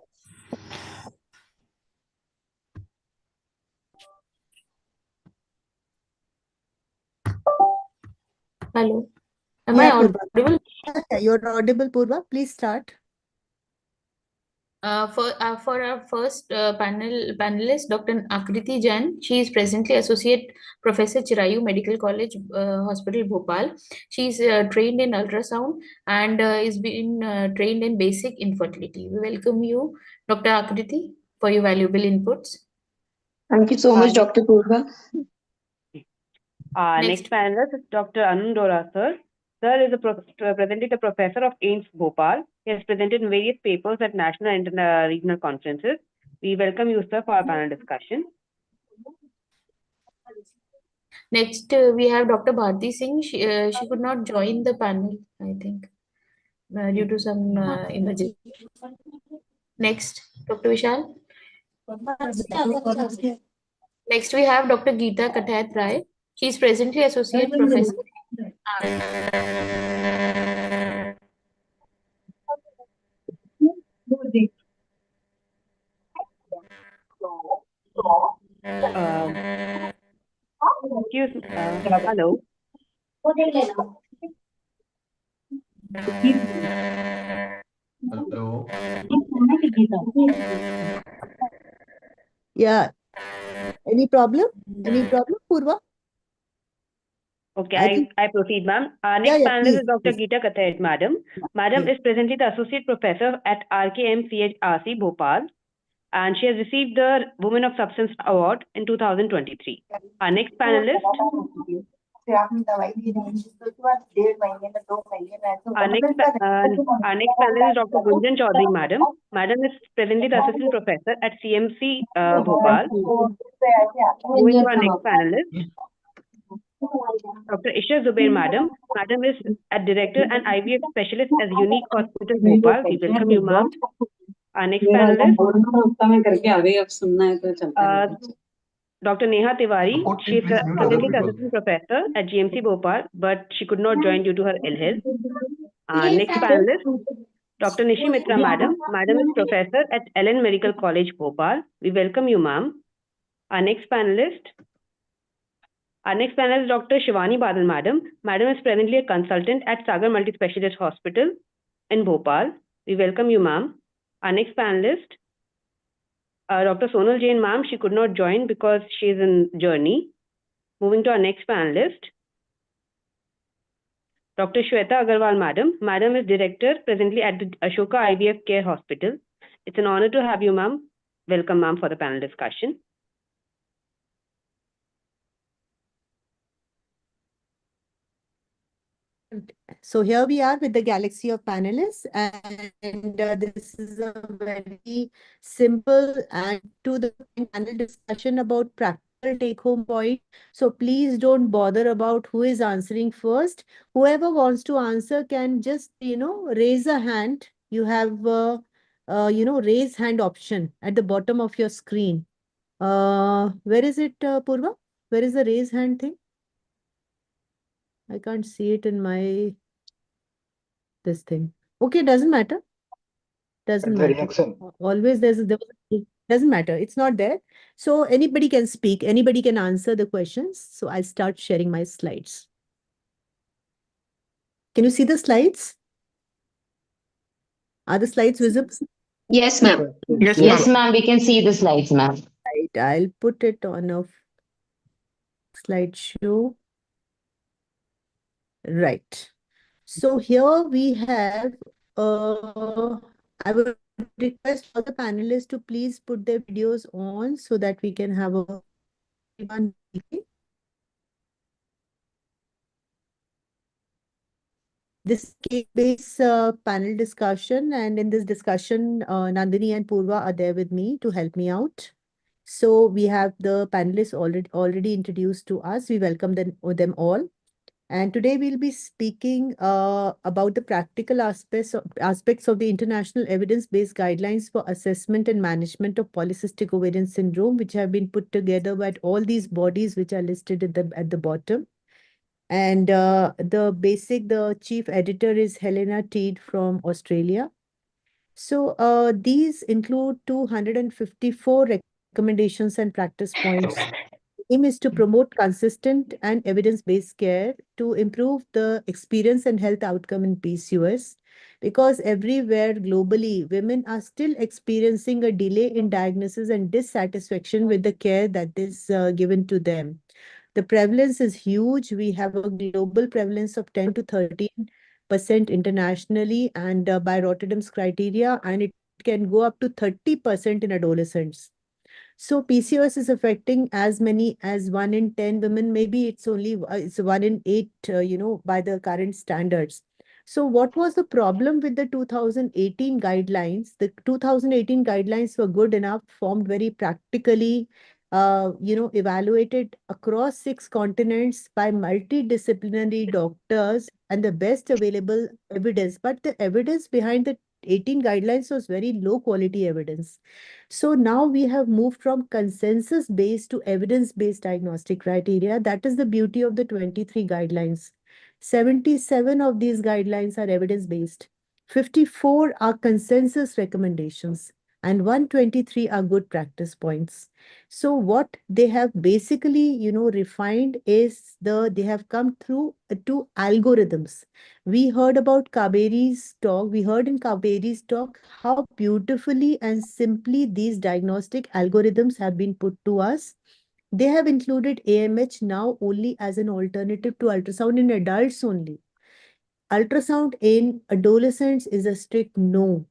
Hello. Am Yeah, I Purva. audible? Yeah, you're audible, Purva. Please start. For our first panelist, Dr. Akriti Jain, she is presently Associate Professor Chirayu Medical College Hospital, Bhopal. She is trained in ultrasound and is been trained in basic infertility. We welcome you, Dr. Akriti, for your valuable inputs. Thank you so much, Dr. Purva. Next. Next panelist is Dr. Anand Dora, sir. Sir is presented a professor of AIIMS Bhopal. He has presented in various papers at national and regional conferences. We welcome you, sir, for our panel discussion. Next, we have Dr. Bharti Singh. She could not join the panel, I think, due to some emergency. Next, Dr. Vishal. Next, we have Dr. Geeta Kathayat Rai. She is presently Associate Professor. Hello. Hello. Yeah. Any problem? Any problem, Purva? Okay, I proceed, ma'am. Our next panelist is Dr. Geeta Kathayat, madam. Madam is presently the Associate Professor at RKMCHRC, Bhopal, and she has received the Women of Substance Award in 2023. Our next panelist. Our next panelist is Dr. Gunjan Chaudhary, madam. Madam is presently the Assistant Professor at CMC Bhopal. Moving to our next panelist. Dr. Isha Zubair, madam. Madam is a Director and IVF Specialist at Unique Hospital, Bhopal. We welcome you, ma'am. Our next panelist. Dr. Neha Tiwari, she is presently the Assistant Professor at GMC Bhopal, but she could not join due to her ill health. Next panelist, Dr. Nishi Mitra, madam. Madam is Professor at Ellen Medical College, Bhopal. We welcome you, ma'am. Our next panelist is Dr. Shivani Badal, madam. Madam is presently a consultant at Sagar Multi-Specialist Hospital in Bhopal. We welcome you, ma'am. Our next panelist, Dr. Sonal Jain, ma'am. She could not join because she is in journey. Moving to our next panelist, Dr. Shweta Agarwal, madam. Madam is Director presently at the Ashoka IVF Care Hospital. It's an honor to have you, ma'am. Welcome, ma'am, for the panel discussion. So here we are with the galaxy of panelists, and this is a very simple and to the point panel discussion about practical take-home point. So please don't bother about who is answering first. Whoever wants to answer can just, raise a hand. You have, raise hand option at the bottom of your screen. Where is it, Purva? Where is the raise hand thing? I can't see it in this thing. Okay, doesn't matter. Doesn't Very matter. excellent. Always doesn't matter. It's not there. So anybody can speak. Anybody can answer the questions. So I'll start sharing my slides. Can you see the slides? Are the slides visible? Yes, ma'am. Yes, Yes, ma'am. We can see the slides, ma'am. Right. I'll put it on a slideshow. Right. So here we have, I would request all the panelists to please put their videos on so that we can have a this case-based panel discussion, and in this discussion, Nandini and Purva are there with me to help me out. So we have the panelists already introduced to us. We welcome them all. And today we'll be speaking about the practical aspects of the international evidence-based guidelines for assessment and management of polycystic ovarian syndrome, which have been put together by all these bodies which are listed at the bottom. And the chief editor is Helena Teed from Australia. So these include 254 recommendations and practice points. Aim is to promote consistent and evidence-based care to improve the experience and health outcome in PCOS, because everywhere globally, women are still experiencing a delay in diagnosis and dissatisfaction with the care that is given to them. The prevalence is huge. We have a global prevalence of 10 to 13% internationally, and by Rotterdam's criteria, and it can go up to 30% in adolescents. So PCOS is affecting as many as 1 in 10 women. Maybe it's only it's 1 in 8, by the current standards. So what was the problem with the 2018 guidelines? The 2018 guidelines were good enough, formed very practically, evaluated across 6 continents by multidisciplinary doctors and the best available evidence. But the evidence behind the 18 guidelines was very low quality evidence. So now we have moved from consensus-based to evidence-based diagnostic criteria. That is the beauty of the 23 guidelines. 77 of these guidelines are evidence-based. 54 are consensus recommendations, and 123 are good practice points. So what they have basically, refined is they have come through to algorithms. We heard about Kaberi's talk. We heard in Kaberi's talk how beautifully and simply these diagnostic algorithms have been put to us. They have included AMH now only as an alternative to ultrasound in adults only. Ultrasound in adolescents is a strict no.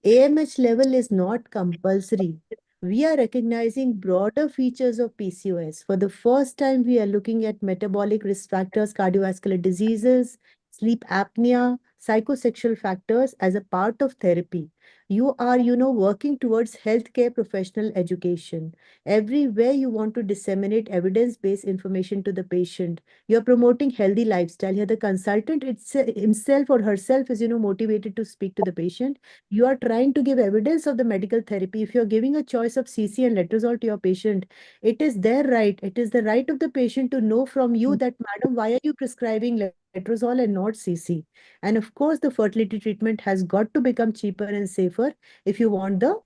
AMH level is not compulsory. We are recognizing broader features of PCOS. For the first time, we are looking at metabolic risk factors, cardiovascular diseases, sleep apnea, psychosexual factors as a part of therapy. You are, working towards healthcare professional education. Everywhere you want to disseminate evidence-based information to the patient. You're promoting healthy lifestyle. Here, the consultant himself or herself is, motivated to speak to the patient. You are trying to give evidence of the medical therapy. If you're giving a choice of CC and letrozole to your patient, it is their right. It is the right of the patient to know from you that, madam, why are you prescribing letrozole and not CC? And of course, the fertility treatment has got to become cheaper and safer if you want the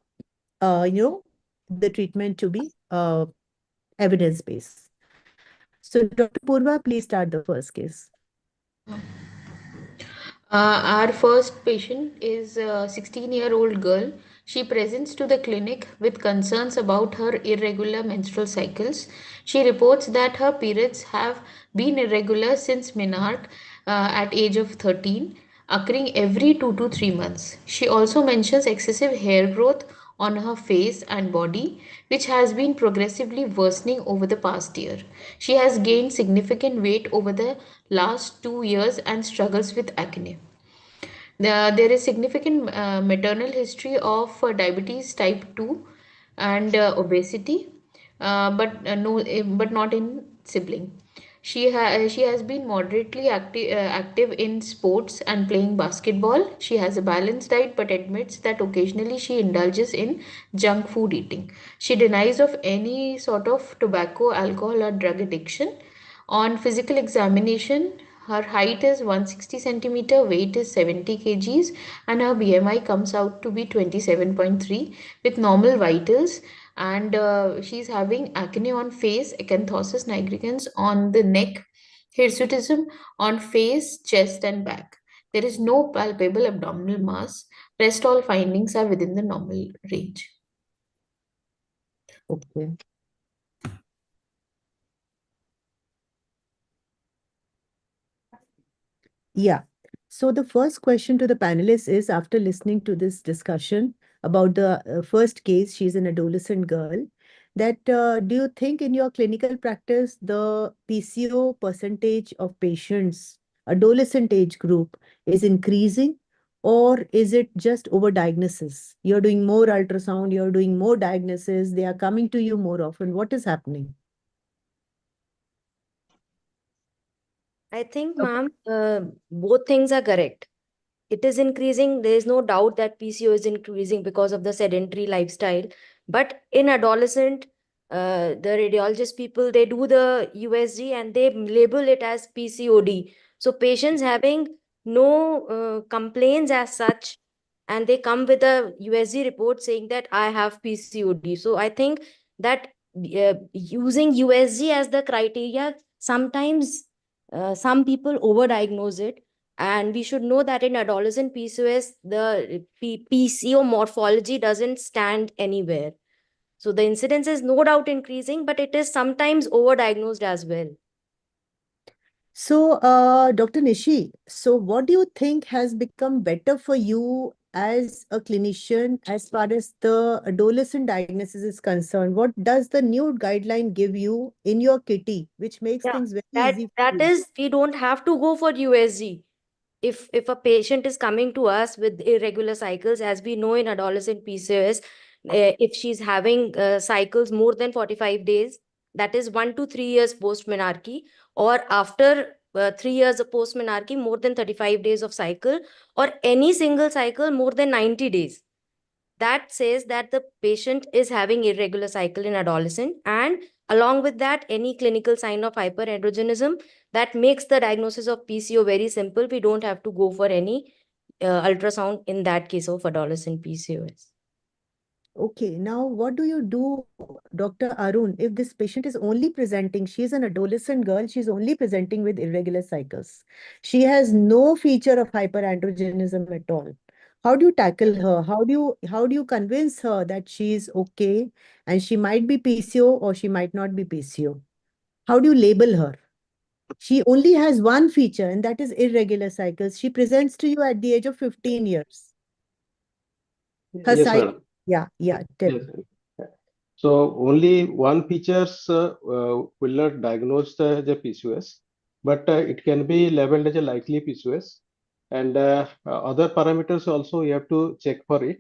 treatment to be evidence-based. So, Dr. Purva, please start the first case. Our first patient is a 16-year-old girl. She presents to the clinic with concerns about her irregular menstrual cycles. She reports that her periods have been irregular since menarche at age of 13, occurring every 2 to 3 months. She also mentions excessive hair growth on her face and body, which has been progressively worsening over the past year. She has gained significant weight over the last 2 years and struggles with acne. There is significant maternal history of diabetes type 2 and obesity, but not in sibling. She has been moderately active in sports and playing basketball. She has a balanced diet but admits that occasionally she indulges in junk food eating. She denies of any sort of tobacco, alcohol or drug addiction. On physical examination, Her height is 160 centimeter, weight is 70 kgs, and her BMI comes out to be 27.3 with normal vitals. And she's having acne on face, acanthosis nigricans on the neck, hirsutism on face, chest, and back. There is no palpable abdominal mass. Rest all findings are within the normal range. Okay. Yeah. So the first question to the panelists is, after listening to this discussion about the first case, she's an adolescent girl, that do you think in your clinical practice, the PCO percentage of patients, adolescent age group, is increasing, or is it just overdiagnosis? You're doing more ultrasound, you're doing more diagnosis, they are coming to you more often. What is happening? I think, ma'am, both things are correct. It is increasing. There is no doubt that PCO is increasing because of the sedentary lifestyle. But in adolescent, the radiologist people, they do the USG and they label it as PCOD. So patients having no complaints as such, and they come with a USG report saying that I have PCOD. So I think that using USG as the criteria, sometimes some people overdiagnose it. And we should know that in adolescent PCOS, the PCO morphology doesn't stand anywhere. So the incidence is no doubt increasing, but it is sometimes overdiagnosed as well. So, Dr. Nishi, so what do you think has become better for you as a clinician as far as the adolescent diagnosis is concerned? What does the new guideline give you in your kitty, which makes things very easy for That you? is, we don't have to go for USG. If a patient is coming to us with irregular cycles, as we know in adolescent PCOS, if she's having cycles more than 45 days, that is 1 to 3 years post menarche, or after 3 years of post menarche, more than 35 days of cycle, or any single cycle more than 90 days. That says that the patient is having irregular cycle in adolescent, and along with that, any clinical sign of hyperandrogenism, that makes the diagnosis of PCO very simple. We don't have to go for any ultrasound in that case of adolescent PCOS. Okay, now what do you do, Dr. Arun, if this patient is only presenting, she's an adolescent girl, she's only presenting with irregular cycles. She has no feature of hyperandrogenism at all. How do you tackle her? How do you convince her that she's okay and she might be PCO or she might not be PCO? How do you label her? She only has one feature, and that is irregular cycles. She presents to you at the age of 15 years. Her Yes, cycle, madam. tell. Yes. So only one features will not diagnose the PCOS, but it can be labeled as a likely PCOS. And other parameters also you have to check for it.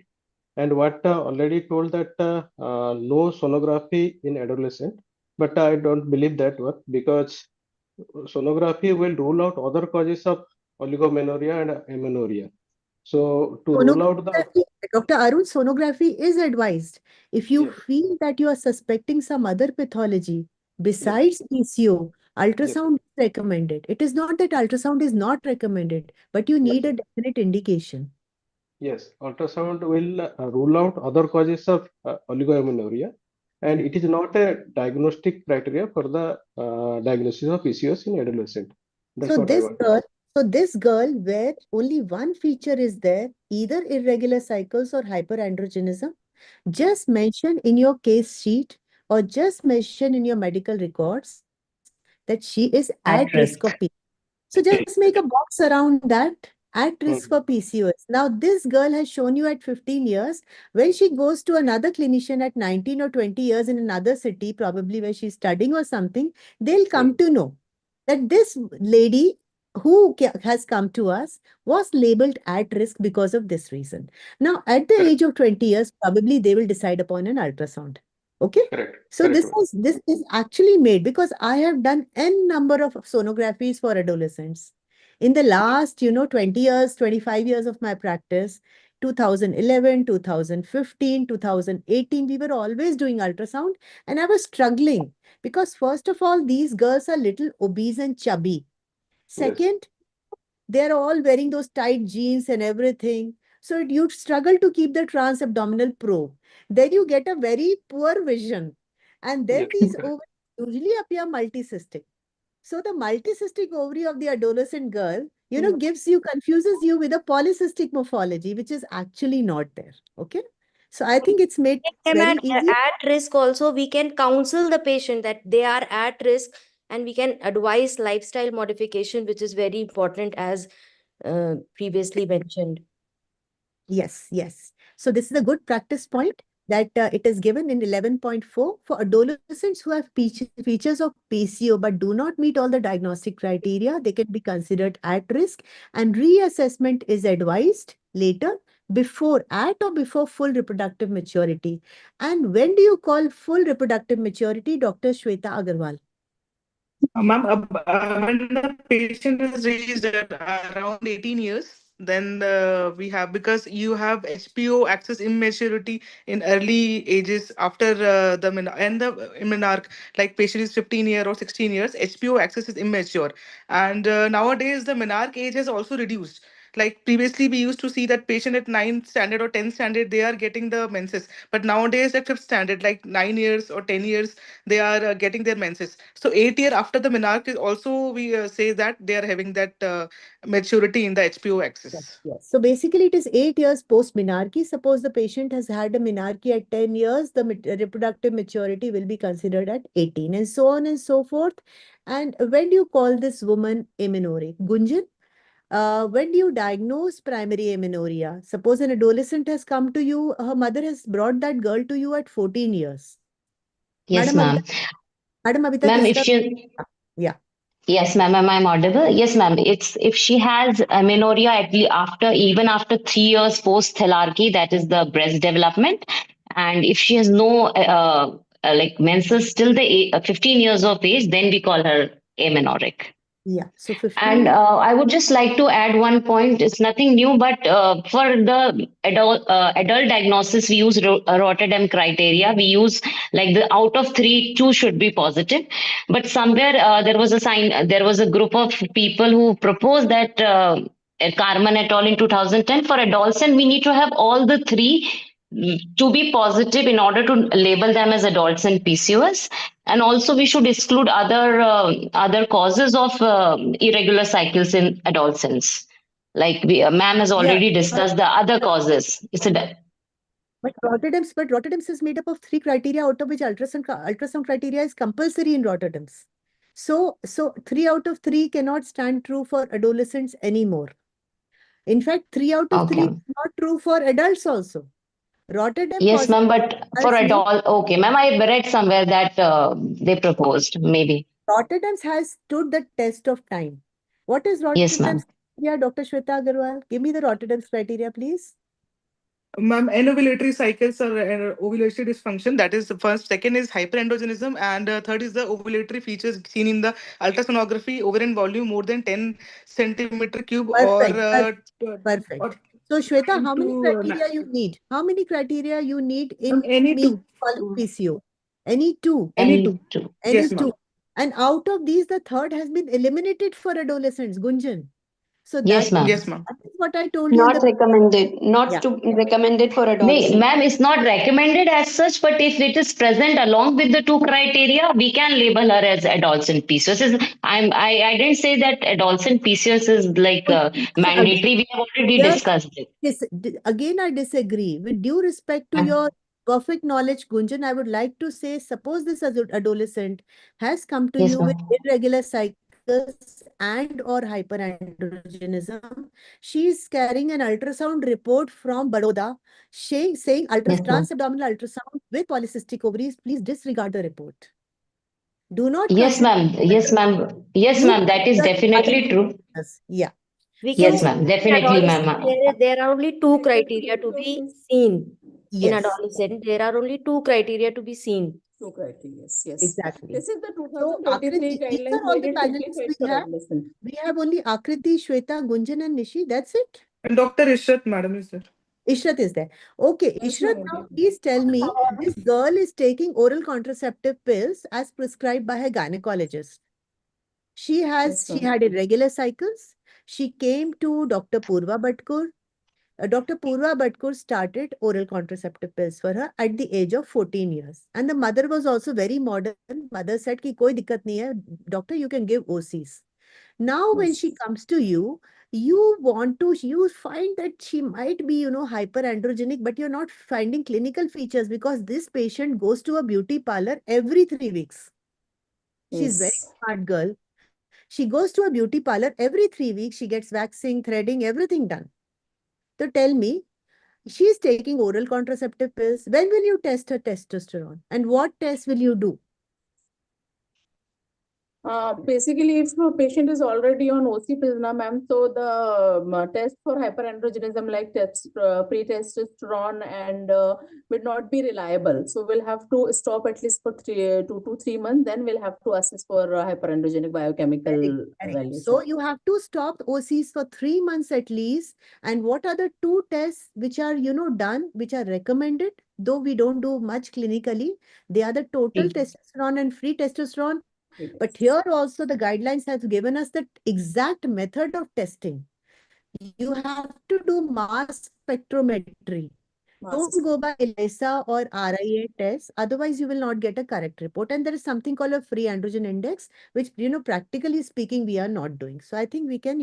And what already told that no sonography in adolescent, but I don't believe that one, because sonography will rule out other causes of oligomenorrhea and amenorrhea. So to rule out the Sonography, Dr. Arun, sonography is advised. If you feel that you are suspecting some other pathology besides PCO, ultrasound is recommended. It is not that ultrasound is not recommended, but you need a definite indication. Yes, ultrasound will rule out other causes of oligoamenorrhea, and it is not a diagnostic criteria for the diagnosis of PCOS in adolescent. That's So what I this want. girl, where only one feature is there, either irregular cycles or hyperandrogenism, just mention in your case sheet or just mention in your medical records that she is at risk of PCOS. So just make a box around that, at risk for PCOS. Now, this girl has shown you at 15 years. When she goes to another clinician at 19 or 20 years in another city, probably where she's studying or something, they'll come to know that this lady who has come to us was labeled at risk because of this reason. Now, at the age of 20 years, probably they will decide upon an ultrasound. Okay. So this is actually made because I have done n number of sonographies for adolescents. In the last, 20 years, 25 years of my practice, 2011, 2015, 2018, we were always doing ultrasound, and I was struggling because first of all, these girls are little obese and chubby. Second, they're all wearing those tight jeans and everything. So you struggle to keep the transabdominal probe. Then you get a very poor vision. And then these ovaries usually appear multicystic. So the multicystic ovary of the adolescent girl, confuses you with a polycystic morphology, which is actually not there. Okay. So I think it's made very easy. At risk also, we can counsel the patient that they are at risk, and we can advise lifestyle modification, which is very important as previously mentioned. Yes, yes. So this is a good practice point that it is given in 11.4 for adolescents who have features of PCO but do not meet all the diagnostic criteria. They can be considered at risk, and reassessment is advised later at or before full reproductive maturity. And when do you call full reproductive maturity, Dr. Shweta Agarwal? Ma'am, when the patient is reached around 18 years, then we have, because you have HPO axis immaturity in early ages after the menarche, like patient is 15 years or 16 years, HPO axis is immature. And nowadays the menarche age has also reduced. Like previously, we used to see that patient at 9th standard or 10th standard, they are getting the menses. But nowadays at 5th standard, like 9 years or 10 years, they are getting their menses. So 8 year after the menarche is also, we say that they are having that maturity in the HPO axis. Yes. So basically it is 8 years post menarche. Suppose the patient has had a menarche at 10 years, the reproductive maturity will be considered at 18, and so on and so forth. And when do you call this woman amenorrheic? Gunjan? When do you diagnose primary amenorrhea? Suppose an adolescent has come to you, her mother has brought that girl to you at 14 years. Yes, ma'am. Madam Abhita, Ma'am, if she... Yeah. Yes, ma'am. Am I audible? Yes, ma'am. It's if she has amenorrhea even after 3 years post thelarchy, that is the breast development, and if she has no like menses till the 15 years of age, then we call her amenorrheic. Yeah. So 15. And I would just like to add one point. It's nothing new, but for the adult diagnosis, we use Rotterdam criteria. We use like the out of 3, 2 should be positive. But somewhere there was a group of people who proposed that Carmen et al. In 2010, for adolescent, we need to have all the 3 to be positive in order to label them as adolescent PCOS. And also we should exclude other causes of irregular cycles in adolescents. Like ma'am has already discussed the other causes. But Rotterdam's is made up of 3 criteria, out of which ultrasound criteria is compulsory in Rotterdam's. So 3 out of 3 cannot stand true for adolescents anymore. In fact, 3 out of 3 is not true for adults also. Rotterdam. Yes, ma'am, but for adult, okay, ma'am, I read somewhere that they proposed, maybe. Rotterdam's has stood the test of time. What is Rotterdam's criteria, Dr. Shweta Agarwal? Give me the Rotterdam's criteria, please. Ma'am, anovulatory cycles or ovulatory dysfunction, that is the first. Second is hyperandrogenism, and third is the ovulatory features seen in the ultrasonography, ovarian volume more than 10 centimeter cube. Perfect. So Shweta, how many criteria you need? How many criteria you need in PCO? Any 2? Any 2. Any 2. And out of these, the third has been eliminated for adolescents, Gunjan. So yes, ma'am. Yes, ma'am. That is what I told not you. Recommended. Recommended for adolescents. Ma'am, it's not recommended as such, but if it is present along with the 2 criteria, we can label her as adolescent PCOS. I didn't say that adolescent PCOS is like mandatory. We have already discussed it. Again, I disagree. With due respect to your perfect knowledge, Gunjan, I would like to say, suppose this adolescent has come to you with irregular cycles and or hyperandrogenism. She is carrying an ultrasound report from Baroda saying transabdominal ultrasound with polycystic ovaries. Please disregard the report. Do not. Yes, ma'am. Yes, ma'am. Yes, ma'am. That is definitely true. Yeah. Yes, ma'am. Definitely, ma'am. There are only 2 criteria to be seen. In adolescent, there are only 2 criteria to be seen. 2 criteria, yes. Exactly. This is the 2023 These guidelines. are all the finalists we have only Akriti, Shweta, Gunjan and Nishi. That's it. And Dr. Ishrat, madam, is there? Ishrat is there. Okay, Ishrat, now please tell me, this girl is taking oral contraceptive pills as prescribed by her gynecologist. She Yes, ma'am. had irregular cycles. She came to Dr. Purva Bhatkur. Dr. Purva Bhatkur started oral contraceptive pills for her at the age of 14 years. And the mother was also very modern. Mother said ki koi dikkat nahi hai. Doctor, you can give OCs. Now, when she comes to you, you find that she might be, hyperandrogenic, but you're not finding clinical features because this patient goes to a beauty parlor every 3 weeks. She's very Yes. smart girl. She goes to a beauty parlor every 3 weeks. She gets waxing, threading, everything done. So tell me, she's taking oral contraceptive pills. When will you test her testosterone? And what test will you do? Basically, if a patient is already on OC pills now, ma'am, so the test for hyperandrogenism like pre-testosterone and will not be reliable. So we'll have to stop at least for 2 to 3 months. Then we'll have to assess for hyperandrogenic biochemical values. So you have to stop OCs for 3 months at least. And what are the 2 tests which are, done, which are recommended, though we don't do much clinically? They are the total testosterone and free testosterone. But here also the guidelines have given us the exact method of testing. You have to do mass spectrometry. Don't go by ELISA or RIA tests. Otherwise, you will not get a correct report. And there is something called a free androgen index, which, practically speaking, we are not doing. So I think we can,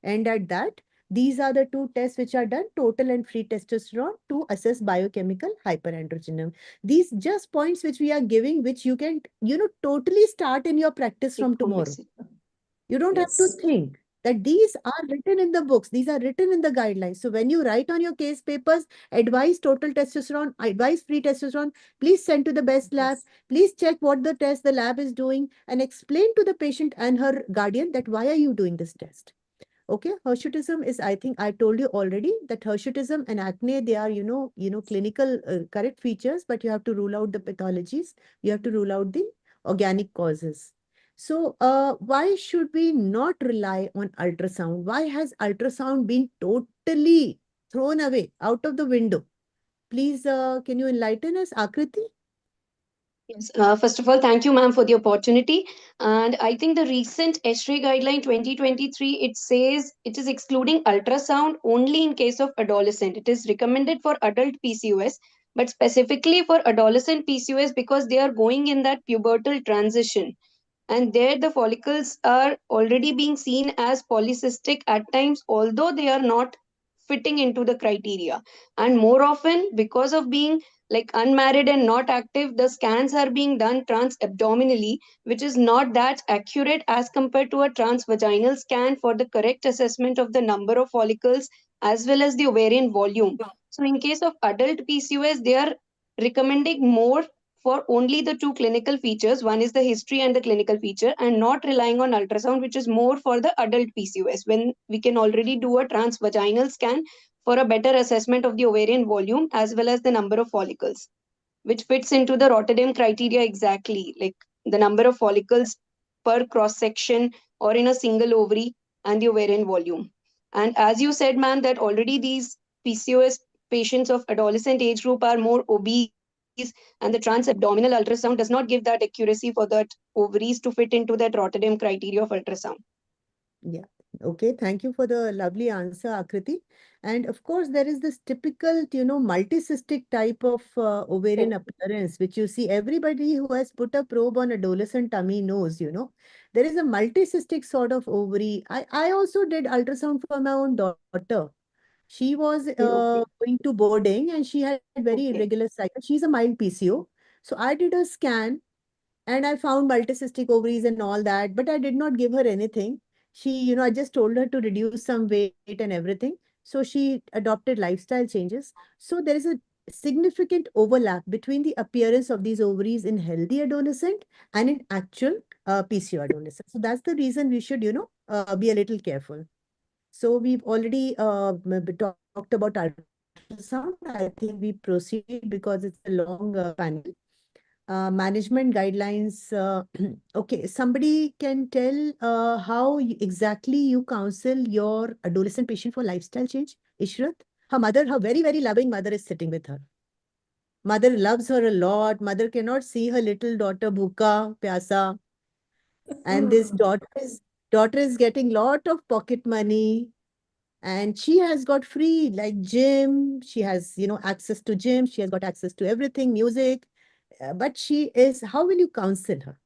end at that. These are the 2 tests which are done, total and free testosterone, to assess biochemical hyperandrogenism. These just points which we are giving, which you can, totally start in your practice from tomorrow. You don't have to think that these are written in the books. These are written in the guidelines. So when you write on your case papers, advise total testosterone, advise free testosterone, please send to the best lab. Please check what the test the lab is doing and explain to the patient and her guardian that why are you doing this test. Okay, hirsutism is, I think I told you already that hirsutism and acne, they are, clinical correct features, but you have to rule out the pathologies. You have to rule out the organic causes. So why should we not rely on ultrasound? Why has ultrasound been totally thrown away out of the window? Please, can you enlighten us, Akriti? Yes, first of all, thank you, ma'am, for the opportunity. And I think the recent ESHRE guideline 2023, it says it is excluding ultrasound only in case of adolescent. It is recommended for adult PCOS, but specifically for adolescent PCOS because they are going in that pubertal transition. And there the follicles are already being seen as polycystic at times, although they are not fitting into the criteria. And more often, because of being like unmarried and not active, the scans are being done transabdominally, which is not that accurate as compared to a transvaginal scan for the correct assessment of the number of follicles as well as the ovarian volume. So in case of adult PCOS, they are recommending more for only the 2 clinical features. One is the history and the clinical feature, and not relying on ultrasound, which is more for the adult PCOS, when we can already do a transvaginal scan for a better assessment of the ovarian volume as well as the number of follicles, which fits into the Rotterdam criteria exactly, like the number of follicles per cross section or in a single ovary and the ovarian volume. And as you said, ma'am, that already these PCOS patients of adolescent age group are more obese, and the transabdominal ultrasound does not give that accuracy for that ovaries to fit into that Rotterdam criteria of ultrasound. Yeah. Okay. Thank you for the lovely answer, Akriti. And of course, there is this typical, multicystic type of ovarian appearance, which you see everybody who has put a probe on adolescent tummy knows, there is a multicystic sort of ovary. I also did ultrasound for my own daughter. She was going to boarding and she had very irregular cycle. She's a mild PCO. So I did a scan and I found multicystic ovaries and all that, but I did not give her anything. She, I just told her to reduce some weight and everything. So she adopted lifestyle changes. So there is a significant overlap between the appearance of these ovaries in healthy adolescent and in actual PCO adolescent. So that's the reason we should, be a little careful. So we've already talked about ultrasound. I think we proceed because it's a long panel. Management guidelines. Okay, somebody can tell how exactly you counsel your adolescent patient for lifestyle change? Ishrat, her mother, her very, very loving mother is sitting with her. Mother loves her a lot. Mother cannot see her little daughter bhuka, pyasa. And this daughter is getting lot of pocket money, and she has got free like gym. She has, access to gym. She has got access to everything, music. But how will you counsel her?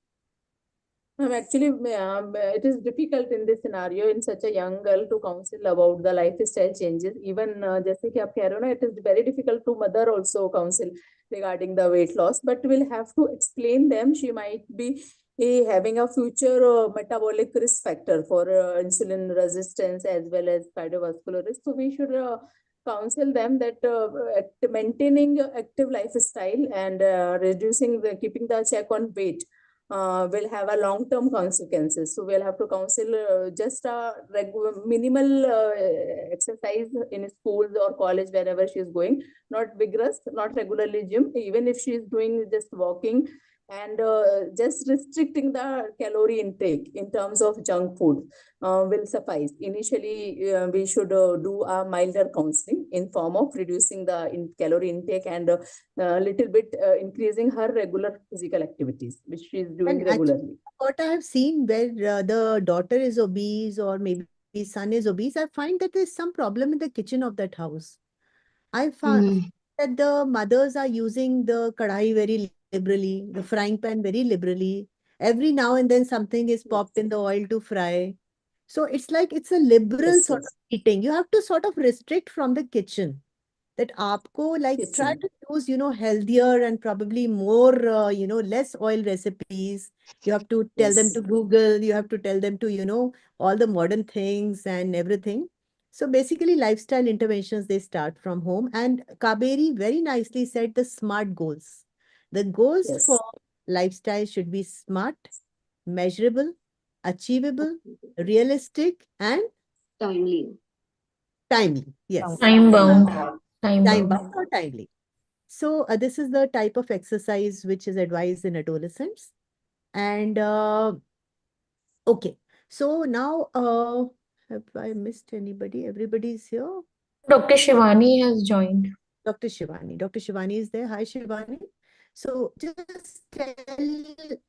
Actually, it is difficult in this scenario in such a young girl to counsel about the lifestyle changes. Even जैसे कि आप कह रहे हो ना, it is very difficult to mother also counsel regarding the weight loss. But we'll have to explain them. She might be having a future metabolic risk factor for insulin resistance as well as cardiovascular risk. So we should counsel them that maintaining active lifestyle and keeping the check on weight will have a long-term consequences. So we'll have to counsel just a minimal exercise in schools or college, wherever she is going, not vigorous, not regularly gym, even if she is doing just walking, and just restricting the calorie intake in terms of junk food will suffice. Initially, we should do a milder counseling in form of reducing the calorie intake and a little bit increasing her regular physical activities, which she is doing And actually, regularly. what I have seen where the daughter is obese or maybe son is obese, I find that there's some problem in the kitchen of that house. I found that the mothers are using the kadai very liberally, the frying pan very liberally. Every now and then something is popped in the oil to fry. So it's like it's a liberal Yes, sort of yes. eating. You have to sort of restrict from the kitchen. That aapko try to use, healthier and probably more, less oil recipes. You have to tell them Yes. to Google, you have to tell them to, all the modern things and everything. So basically lifestyle interventions, they start from home. And Kaberi very nicely said the SMART goals. The goals Yes. for lifestyle should be smart, measurable, achievable, realistic, and Timely. timely. Yes. Time bound. Time Time bound. bound or timely. So this is the type of exercise which is advised in adolescents. And okay, so now have I missed anybody? Everybody's here. Dr. Shivani has joined. Dr. Shivani. Dr. Shivani is there. Hi, Shivani. So just tell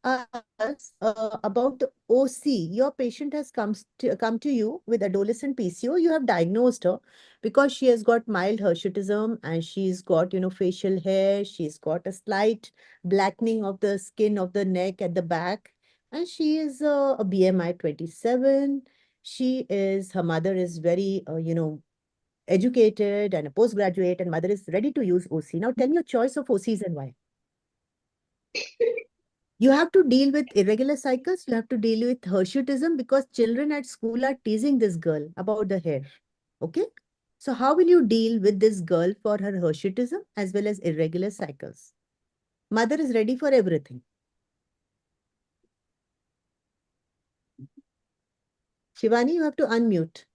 us about the OC. Your patient has come to you with adolescent PCO. You have diagnosed her because she has got mild hirsutism and she's got, facial hair. She's got a slight blackening of the skin of the neck at the back. And she is a BMI 27. Her mother is very, educated and a postgraduate, and mother is ready to use OC. Now tell me your choice of OCs and why. You have to deal with irregular cycles. You have to deal with hirsutism because children at school are teasing this girl about the hair. Okay. So how will you deal with this girl for her hirsutism as well as irregular cycles? Mother is ready for everything. Shivani, you have to unmute.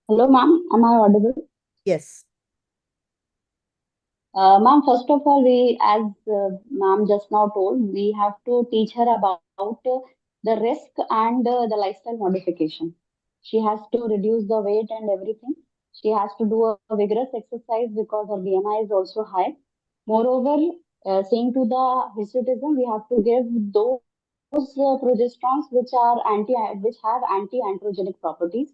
Hello, ma'am. Am I audible? Yes. Ma'am, first of all, as ma'am just now told, we have to teach her about the risk and the lifestyle modification. She has to reduce the weight and everything. She has to do a vigorous exercise because her BMI is also high. Moreover, seeing to the hirsutism, we have to give those progesterones which have anti-androgenic properties.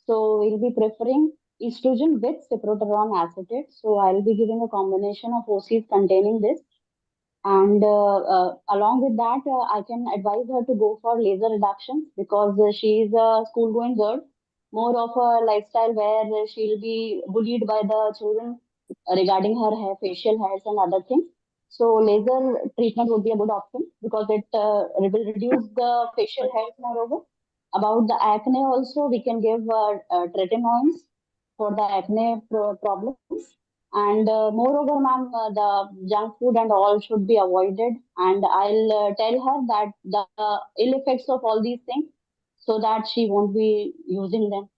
So we'll be preferring estrogen with cyproterone acetate. So I'll be giving a combination of OCs containing this. And along with that, I can advise her to go for laser reductions because she is a school-going girl, more of a lifestyle where she'll be bullied by the children regarding her hair, facial hairs and other things. So laser treatment would be a good option because it will reduce the facial hairs moreover. About the acne also, we can give tretinoins for the acne problems. And moreover, ma'am, the junk food and all should be avoided. And I'll tell her that the ill effects of all these things so that she won't be using them.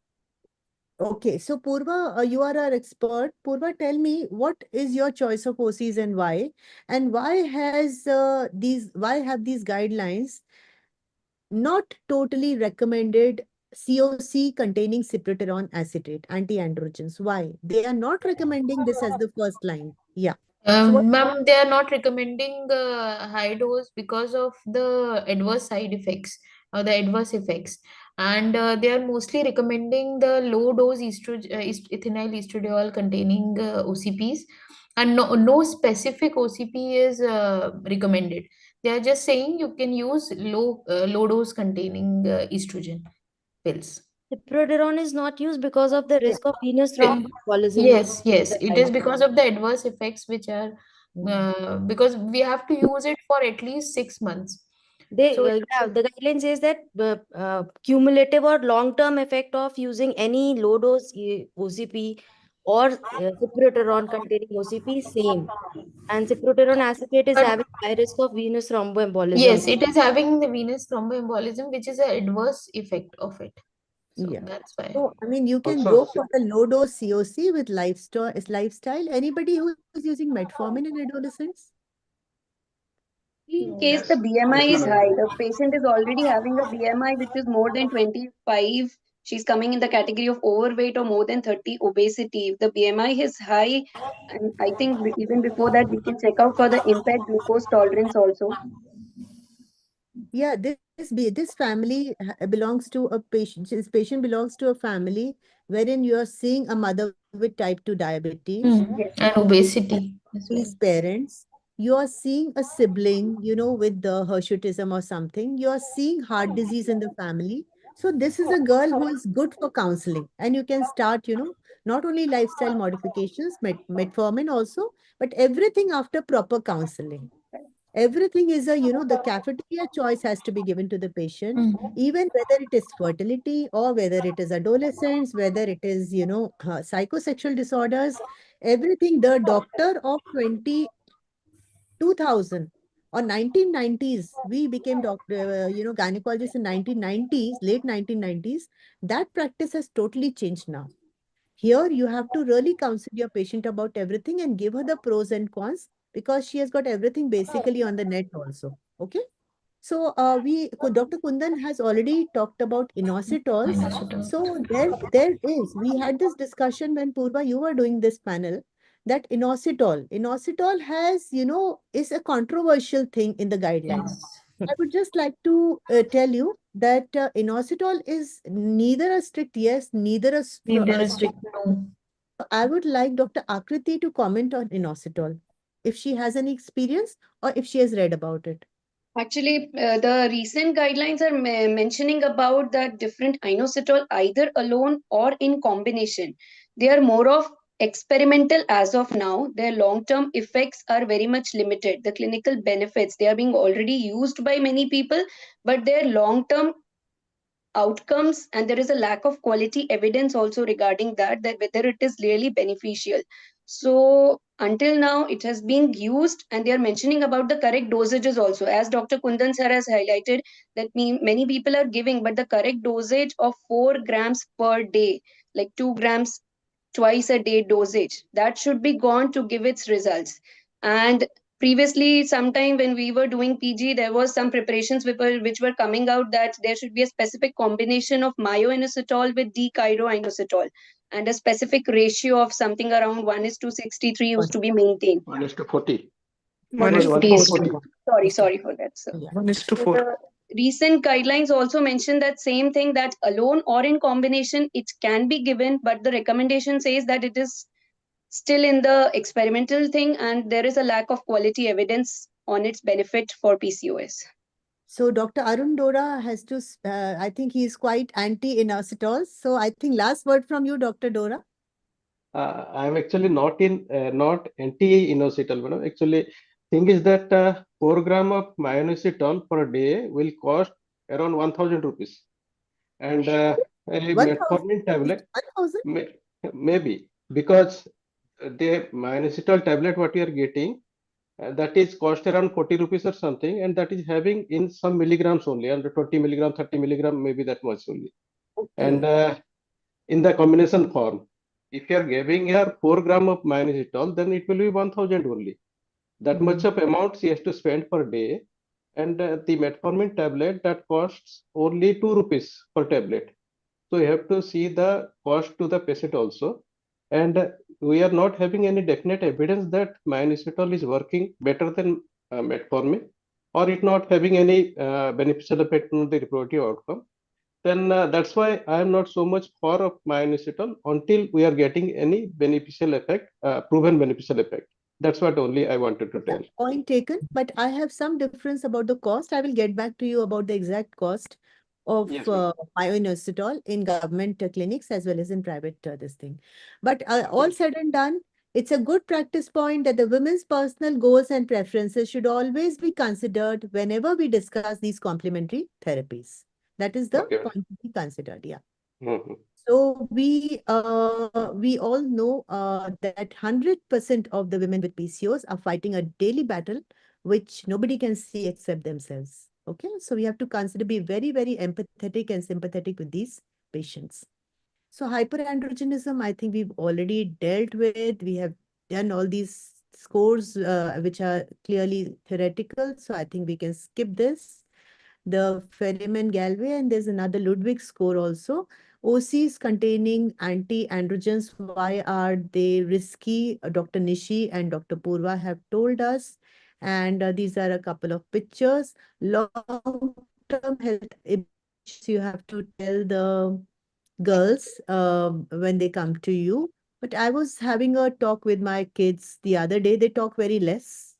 Okay, so Purva, you are our expert. Purva, tell me what is your choice of OCs and why? And why have these guidelines not totally recommended COC containing cyproterone acetate, anti-androgens? Why? They are not recommending this as the first line. Yeah. Ma'am, they are not recommending high dose because of the adverse side effects or the adverse effects, and they are mostly recommending the low dose ethinyl estradiol containing OCPs, and no specific OCP is recommended. They are just saying you can use low dose containing estrogen pills. Cyproterone is not used because of the risk of venous thromboembolism. Yes, it is because of the adverse effects which are because we have to use it for at least 6 months. They, So yeah, the guideline says that cumulative or long-term effect of using any low-dose OCP or cyproterone containing OCP is same. And cyproterone acetate is having high risk of venous thromboembolism. yes, it is having the venous thromboembolism, which is an adverse effect of it. So Yeah. that's why. So, I mean, you can Also, go for the low dose COC with lifestyle. Anybody who is using metformin in adolescents? In case the BMI is high, the patient is already having a BMI which is more than 25. She's coming in the category of overweight or more than 30 obesity. If the BMI is high, and I think even before that, we can check out for the impaired glucose tolerance also. Yeah, this family belongs to a patient. This patient belongs to a family wherein you are seeing a mother with type 2 diabetes. And obesity as well. These parents, you are seeing a sibling, with the Hirsutism or something. You are seeing heart disease in the family. So this is a girl who is good for counseling, and you can start, not only lifestyle modifications, metformin also, but everything after proper counseling. Everything is the cafeteria choice has to be given to the patient, even whether it is fertility or whether it is adolescence, whether it is, psychosexual disorders, everything. The doctor of 2000 or 1990s, we became gynecologists in 1990s, late 1990s. That practice has totally changed now. Here, you have to really counsel your patient about everything and give her the pros and cons, because she has got everything basically on the net also. Okay. So Dr. Kundan has already talked about inositol. So we had this discussion when Purva, you were doing this panel, that inositol has, is a controversial thing in the guidelines. I would just like to tell you that inositol is neither a strict yes, neither a strict no. I would like Dr. Akriti to comment on inositol, if she has any experience or if she has read about it. Actually, the recent guidelines are mentioning about that different inositol either alone or in combination. They are more of experimental as of now. Their long-term effects are very much limited. The clinical benefits, they are being already used by many people, but their long-term outcomes, and there is a lack of quality evidence also regarding that whether it is really beneficial. So until now it has been used, and they are mentioning about the correct dosages also, as Dr. Kundan sir has highlighted, that many people are giving, but the correct dosage of 4 grams per day, like 2 grams twice a day dosage, that should be gone to give its results. And previously, sometime when we were doing PG, there was some preparations which were coming out that there should be a specific combination of myoinositol with d-chiroinositol, and a specific ratio of something around 1:63 used to be maintained. 1:40. 1:40. Sorry for that, sir. 1:4. The recent guidelines also mention that same thing, that alone or in combination it can be given, but the recommendation says that it is still in the experimental thing, and there is a lack of quality evidence on its benefit for PCOS. So Dr. Arun Dora has to, I think he is quite anti-inositol. So I think last word from you, Dr. Dora. I'm actually not anti-inositol, madam. Actually, thing is that 4 gram of myoinositol per day will cost around 1,000 rupees, and a metformin tablet maybe, because the myoinositol tablet what you are getting, that is cost around 40 rupees or something, and that is having in some milligrams only, under 20 milligram, 30 milligram, maybe that much only. And in the combination form, if you are giving her 4 gram of myoinositol, then it will be 1,000 only. That much of amount she has to spend per day. And the metformin tablet, that costs only 2 rupees per tablet. So you have to see the cost to the patient also. And we are not having any definite evidence that myoinositol is working better than metformin, or it not having any beneficial effect on the reproductive outcome. Then that's why I am not so much for of myoinositol until we are getting any beneficial effect, proven beneficial effect. That's what only I wanted to tell. Point taken, but I have some difference about the cost. I will get back to you about the exact cost of Yes, ma'am. myoinositol in government clinics as well as in private this thing. But all said and done, it's a good practice point that the women's personal goals and preferences should always be considered whenever we discuss these complementary therapies. That is the Okay. point to be considered. Yeah. Mhm. So we all know that 100% of the women with PCOS are fighting a daily battle, which nobody can see except themselves. Okay, so we have to consider be very, very empathetic and sympathetic with these patients. So hyperandrogenism, I think we've already dealt with. We have done all these scores which are clearly theoretical. So I think we can skip this. The Ferriman-Galway, and there's another Ludwig score also. OCs containing anti-androgens, why are they risky? Dr. Nishi and Dr. Purva have told us. And these are a couple of pictures. Long-term health issues you have to tell the girls when they come to you. But I was having a talk with my kids the other day. They talk very less.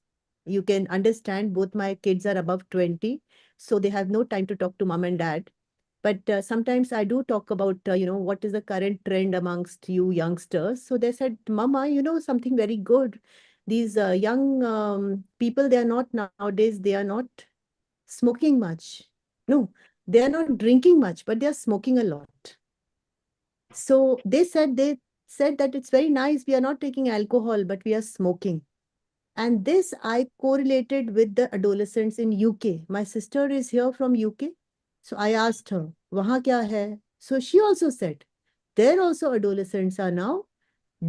You can understand both my kids are above 20, so they have no time to talk to mom and dad. But sometimes I do talk about, what is the current trend amongst you youngsters. So they said, Mama, something very good. These young people, they are not nowadays, they are not smoking much. No, they are not drinking much, but they are smoking a lot. So they said that it's very nice. We are not taking alcohol, but we are smoking. And this I correlated with the adolescents in UK. My sister is here from UK. So I asked her, Wahan kya hai? So she also said, there also adolescents are now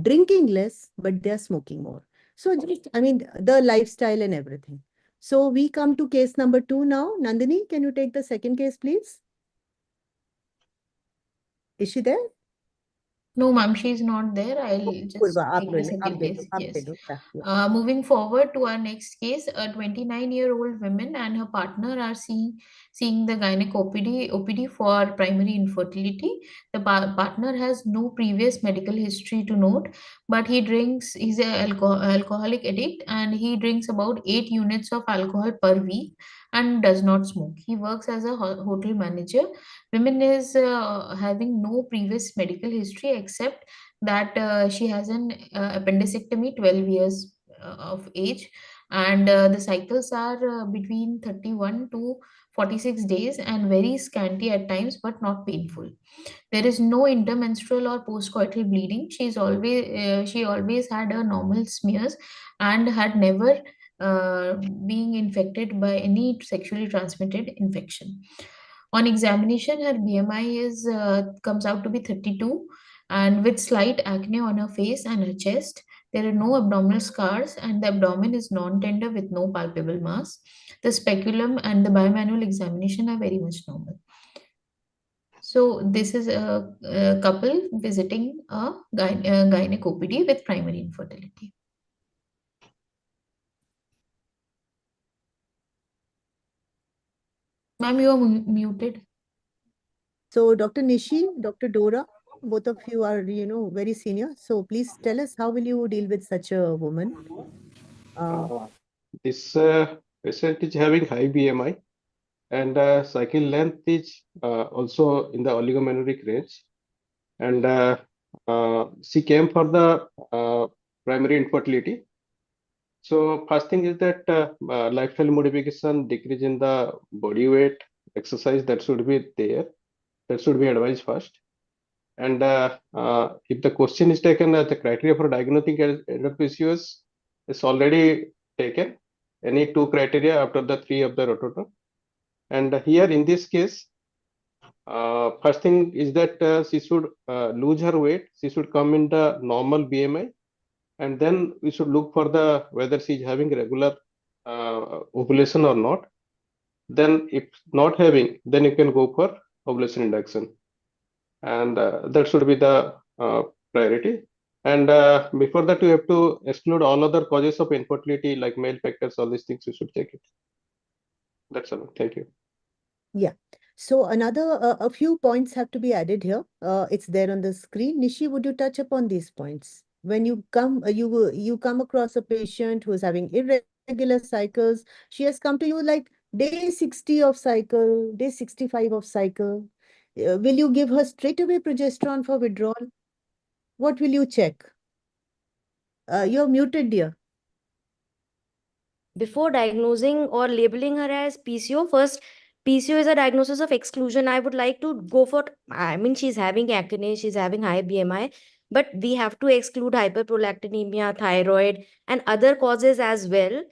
drinking less, but they are smoking more. So just, the lifestyle and everything. So we come to case number 2 now. Nandini, can you take the second case, please? Is she there? No, ma'am, she's not there. I'll just Purva, take the second case. Yes. yeah. Moving forward to our next case, a 29-year-old woman and her partner are seeing the gynec OPD for primary infertility. The partner has no previous medical history to note, but he's an alcoholic addict, and he drinks about 8 units of alcohol per week and does not smoke. He works as a hotel manager. Women is having no previous medical history except that she has an appendectomy 12 years of age, and the cycles are between 31 to 46 days and very scanty at times but not painful. There is no intermenstrual or postcoital bleeding. She always had a normal smears and had never being infected by any sexually transmitted infection. On examination, her BMI is comes out to be 32, and with slight acne on her face and her chest. There are no abdominal scars, and the abdomen is non-tender with no palpable mass. The speculum and the bimanual examination are very much normal. So this is a couple visiting a gynec OPD with primary infertility. Ma'am, you are muted. So Dr. Nishi, Dr. Dora, both of you are, very senior. So please tell us, how will you deal with such a woman? This patient is having high BMI, and cycle length is also in the oligomenorrheic range. And she came for the primary infertility. So first thing is that lifestyle modification, decrease in the body weight, exercise, that should be there. That should be advised first. And if the question is taken, the criteria for diagnosing endometriosis is already taken. Any 2 criteria after the 3 of the rototom. And here in this case, first thing is that she should lose her weight. She should come in the normal BMI, and then we should look for the whether she is having regular ovulation or not. Then if not having, then you can go for ovulation induction, and that should be the priority. And before that, you have to exclude all other causes of infertility like male factors, all these things you should check it. That's all. Thank you. Yeah. So a few points have to be added here. It's there on the screen. Nishi, would you touch upon these points? When you come, you come across a patient who is having irregular cycles. She has come to you like day 60 of cycle, day 65 of cycle. Will you give her straight away progesterone for withdrawal? What will you check? You're muted, dear. Before diagnosing or labeling her as PCO, first, PCO is a diagnosis of exclusion. I would like to go for, I mean, she's having acne, she's having high BMI, but we have to exclude hyperprolactinemia, thyroid, and other causes as well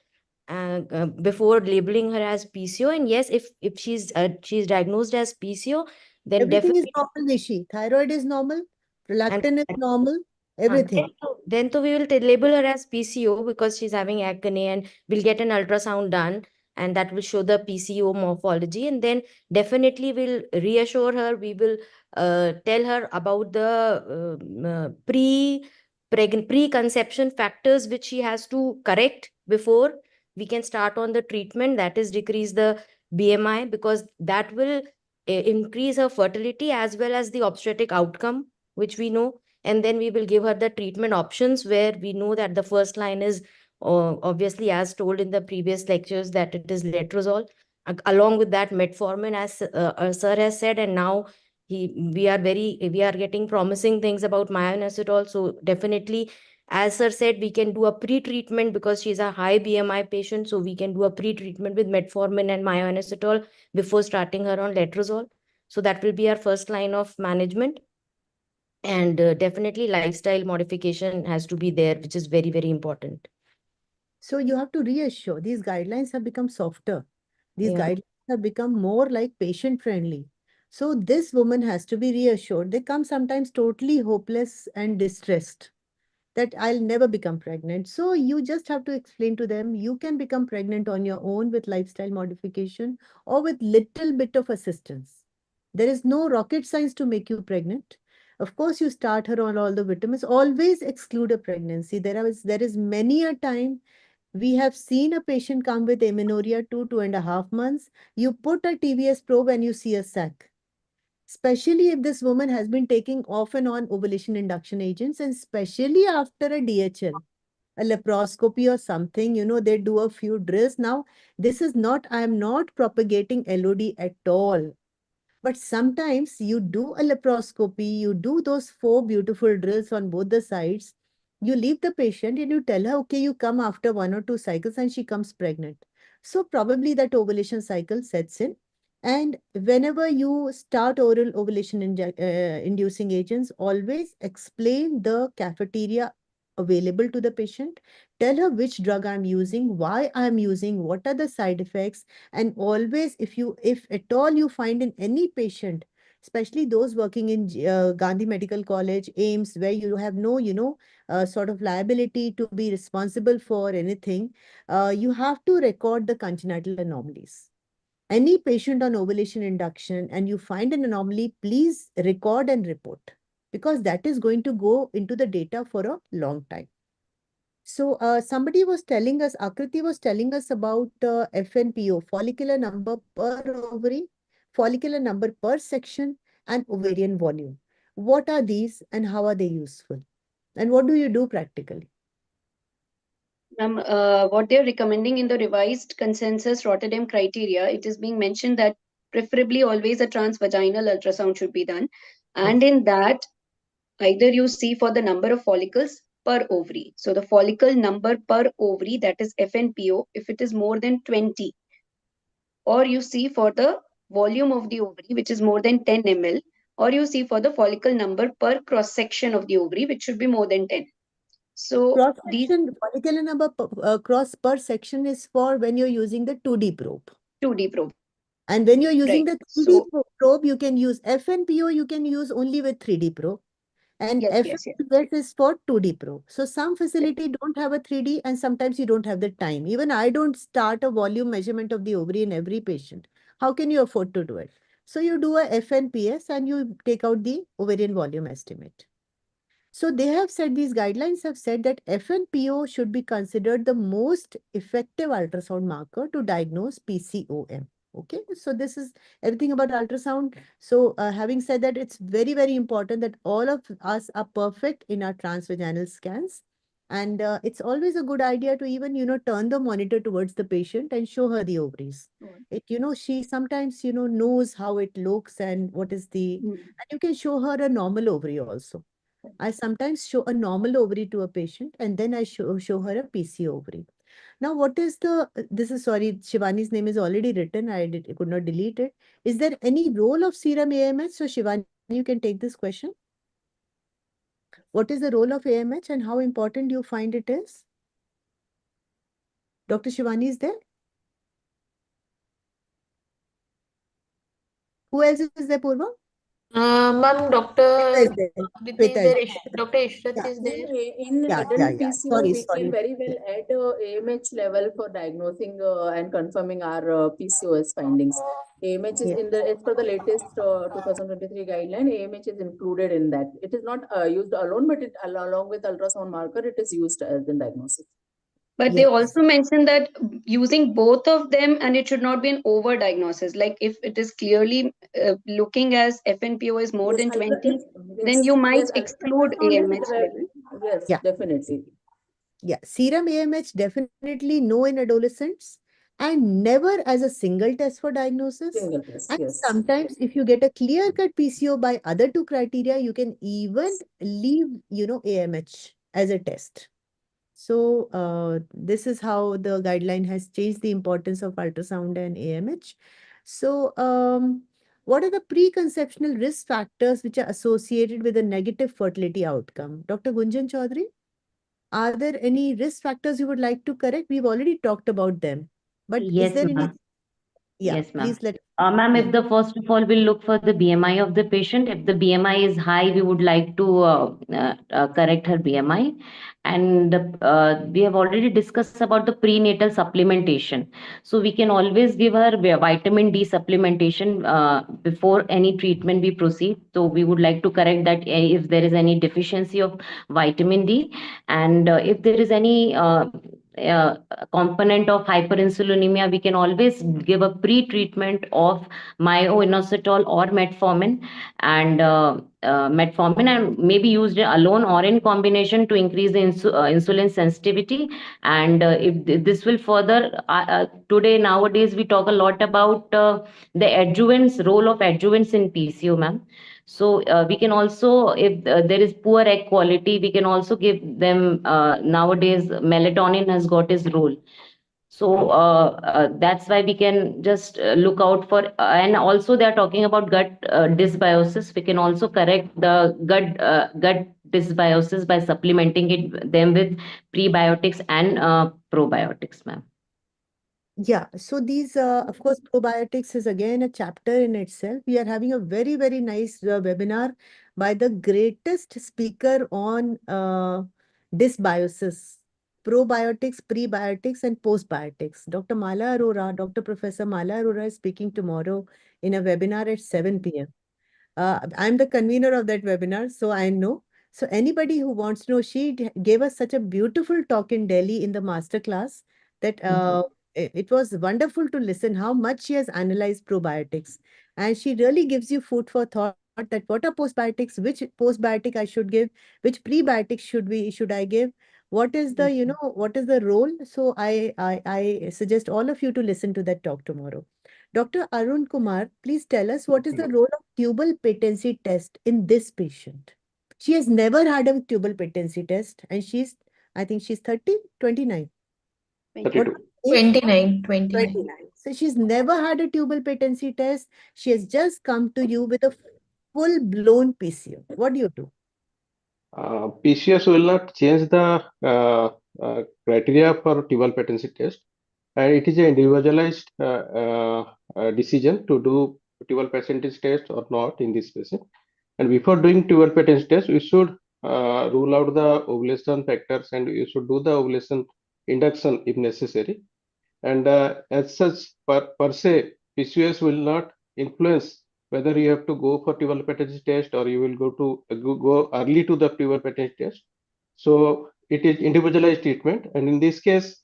before labeling her as PCO. And yes, if she's diagnosed as PCO, then Everything is definitely. normal, Nishi. Thyroid is normal, prolactin is And normal, everything. then we will label her as PCO because she's having acne, and we'll get an ultrasound done, and that will show the PCO morphology. And then definitely we'll reassure her. We will tell her about the preconception factors which she has to correct before we can start on the treatment. That is, decrease the BMI, because that will increase her fertility as well as the obstetric outcome, which we know. And then we will give her the treatment options, where we know that the first line is obviously, as told in the previous lectures, that it is letrozole, along with that metformin, as sir has said. And now we are getting promising things about myoinositol. So definitely, as sir said, we can do a pre-treatment because she's a high BMI patient. So we can do a pre-treatment with metformin and myoinositol before starting her on letrozole. So that will be our first line of management. And definitely lifestyle modification has to be there, which is very, very important. So you have to reassure. These guidelines have become softer. These Yeah. guidelines have become more like patient friendly. So this woman has to be reassured. They come sometimes totally hopeless and distressed that I'll never become pregnant. So you just have to explain to them you can become pregnant on your own with lifestyle modification or with little bit of assistance. There is no rocket science to make you pregnant. Of course, you start her on all the vitamins. Always exclude a pregnancy. There is many a time we have seen a patient come with amenorrhea 2.5 months. You put a TVS probe and you see a sac. Especially if this woman has been taking off and on ovulation induction agents, and especially after a DHL, a laparoscopy or something, they do a few drills. Now, I am not propagating LOD at all. But sometimes you do a laparoscopy, you do those 4 beautiful drills on both the sides, you leave the patient and you tell her, okay, you come after 1 or 2 cycles, and she comes pregnant. So probably that ovulation cycle sets in. And whenever you start oral ovulation inducing agents, always explain the cafeteria available to the patient. Tell her which drug I'm using, why I'm using, what are the side effects. And always, if at all you find in any patient, especially those working in Gandhi Medical College, AIMS, where you have no, sort of liability to be responsible for anything, you have to record the congenital anomalies. Any patient on ovulation induction and you find an anomaly, please record and report, because that is going to go into the data for a long time. So somebody was telling us, Akriti was telling us about FNPO, follicular number per ovary, follicular number per section, and ovarian volume. What are these and how are they useful? And what do you do practically? What they're recommending in the revised consensus Rotterdam criteria, it is being mentioned that preferably always a transvaginal ultrasound should be done. And in that, either you see for the number of follicles per ovary. So the follicle number per ovary, that is FNPO, if it is more than 20, or you see for the volume of the ovary, which is more than 10 ml, or you see for the follicle number per cross section of the ovary, which should be more than 10. So cross section, follicular number cross per section is for when you're using the 2D probe. 2D probe. And when you're using Right. the 3D probe, you can use FNPO, you can use only with 3D probe. And Yes. FNPS is for 2D probe. So some facility don't have a 3D, and sometimes you don't have the time. Even I don't start a volume measurement of the ovary in every patient. How can you afford to do it? So you do a FNPS and you take out the ovarian volume estimate. So they have said, these guidelines have said that FNPO should be considered the most effective ultrasound marker to diagnose PCOM. Okay, so this is everything about ultrasound. So having said that, it's very, very important that all of us are perfect in our transvaginal scans. And it's always a good idea to even, turn the monitor towards the patient and show her the ovaries. It, she sometimes, knows how it looks and what is the, and you can show her a normal ovary also. I sometimes show a normal ovary to a patient and then I show her a PC ovary. Now, what is this is, sorry, Shivani's name is already written. I could not delete it. Is there any role of serum AMH? So Shivani, you can take this question. What is the role of AMH and how important do you find it is? Dr. Shivani is there? Who else is there, Purva? Ma'am, Dr. Shweta Dr. Ishrat is there. In adult PCO, Sorry, we can very well add AMH level for diagnosing and confirming our PCOS findings. AMH is as per the latest 2023 guideline, AMH is included in that. It is not used alone, but along with ultrasound marker, it is used as in diagnosis. But they also mentioned that using both of them, and it should not be an over-diagnosis. Like if it is clearly looking as FNPO is more than 20, then you might exclude AMH level. Yes, definitely. Yeah, serum AMH definitely no in adolescents and never as a single test for diagnosis. Single test, and yes. sometimes if you get a clear-cut PCO by other two criteria, you can even leave, AMH as a test. So this is how the guideline has changed the importance of ultrasound and AMH. So what are the preconceptional risk factors which are associated with a negative fertility outcome? Dr. Gunjan Chaudhary, are there any risk factors you would like to correct? We've already talked about them, but Yes, is there any? ma'am. Yeah, Yes, ma'am. please let. Ma'am, if the first of all, we'll look for the BMI of the patient. If the BMI is high, we would like to correct her BMI. And we have already discussed about the prenatal supplementation. So we can always give her vitamin D supplementation before any treatment we proceed. So we would like to correct that if there is any deficiency of vitamin D. And if there is any component of hyperinsulinemia, we can always give a pre-treatment of myo-inositol or metformin and metformin, and maybe used alone or in combination to increase the insulin sensitivity. And if this will further, today nowadays we talk a lot about the adjuvants, role of adjuvants in PCO, ma'am. So we can also, if there is poor egg quality, we can also give them, nowadays melatonin has got its role. So that's why we can just look out for, and also they are talking about gut dysbiosis. We can also correct the gut dysbiosis by supplementing them with prebiotics and probiotics, ma'am. Yeah, so these, of course, probiotics is again a chapter in itself. We are having a very, very nice webinar by the greatest speaker on dysbiosis, probiotics, prebiotics, and postbiotics. Dr. Mala Arora, Dr. Professor Mala Arora is speaking tomorrow in a webinar at 7 p.m. I'm the convener of that webinar, so I know. So anybody who wants to know, she gave us such a beautiful talk in Delhi in the master class that it was wonderful to listen how much she has analyzed probiotics. And she really gives you food for thought that what are postbiotics, which postbiotic I should give, which prebiotics should I give, what is the, what is the role? So I suggest all of you to listen to that talk tomorrow. Dr. Arun Kumar, please tell us what is the role of tubal patency test in this patient? She has never had a tubal patency test and I think she's 30, 29. 32. 29. So she's never had a tubal patency test. She has just come to you with a full-blown PCO. What do you do? PCOS will not change the criteria for tubal patency test, and it is an individualized decision to do tubal patency test or not in this patient. And before doing tubal patency test, we should rule out the ovulation factors, and you should do the ovulation induction if necessary. And as such, per se, PCOS will not influence whether you have to go for tubal patency test or you will go early to the tubal patency test. So it is individualized treatment, and in this case,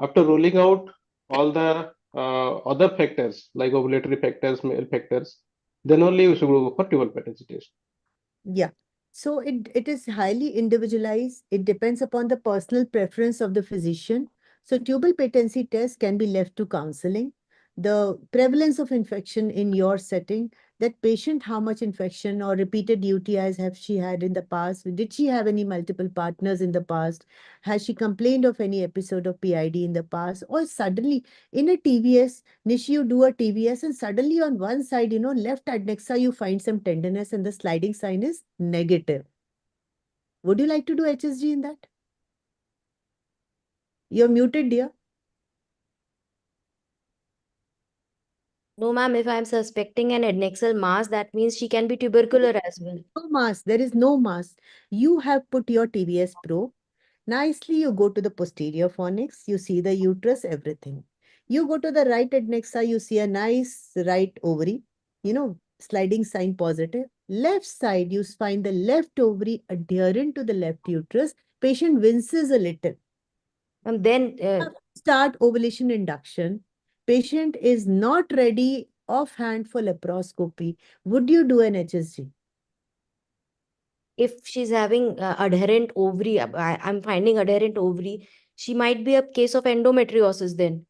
after ruling out all the other factors like ovulatory factors, male factors, then only you should go for tubal patency test. Yeah. So it is highly individualized. It depends upon the personal preference of the physician. So tubal patency test can be left to counseling. The prevalence of infection in your setting, that patient, how much infection or repeated UTIs have she had in the past? Did she have any multiple partners in the past? Has she complained of any episode of PID in the past? Or suddenly in a TVS, Nishi, you do a TVS and suddenly on one side, left adnexa, you find some tenderness and the sliding sign is negative. Would you like to do HSG in that? You're muted, dear. No, ma'am, if I'm suspecting an adnexal mass, that means she can be tubercular as well. No mass. There is no mass. You have put your TVS probe. Nicely, you go to the posterior fornix. You see the uterus, everything. You go to the right adnexa. You see a nice right ovary. Sliding sign positive. Left side, you find the left ovary adherent to the left uterus. Patient winces a little. And then start ovulation induction. Patient is not ready offhand for laparoscopy. Would you do an HSG? If she's having adherent ovary, I'm finding adherent ovary, she might be a case of endometriosis then.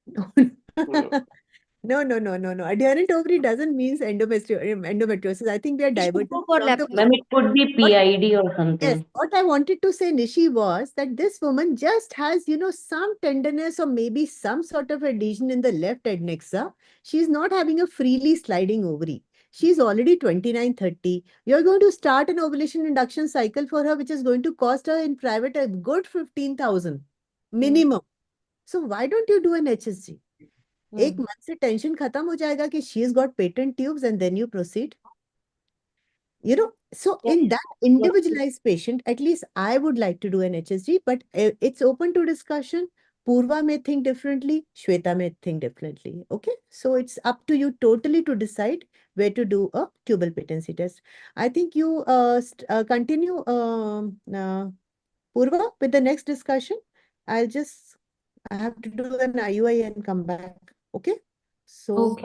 No. Adherent ovary doesn't mean endometriosis. I think we are diverting from the Ma'am, it could be PID or something. Yes, what I wanted to say, Nishi, was that this woman just has, some tenderness or maybe some sort of adhesion in the left adnexa. She's not having a freely sliding ovary. She's already 29, 30. You're going to start an ovulation induction cycle for her, which is going to cost her in private a good 15,000 minimum. So why don't you do an HSG? एक month से tension खत्म हो जाएगा कि she's got patent tubes and then you proceed. So in that individualized patient, at least I would like to do an HSG, but it's open to discussion. Purva may think differently, Shweta may think differently. Okay, so it's up to you totally to decide where to do a tubal patency test. I think you continue, Purva, with the next discussion. I have to do an IUI and come back. Okay, so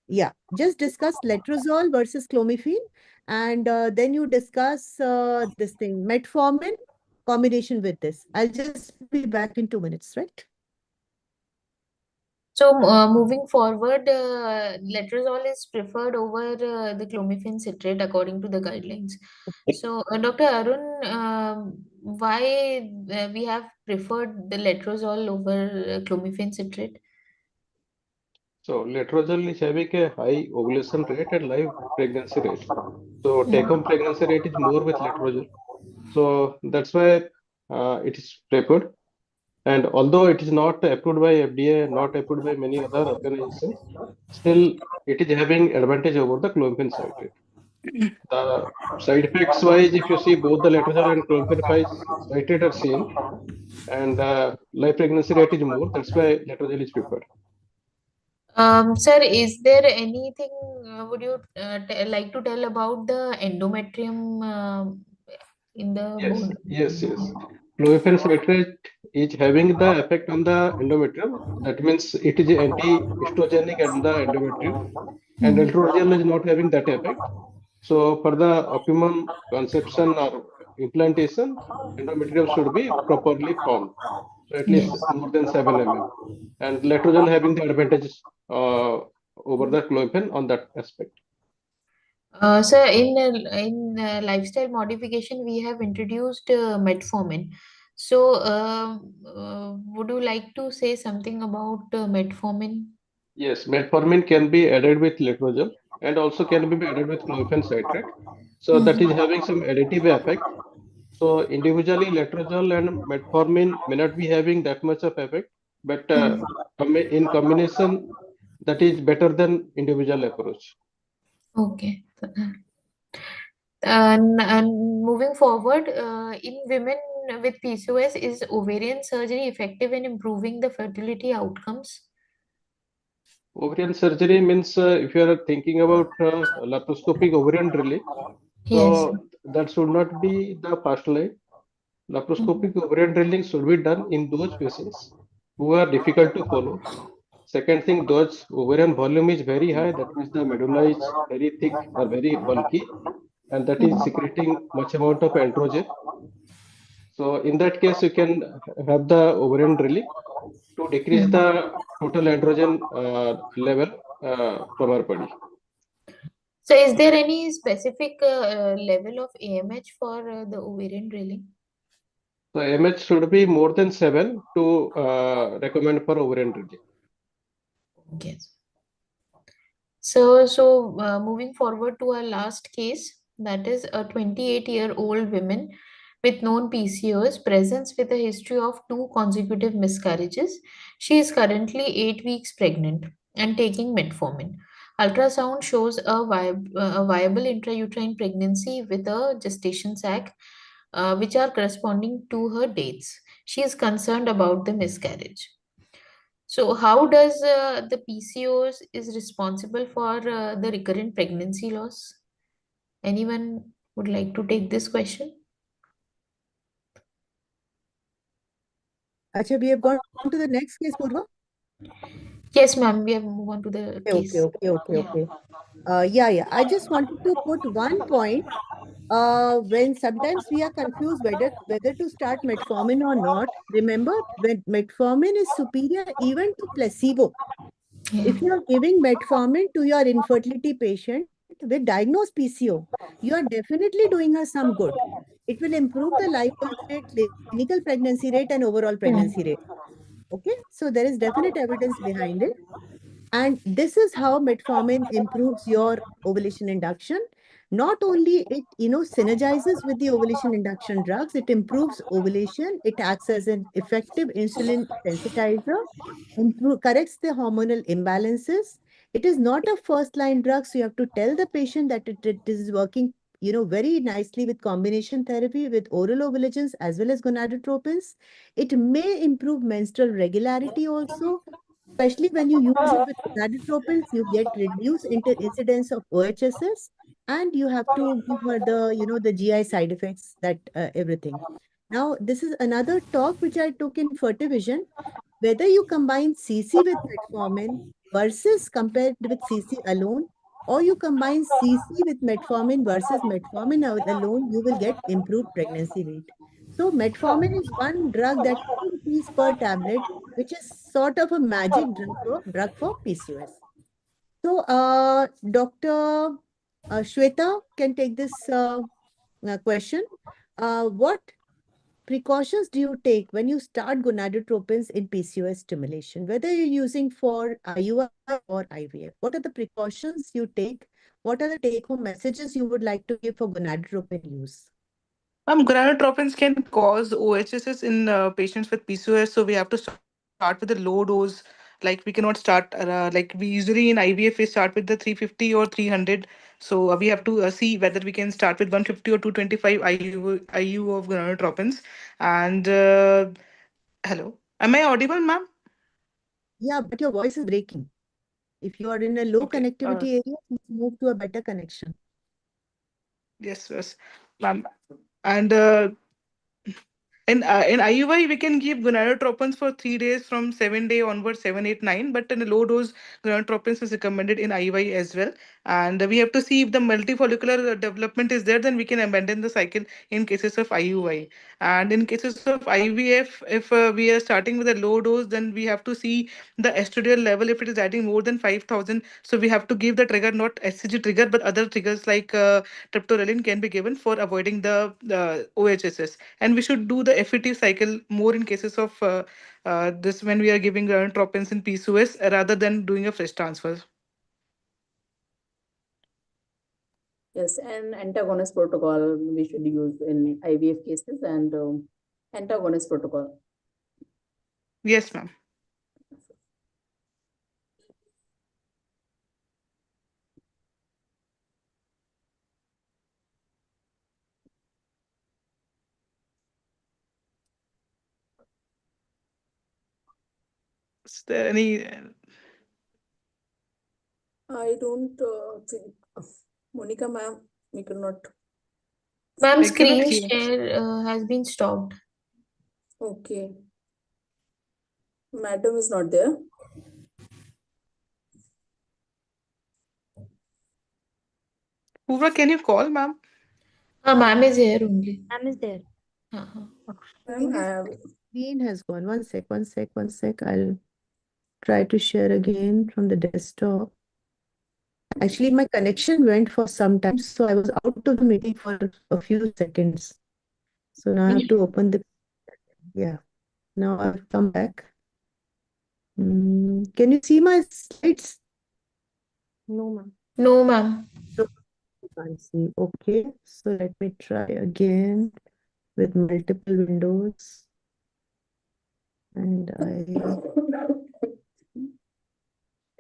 yeah, just discuss letrozole versus clomiphene, and then you discuss this thing, metformin combination with this. I'll just be back in 2 minutes, right? So moving forward, letrozole is preferred over the clomiphene citrate according to the guidelines. So Dr. Arun, why we have preferred the letrozole over clomiphene citrate? So letrozole is having a high ovulation rate and live pregnancy rate. So take-home pregnancy rate is more with letrozole. So that's why it is preferred. And although it is not approved by FDA, not approved by many other organizations, still it is having advantage over the clomiphene citrate. The side effects wise, if you see both the letrozole and clomiphene citrate are same, and live pregnancy rate is more. That's why letrozole is preferred. Sir, is there anything would you like to tell about the endometrium in the bone? Yes. Clomiphene citrate is having the effect on the endometrium. That means it is anti-estrogenic at the endometrium, and letrozole is not having that effect. So for the optimum conception or implantation, endometrium should be properly formed. So at least more than 7 mm. And letrozole having the advantages over the clomiphene on that aspect. So in lifestyle modification, we have introduced metformin. So would you like to say something about metformin? Yes, metformin can be added with letrozole and also can be added with clomiphene citrate. So that is having some additive effect. So individually, letrozole and metformin may not be having that much of effect, but in combination, that is better than individual approach. Okay. And moving forward, in women with PCOS, is ovarian surgery effective in improving the fertility outcomes? Ovarian surgery means if you are thinking about laparoscopic ovarian drilling, Yes. so that should not be the first line. Mhm. Laparoscopic ovarian drilling should be done in those patients who are difficult to follow. Second thing, those ovarian volume is very high, that means the medulla is very thick or very bulky, and that is secreting much amount of androgen. So in that case, you can have the ovarian drilling to decrease the total androgen level from our body. So, is there any specific level of AMH for the ovarian drilling? So AMH should be more than 7 to recommend for ovarian drilling. Okay. So, moving forward to our last case, that is a 28-year-old woman with known PCOS, presents with a history of 2 consecutive miscarriages. She is currently 8 weeks pregnant and taking metformin. Ultrasound shows a viable intrauterine pregnancy with a gestation sac, which are corresponding to her dates. She is concerned about the miscarriage. So, how does the PCOS is responsible for the recurrent pregnancy loss? Anyone would like to take this question? Acha, we have gone to the next case, Purva. Yes, ma'am. We have moved on to the Okay, case. okay. Yeah. I just wanted to put one point. When sometimes we are confused whether to start metformin or not. Remember, when metformin is superior even to placebo. If you are giving metformin to your infertility patient with diagnosed PCO, you are definitely doing her some good. It will improve the live birth rate, clinical pregnancy rate, and overall pregnancy rate. Okay, so there is definite evidence behind it. And this is how metformin improves your ovulation induction. Not only it, synergizes with the ovulation induction drugs, it improves ovulation. It acts as an effective insulin sensitizer, corrects the hormonal imbalances. It is not a first line drug, so you have to tell the patient that it is working, very nicely with combination therapy with oral ovulagens as well as gonadotropins. It may improve menstrual regularity also. Especially when you use it with gonadotropins, you get reduced incidence of OHSS, and you have to give her the GI side effects, that everything. Now, this is another talk which I took in Fertivision, whether you combine CC with metformin versus compared with CC alone, or you combine CC with metformin versus metformin alone, you will get improved pregnancy rate. So metformin is one drug that 2 rupees per tablet, which is sort of a magic drug for PCOS. So Dr. Shweta can take this question. What precautions do you take when you start gonadotropins in PCOS stimulation, whether you're using for IUI or IVF? What are the precautions you take? What are the take-home messages you would like to give for gonadotropin use? Gonadotropins can cause OHSS in patients with PCOS, so we have to start with a low dose. Like we cannot start like we usually in IVF we start with the 350 or 300. So we have to see whether we can start with 150 or 225 IU of gonadotropins. And hello, am I audible, ma'am? Yeah, but your voice is breaking. If you are in a low Okay. connectivity area, please move to a better connection. Yes, ma'am. And in IUI, we can give gonadotropins for 3 days from 7 day onwards, 7, 8, 9. But in a low dose, gonadotropins is recommended in IUI as well. And we have to see if the multifollicular development is there, then we can abandon the cycle in cases of IUI. And in cases of IVF, if we are starting with a low dose, then we have to see the estradiol level. If it is adding more than 5,000, so we have to give the trigger, not SCG trigger, but other triggers like triptorelin can be given for avoiding the OHSS. And we should do the FET cycle more in cases of this when we are giving tropins in PCOS rather than doing a fresh transfer. Yes, and antagonist protocol we should use in IVF cases and antagonist protocol. Yes, ma'am. Is there any? I don't think. Monica ma'am, we cannot. Ma'am, I cannot screen hear. share has been stopped. Okay. Madam is not there. Purva, can you call ma'am? Ma'am is here only. Ma'am is there. Ma'am, I have. Screen has gone. One sec. I'll try to share again from the desktop. Actually, my connection went for some time, so I was out of the meeting for a few seconds. So now I have to open the, yeah. Now I've come back. Can you see my slides? No, ma'am. No, ma'am. No, can't see. Okay, so let me try again with multiple windows. And I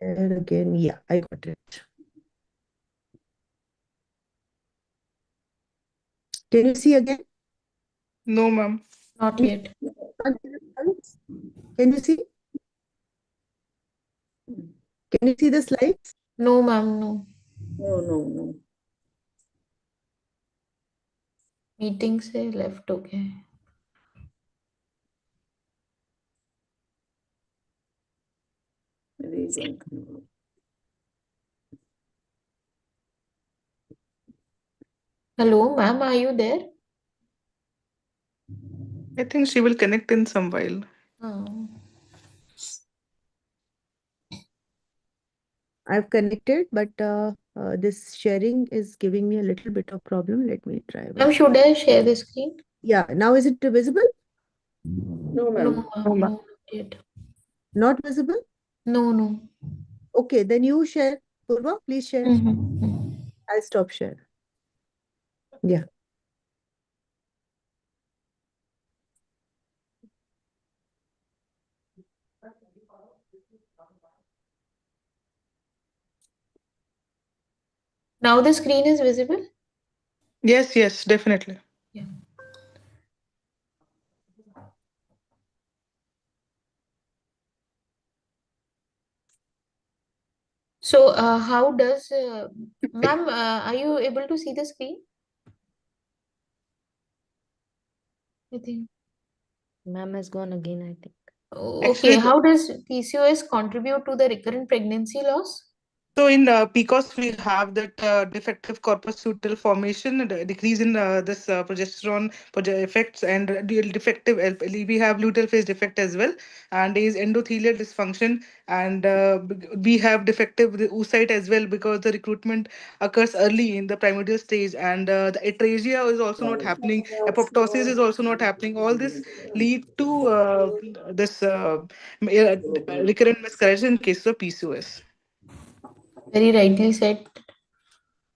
share again. Yeah, I got it. Can you see again? No, ma'am. Not yet. Can you see? Can you see the slides? No, ma'am, no. No. Meeting से left, okay. Region. Hello, ma'am, are you there? I think she will connect in some while. Oh. I've connected, but this sharing is giving me a little bit of problem. Let me try. Ma'am, should I share the screen? Yeah, now is it visible? No, No, ma'am. ma'am, no, not yet. Not visible? No. Okay, then you share. Purva, please share. I'll stop share. Yeah. Now the screen is visible? Yes, definitely. Yeah. So, how does, ma'am, are you able to see the screen? I think. Ma'am has gone again, I think. Okay, Actually, how does PCOS contribute to the recurrent pregnancy loss? So in PCOS, we have that defective corpus luteal formation, and decrease in this progesterone effects, and defective we have luteal phase defect as well, and is endothelial dysfunction, and we have defective oocyte as well because the recruitment occurs early in the primordial stage, and the atresia is also not happening, apoptosis is also not happening. All this lead to this recurrent miscarriage in case of PCOS. Very rightly said,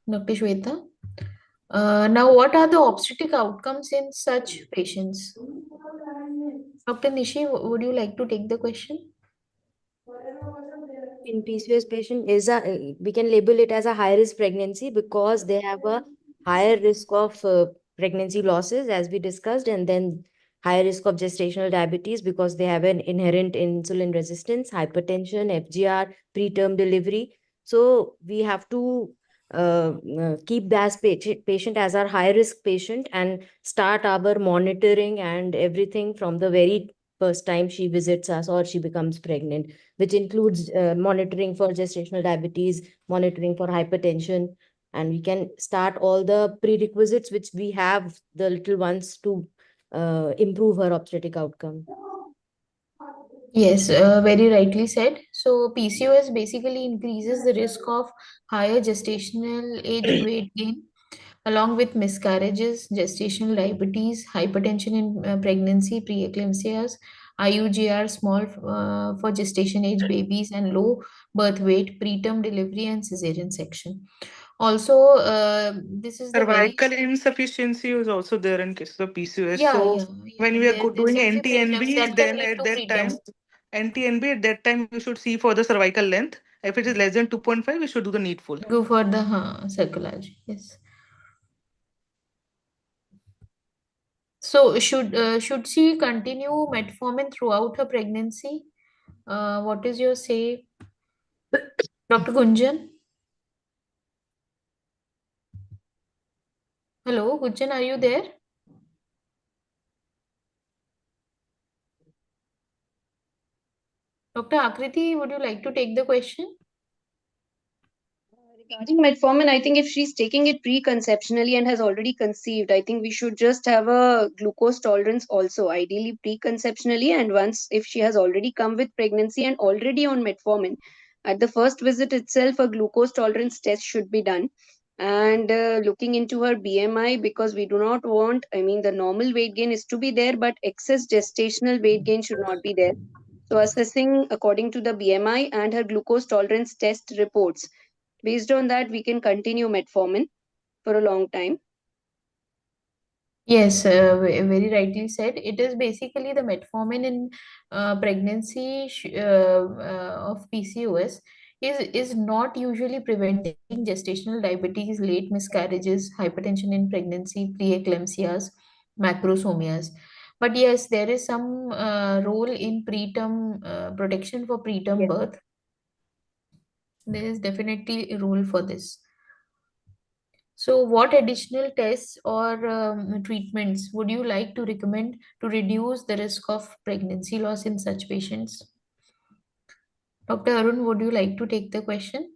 Dr. Shweta. Now, what are the obstetric outcomes in such patients? Dr. Nishi, would you like to take the question? In PCOS patient is we can label it as a high risk pregnancy because they have a higher risk of pregnancy losses as we discussed, and then higher risk of gestational diabetes because they have an inherent insulin resistance, hypertension, FGR, preterm delivery. So we have to keep that patient as our high risk patient and start our monitoring and everything from the very first time she visits us or she becomes pregnant, which includes monitoring for gestational diabetes, monitoring for hypertension, and we can start all the prerequisites which we have the little ones to improve her obstetric outcome. Yes, very rightly said. So PCOS basically increases the risk of higher gestational age weight gain, along with miscarriages, gestational diabetes, hypertension in pregnancy, preeclampsias, IUGR small for gestation age babies, and low birth weight, preterm delivery, and cesarean section. Also, this is the very Cervical insufficiency is also there in case of PCOS. yeah, So yeah, when we are There's doing a preeclampsia NT-NB, that can then lead at to that preterm. time, NT-NB at that time you should see for the cervical length. If it is less than 2.5, we should do the needful. Go for the cerclage. Yes. So should she continue metformin throughout her pregnancy? What is your say, Dr. Gunjan? Hello, Gunjan, are you there? Dr. Akriti, would you like to take the question? Regarding metformin, I think if she's taking it preconceptionally and has already conceived, I think we should just have a glucose tolerance also, ideally preconceptionally. And once, if she has already come with pregnancy and already on metformin, at the first visit itself, a glucose tolerance test should be done. And looking into her BMI, because we do not want, I mean, the normal weight gain is to be there, but excess gestational weight gain should not be there. So assessing according to the BMI and her glucose tolerance test reports. Based on that, we can continue metformin for a long time. Yes, very rightly said. It is basically the metformin in pregnancy of PCOS is not usually preventing gestational diabetes, late miscarriages, hypertension in pregnancy, preeclampsias, macrosomias. But yes, there is some role in preterm protection for preterm birth. There is definitely a role for this. So, what additional tests or treatments would you like to recommend to reduce the risk of pregnancy loss in such patients? Dr. Arun, would you like to take the question?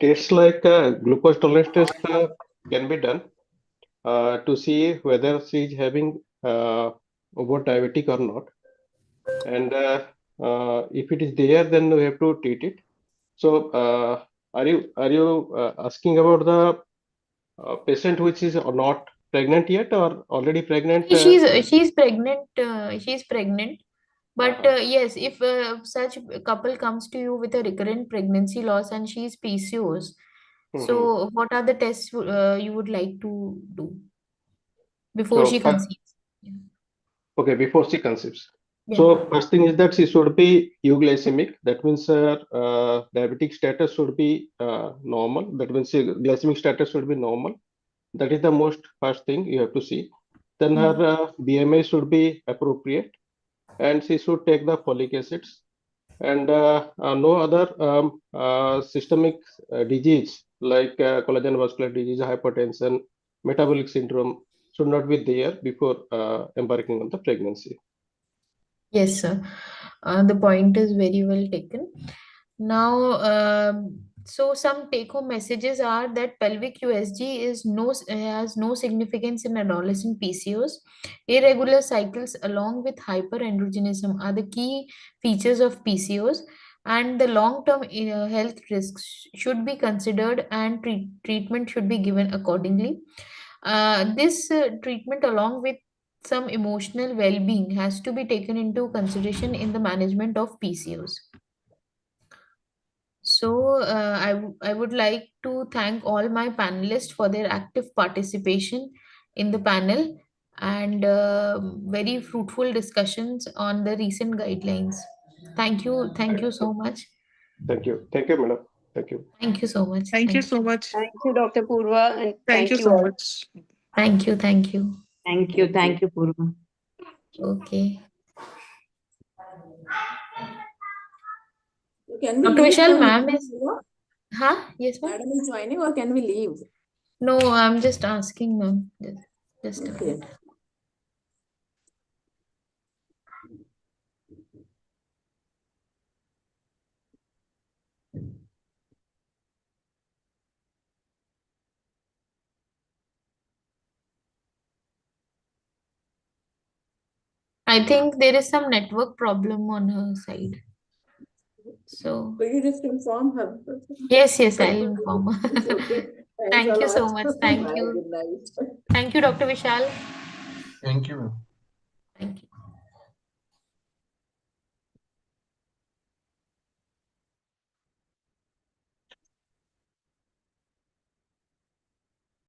Tests like glucose tolerance test can be done to see whether she is having over diabetic or not. And if it is there, then we have to treat it. So, are you asking about the patient which is not pregnant yet or already pregnant? She's pregnant. She's pregnant. But yes, if such a couple comes to you with a recurrent pregnancy loss and she's PCOS, so what are the tests you would like to do before So she conceives? okay, before she conceives. Yeah. So first thing is that she should be euglycemic. That means her diabetic status should be normal. That means glycemic status should be normal. That is the most first thing you have to see. Then her BMI should be appropriate, and she should take the folic acids. And no other systemic disease like collagen vascular disease, hypertension, metabolic syndrome should not be there before embarking on the pregnancy. Yes, sir. The point is very well taken. Now, so some take-home messages are that pelvic USG has no significance in adolescent PCOS. Irregular cycles along with hyperandrogenism are the key features of PCOS, and the long-term health risks should be considered and treatment should be given accordingly. This treatment, along with some emotional well-being, has to be taken into consideration in the management of PCOS. So, I would like to thank all my panelists for their active participation in the panel and very fruitful discussions on the recent guidelines. Thank you so much. Thank you, madam. Thank you. Thank you so much. Thank you so much. Thank you, Dr. Purva, and Thank you so all. much. Thank you. Thank you, Purva. Okay. Can we Dr. leave Vishal, now? ma'am is. Huh? Yes, ma'am. Madam is joining, or can we leave? No, I'm just asking, ma'am. Just a Okay. minute. I think there is some network problem on her side. So, Will you just inform her? yes, I'll inform her. It's okay. Thanks Thank a you so lot. much. Thank Bye. you. Good night. Thank you, Dr. Vishal. Thank you, ma'am. Thank you.